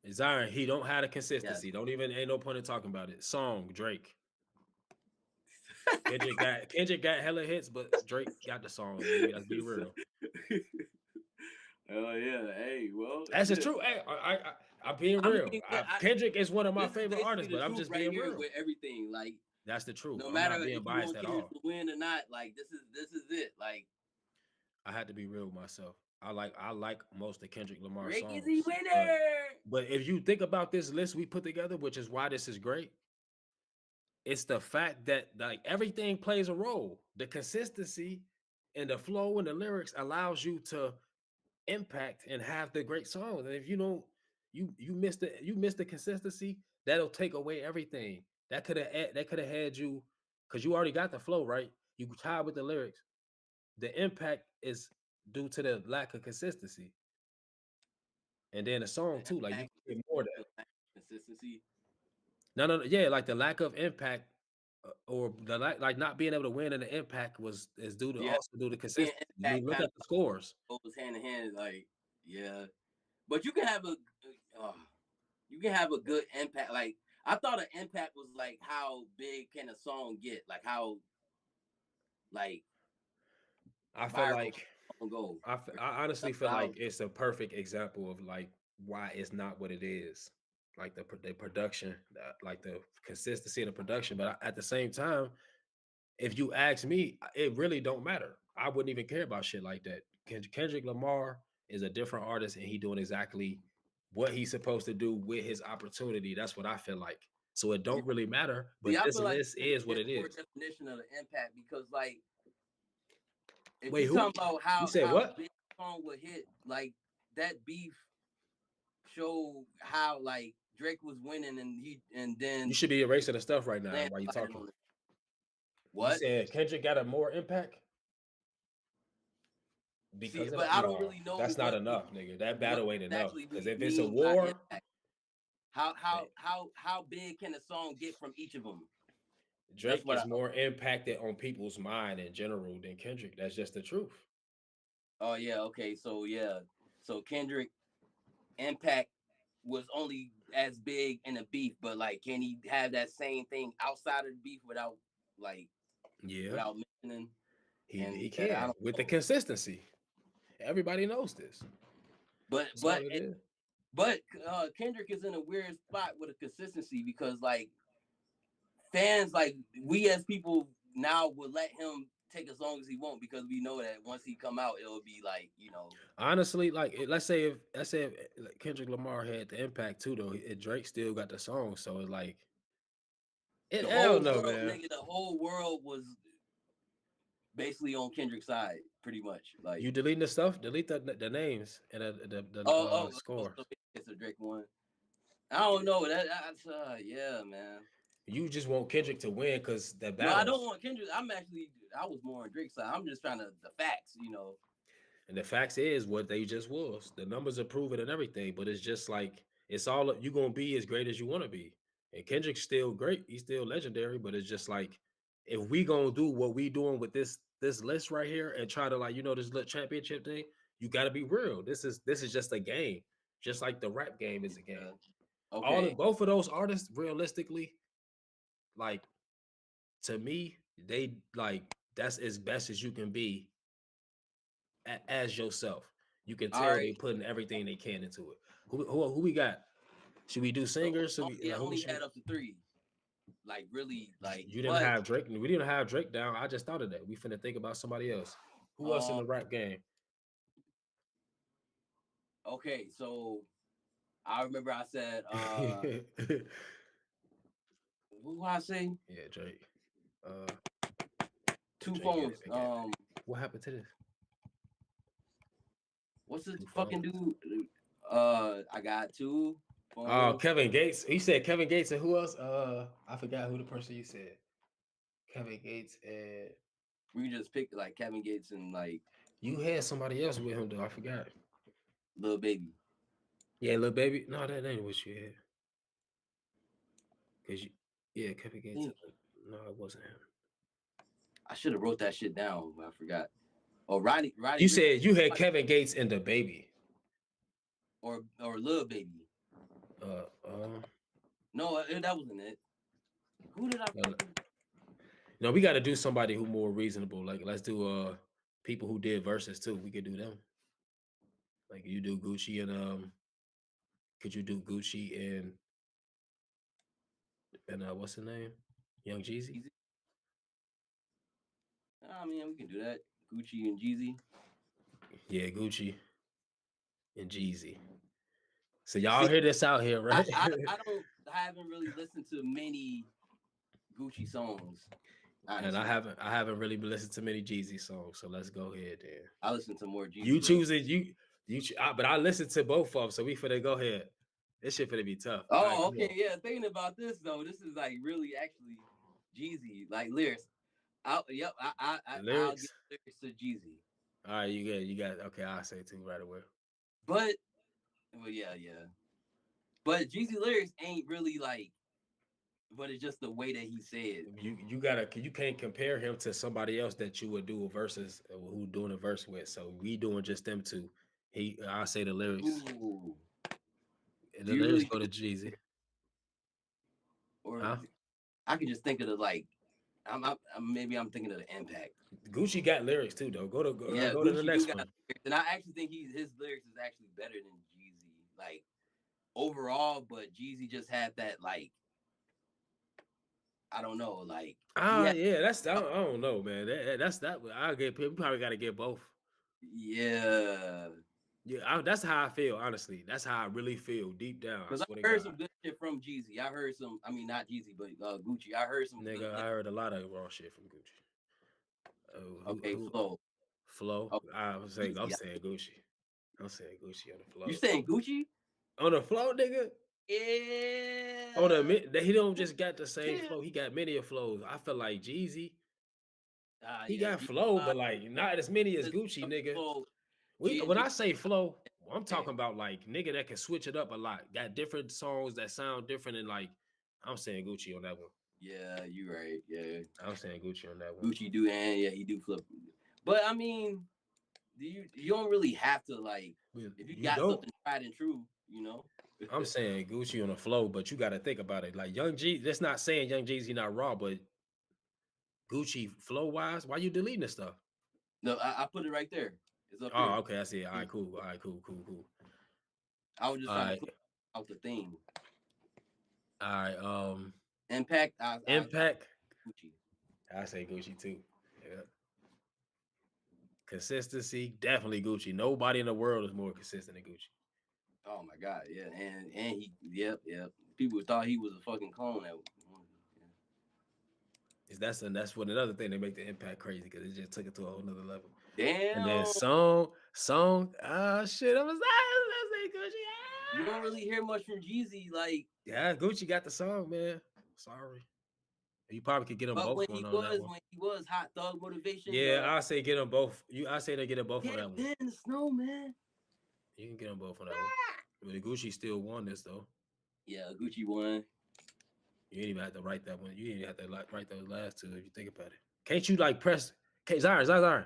Zion, he don't have the consistency. Don't even ain't no point in talking about it. Song, Drake. Kendrick got hella hits, but Drake got the song. Baby. Let's be real. Oh yeah, hey, well, That's the truth. Hey, I'm being real. Kendrick is one of my this is favorite basically artists, the but I'm truth just right being here real. with everything. Like That's the truth. no I'm matter not if being you biased want at Kendrick all. to win or not, like this is it. Like I had to be real with myself. I like most of Kendrick Lamar Drake songs. is the winner. But if you think about this list we put together, which is why this is great, it's the fact that like everything plays a role. The consistency and the flow and the lyrics allows you to impact and have the great songs. And if you don't, you miss the consistency, that'll take away everything. That could have had you because you already got the flow right. You tied with the lyrics. The impact is due to the lack of consistency. And then the song too, like you get more of that. Consistency. No, yeah, like the lack of impact or the like not being able to win in the impact is due to also due to consistency. You look at the scores. Goes hand in hand, like yeah. But you can have a good impact. Like I thought an impact was like how big can a song get? Like how like I feel like go. I honestly feel like it's a perfect example of like why it's not what it is. Like the production, like the consistency of the production. But at the same time, if you ask me, it really don't matter. I wouldn't even care about shit like that. Kendrick Lamar is a different artist, and he doing exactly what he's supposed to do with his opportunity. That's what I feel like. So it don't really matter. But See, I this feel like list is what it more is. definition of the impact because like if Wait, you who? talking about how You said what? big a song would hit, like that beef showed how like Drake was winning and then You should be erasing the stuff right now landslided while you talking. on it. You What? said Kendrick got a more impact? Because but I don't really know. That's not what- enough, nigga. That battle ain't enough. actually Because if it's a means by war, impact. How big can a song get from each of them? Drake what is I- more impacted on people's mind in general than Kendrick. That's just the truth. Oh yeah, okay. So yeah. So Kendrick impact was only as big in a beef, but like can he have that same thing outside of the beef without like Yeah. without mentioning? He I can don't with the know. consistency. Everybody knows this. But That's all it is. Kendrick is in a weird spot with a consistency because like fans like we as people now would let him take as long as he wants because we know that once he come out it'll be like Honestly, like let's say if like, Kendrick Lamar had the impact too, though. Drake still got the song, so it's like The I whole don't know, world, man. nigga, the whole world was basically on Kendrick's side, pretty much. Like, You deleting the stuff? Delete the names and the score. it's a Drake one. I don't know. That's yeah, man. You just want Kendrick to win because the No, battle. I don't want Kendrick. I was more on Drake's side. I'm just trying to the facts, you know. And the facts is what they just was. The numbers are proven and everything, but it's just like it's all you gonna be as great as you want to be. And Kendrick's still great. He's still legendary, but it's just like if we gonna do what we doing with this list right here and try to like this little championship thing, you got to be real. This is just a game, just like the rap game is a game. Okay. Both of those artists, realistically, like to me, they like that's as best as you can be as yourself. You can tell they putting everything they can into it. Who we got? Should we do singers? I only had up to 3. Like really, like you didn't have Drake. We didn't have Drake down. I just thought of that. We finna think about somebody else. Who else in the rap game? Okay, so I remember I said who I say? Yeah, Drake. 2 Drake phones. What happened to this? What's this fucking dude? I got 2 phones. Oh, Kevin Gates. He said Kevin Gates and who else? I forgot who the person you said. Kevin Gates and we just picked like Kevin Gates and like you had somebody else with him though. I forgot. Lil Baby. Yeah, Lil Baby. No, that ain't what you had. Kevin Gates. No, it wasn't him. I should have wrote that shit down, but I forgot. Oh, Roddy. You said you had Kevin Gates and the Baby. Or Lil Baby. No, that wasn't it. Who did I? No, we got to do somebody who more reasonable. Like, let's do people who did verses too. We could do them. Like you do Gucci and could you do Gucci and what's the name? Young Jeezy. I mean, we can do that. Gucci and Jeezy. Yeah, Gucci and Jeezy. So y'all hear this out here, right? I haven't really listened to many Gucci songs. Honestly. And I haven't really listened to many Jeezy songs. So let's go ahead then. I listen to more Jeezy. You choose it. But I listened to both of them. So we finna go ahead. This shit finna be tough. Oh, okay, yeah. Thinking about this though, this is like really actually Jeezy, like lyrics. I'll get lyrics to Jeezy. All right, you got. Okay, I'll say 2 right away. But, well, yeah. But Jeezy lyrics ain't really like. But it's just the way that he said. You can't compare him to somebody else that you would do a versus who doing a verse with. So we doing just them 2. I'll say the lyrics. Ooh. And the lyrics go to Jeezy. Or I can just think of the like. Maybe I'm thinking of the impact. Gucci got lyrics too, though. Go to the next one. And I actually think his lyrics is actually better than Jeezy, like overall. But Jeezy just had that like. I don't know, like. Yeah, that's I don't know, man. That's that. I'll get. We probably got to get both. Yeah. Yeah, that's how I feel. Honestly, that's how I really feel deep down. Because I heard some good shit from Jeezy. I heard some. I mean, not Jeezy, but Gucci. I heard some. Nigga, I heard a lot of raw shit from Gucci. Okay, Flo. Flo. Oh, I'm saying Gucci. I'm saying Gucci on the flow. You saying Gucci on the flow, nigga? Yeah. On the he don't just got the same flow. He got many of flows. I feel like Jeezy. He got flow, but like not as many as Gucci, nigga. When I say flow, I'm talking about like nigga that can switch it up a lot. Got different songs that sound different, and like I'm saying Gucci on that one. Yeah, you right. Yeah, I'm saying Gucci on that one. Gucci do, and yeah, he do flip. But I mean, you don't really have to like if you got something tried and true, you know. I'm saying Gucci on the flow, but you got to think about it. Like Young Jeezy, that's not saying Young Jeezy not raw, but Gucci flow wise, why you deleting this stuff? No, I put it right there. It's up there. Oh, okay, I see it. All right, cool. I was just trying to put out the theme. All right, Impact. Impact. Gucci. I say Gucci too. Yeah. Consistency, definitely Gucci. Nobody in the world is more consistent than Gucci. Oh my God, yeah, and he, yep. People thought he was a fucking clone. That's what another thing they make the impact crazy because it just took it to a whole nother level. Damn. And then song, shit. I was like, Gucci. You don't really hear much from Jeezy, like. Yeah, Gucci got the song, man. Sorry. You probably could get them But both when on he that one. was Hot Thug Motivation. Yeah, I say get them both. I say they get them both on that one. In the snow, man. You can get them both on that one. But Gucci still won this though. Yeah, Gucci won. You ain't even have to write that one. You ain't even have to write those last two if you think about it. Can't you like press? Zion.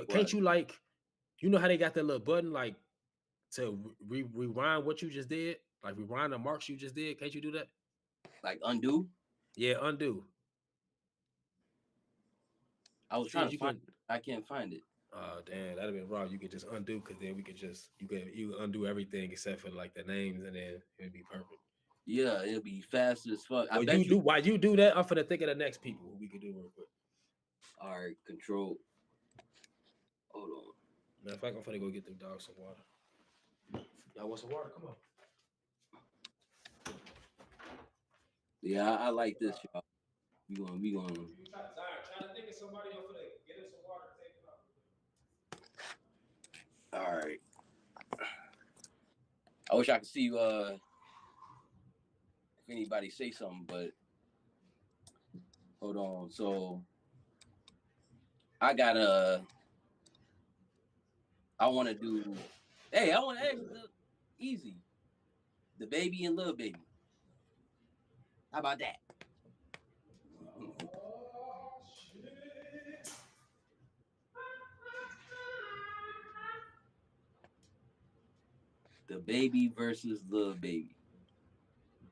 Can't you like? You know how they got that little button like to rewind what you just did, like rewind the marks you just did. Can't you do that? Like undo? Yeah, undo. I was trying to find it. I can't find it. Oh damn, that'd have been wrong. You could just undo because then we could just you undo everything except for like the names and then it'd be perfect. Yeah, it'll be fast as fuck. While you do that, I'm finna think of the next people who we could do real quick. All right, control. Hold on. Matter of fact, I'm finna go get them dogs some water. Y'all want some water? Come on. Yeah, I like this, y'all. We going. Try to think of somebody else for get him some water. All right. I wish I could see if anybody say something, but hold on. So I want to do. Hey, I want to ask easy. The Baby and Lil Baby. How about that? The Baby versus Lil Baby.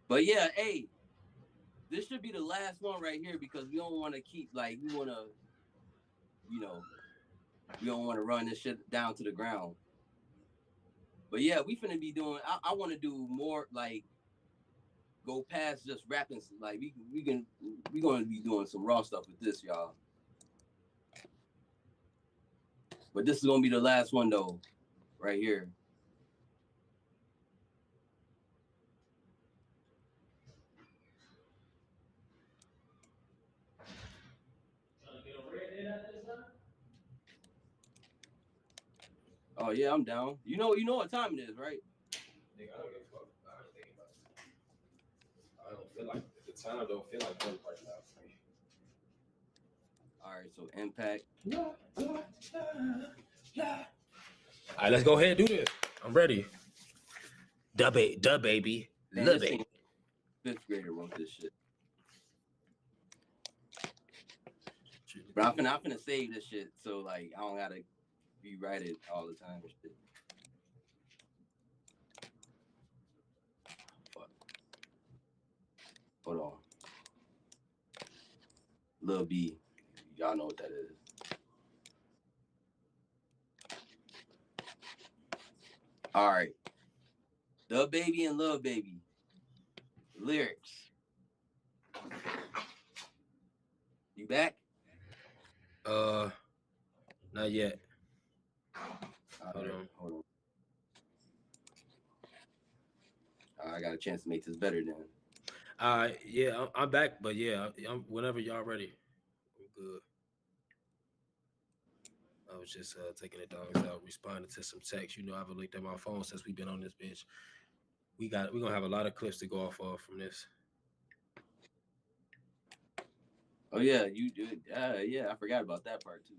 But yeah, hey, this should be the last one right here because we don't want to keep we want to, we don't want to run this shit down to the ground. But yeah, we finna be doing. I want to do more go past just rapping. Like we gonna be doing some raw stuff with this, y'all. But this is gonna be the last one though, right here. Oh yeah, I'm down. You know what time it is, right? Nigga, I don't give a fuck. I don't feel like the time don't feel like one right now for me. All right, so Impact. All right, let's go ahead and do this. I'm ready. Da baby. Lil Baby. Fifth grader wrote this shit. But I'm finna save this shit so I don't gotta rewrite it all the time and shit. Fuck. Hold on. Lil B. Y'all know what that is. All right. The Baby and Lil Baby. Lyrics. You back? Not yet. Hold on. I got a chance to make this better then. Yeah, I'm back, but yeah, I'm whenever y'all ready. I'm good. I was just taking the dogs out, responding to some text. You know, I've looked at my phone since we've been on this bitch. We're gonna have a lot of clips to go off of from this. Oh yeah, you do. Yeah, I forgot about that part too.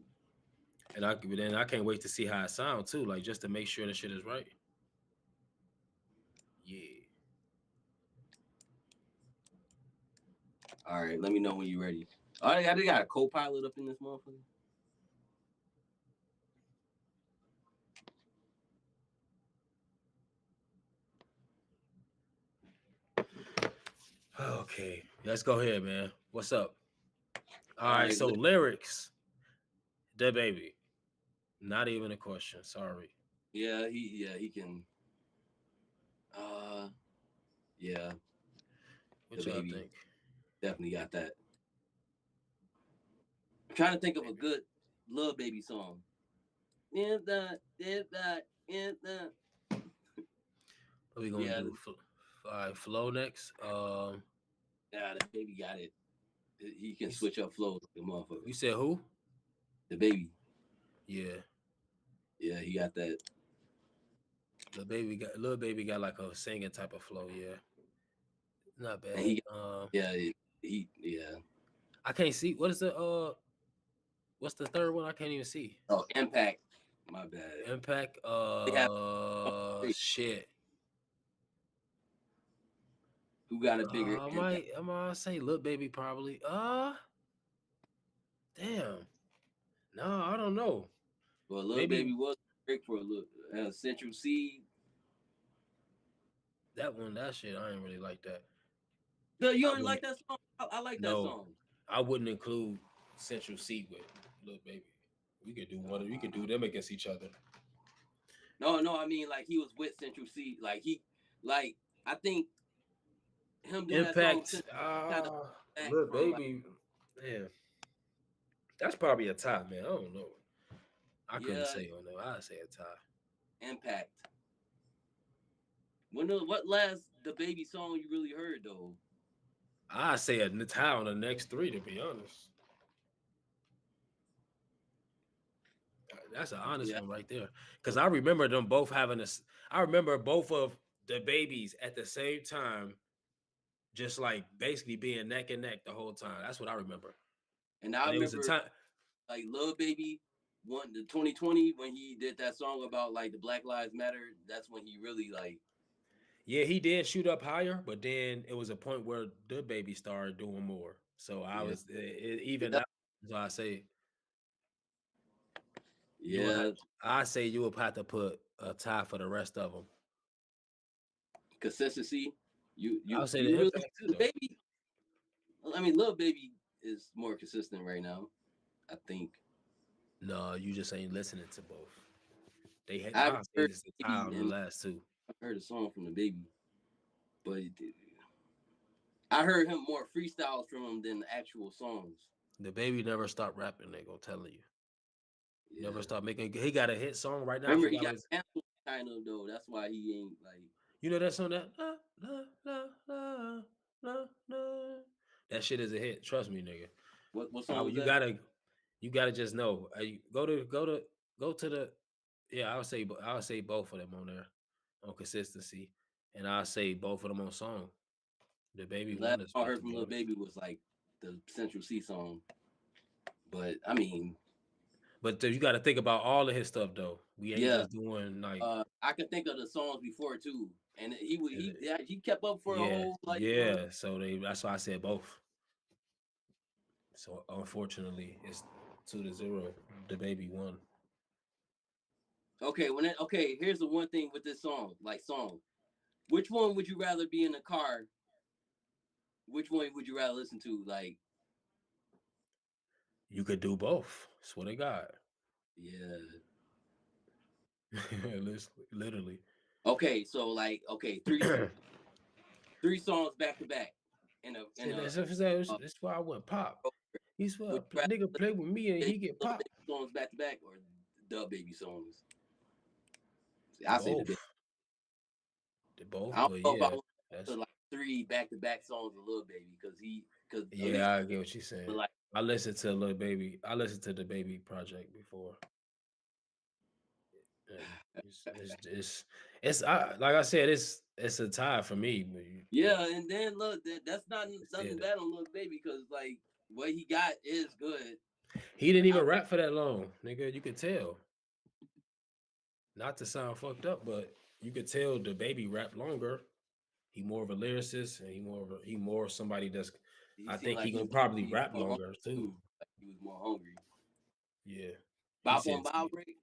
And I can't wait to see how it sounds too, like just to make sure the shit is right. Yeah. All right, let me know when you're ready. I got a co-pilot up in this motherfucker. Okay, let's go ahead, man. What's up? All right, so lyrics. Da Baby. Not even a question. Sorry. Yeah, he can. Yeah. What y'all think? Definitely got that. I'm trying to think of a good Lil Baby song. What we gonna do? Flow next. Yeah, the Baby got it. He can switch up flows like a motherfucker. You said who? The baby. Yeah. Yeah, he got that. Lil Baby got like a singing type of flow. Yeah. Not bad. And he I can't see. What is the what's the third one? I can't even see. Oh, Impact. My bad. Impact. Shit. Who got a bigger? I might say Lil Baby probably. Damn. No, I don't know. Well, Lil Baby was great for a little. Central C. That shit, I ain't really like that. No, you don't like that song? I like that song. I wouldn't include Central C with Lil Baby. We could do one. We could do them against each other. No, I mean like he was with Central C. I think him doing Impact. that song. Lil Baby. Man, that's probably a tie, man. I don't know. I couldn't say on no. I'd say a tie. Impact. What last the Baby song you really heard though? I say a tie on the next three, to be honest. That's an honest one right there. Because I remember them both having I remember both of the Babies at the same time, just like basically being neck and neck the whole time. That's what I remember. And I remember like Lil Baby won the 2020 when he did that song about like the Black Lives Matter. That's when he really like. Yeah, he did shoot up higher, but then it was a point where the Baby started doing more. So I was even now. So I say, I say you would have to put a tie for the rest of them. Consistency. I'll say you the really, the Baby. I mean, Lil Baby is more consistent right now. I think. No, you just ain't listening to both. They had I've heard the tie on the last two. I heard a song from the Baby, but I heard him more freestyles from him than the actual songs. The Baby never stopped rapping. They gonna tell you. Never stopped making. He got a hit song right now. Remember, he got canceled kind of though. That's why he ain't like. You know that song that that shit is a hit. Trust me, nigga. What song? You gotta just know. Go to the. Yeah, I would say both of them on there on consistency, and I'll say both of them on song. The Baby last one is. I heard from Lil Baby was like the Central C song, but I mean. But you got to think about all of his stuff though. We ain't just doing like. I can think of the songs before too, and he kept up for a whole like. Yeah, so that's why I said both. So unfortunately, it's 2-0. The Baby won. Okay, here's the one thing with this song. Which one would you rather be in the car? Which one would you rather listen to? Like, you could do both. That's what they got. Yeah. Literally. Okay, so three songs back to back. That's why I went pop. He's why nigga play with me and he get pop. Songs back to back or the Baby songs. I say the both. I don't know if I want to like 3 back to back songs of Lil Baby because I get what you're saying. Like, I listened to Lil Baby. I listened to the Baby project before. It's like I said, it's a tie for me. And then look, that's nothing bad on Lil Baby because like what he got is good. He didn't even rap for that long, nigga. You could tell. Not to sound fucked up, but you could tell the Baby rap longer. He more of a lyricist, and he more somebody that's. I think he can probably rap longer too. He was more hungry. Yeah. Bop on Broadway.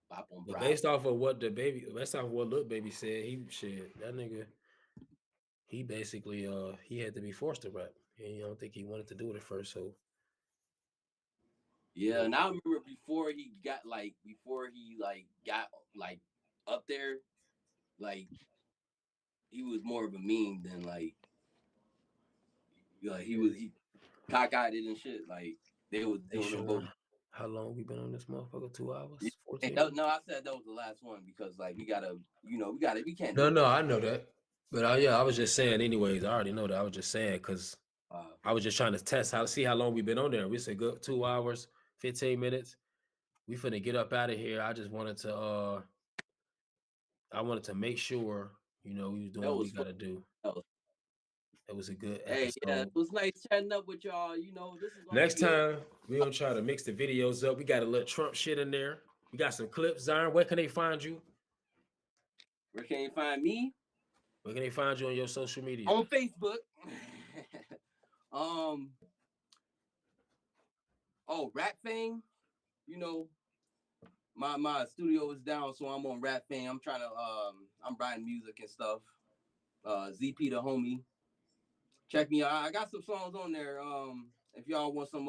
But based off of what Lil Baby said, that nigga, he basically he had to be forced to rap. And I don't think he wanted to do it at first. So yeah, and I remember before he got up there, like he was more of a meme than like he cockeyed it and shit. Like they was sure. How long we been on this motherfucker? 2 hours? 14? No, I said that was the last one because like we can't. No, I know that. But yeah, I was just saying. Anyways, I already know that. I was just saying because I was just trying to test see how long we've been on there. We said good 2 hours, 15 minutes. We finna get up out of here. I just wanted to make sure, we was doing what we gotta do. It was a good Hey, episode. yeah, it was nice chatting up with y'all. This is Next time, we're gonna try to mix the videos up. We got a little Trump shit in there. We got some clips. Zion, where can they find you? Where can you find me? Where can they find you on your social media? On Facebook. Rap Fame. My studio is down, so I'm on Rap Fame. I'm trying to I'm writing music and stuff. ZP the homie. Check me out. I got some songs on there. If y'all want some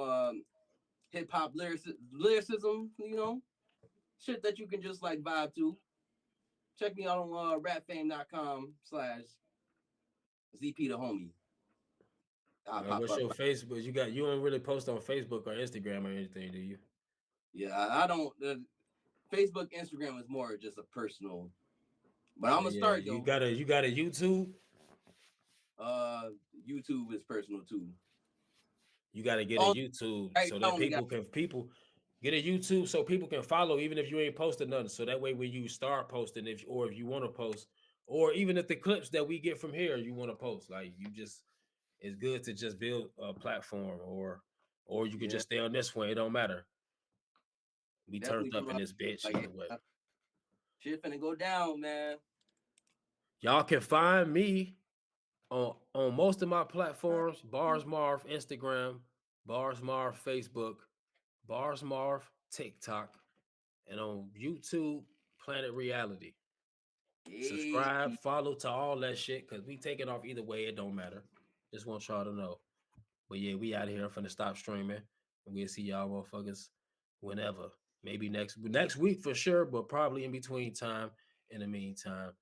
hip hop lyricism, shit that you can just like vibe to. Check me out on rapfame.com/ZP the homie. What's your Facebook? You don't really post on Facebook or Instagram or anything, do you? Yeah, I don't. Facebook, Instagram is more just a personal. But I'm gonna start though. You got a YouTube? YouTube is personal too. You got to get a YouTube so that people get a YouTube so people can follow even if you ain't posted nothing. So that way when you start posting, if you want to post, or even if the clips that we get from here you want to post, like it's good to just build a platform, or you can just stay on this one. It don't matter. We turned up in this bitch. Shit finna go down, man. Y'all can find me on most of my platforms: Bars Marv Instagram, Bars Marv Facebook, Bars Marv TikTok, and on YouTube, Planet Reality. Subscribe, follow to all that shit, because we take it off either way. It don't matter. Just want y'all to know. But yeah, we out of here. I'm finna stop streaming, and we'll see y'all motherfuckers whenever. Maybe next week for sure, but probably in between time. In the meantime,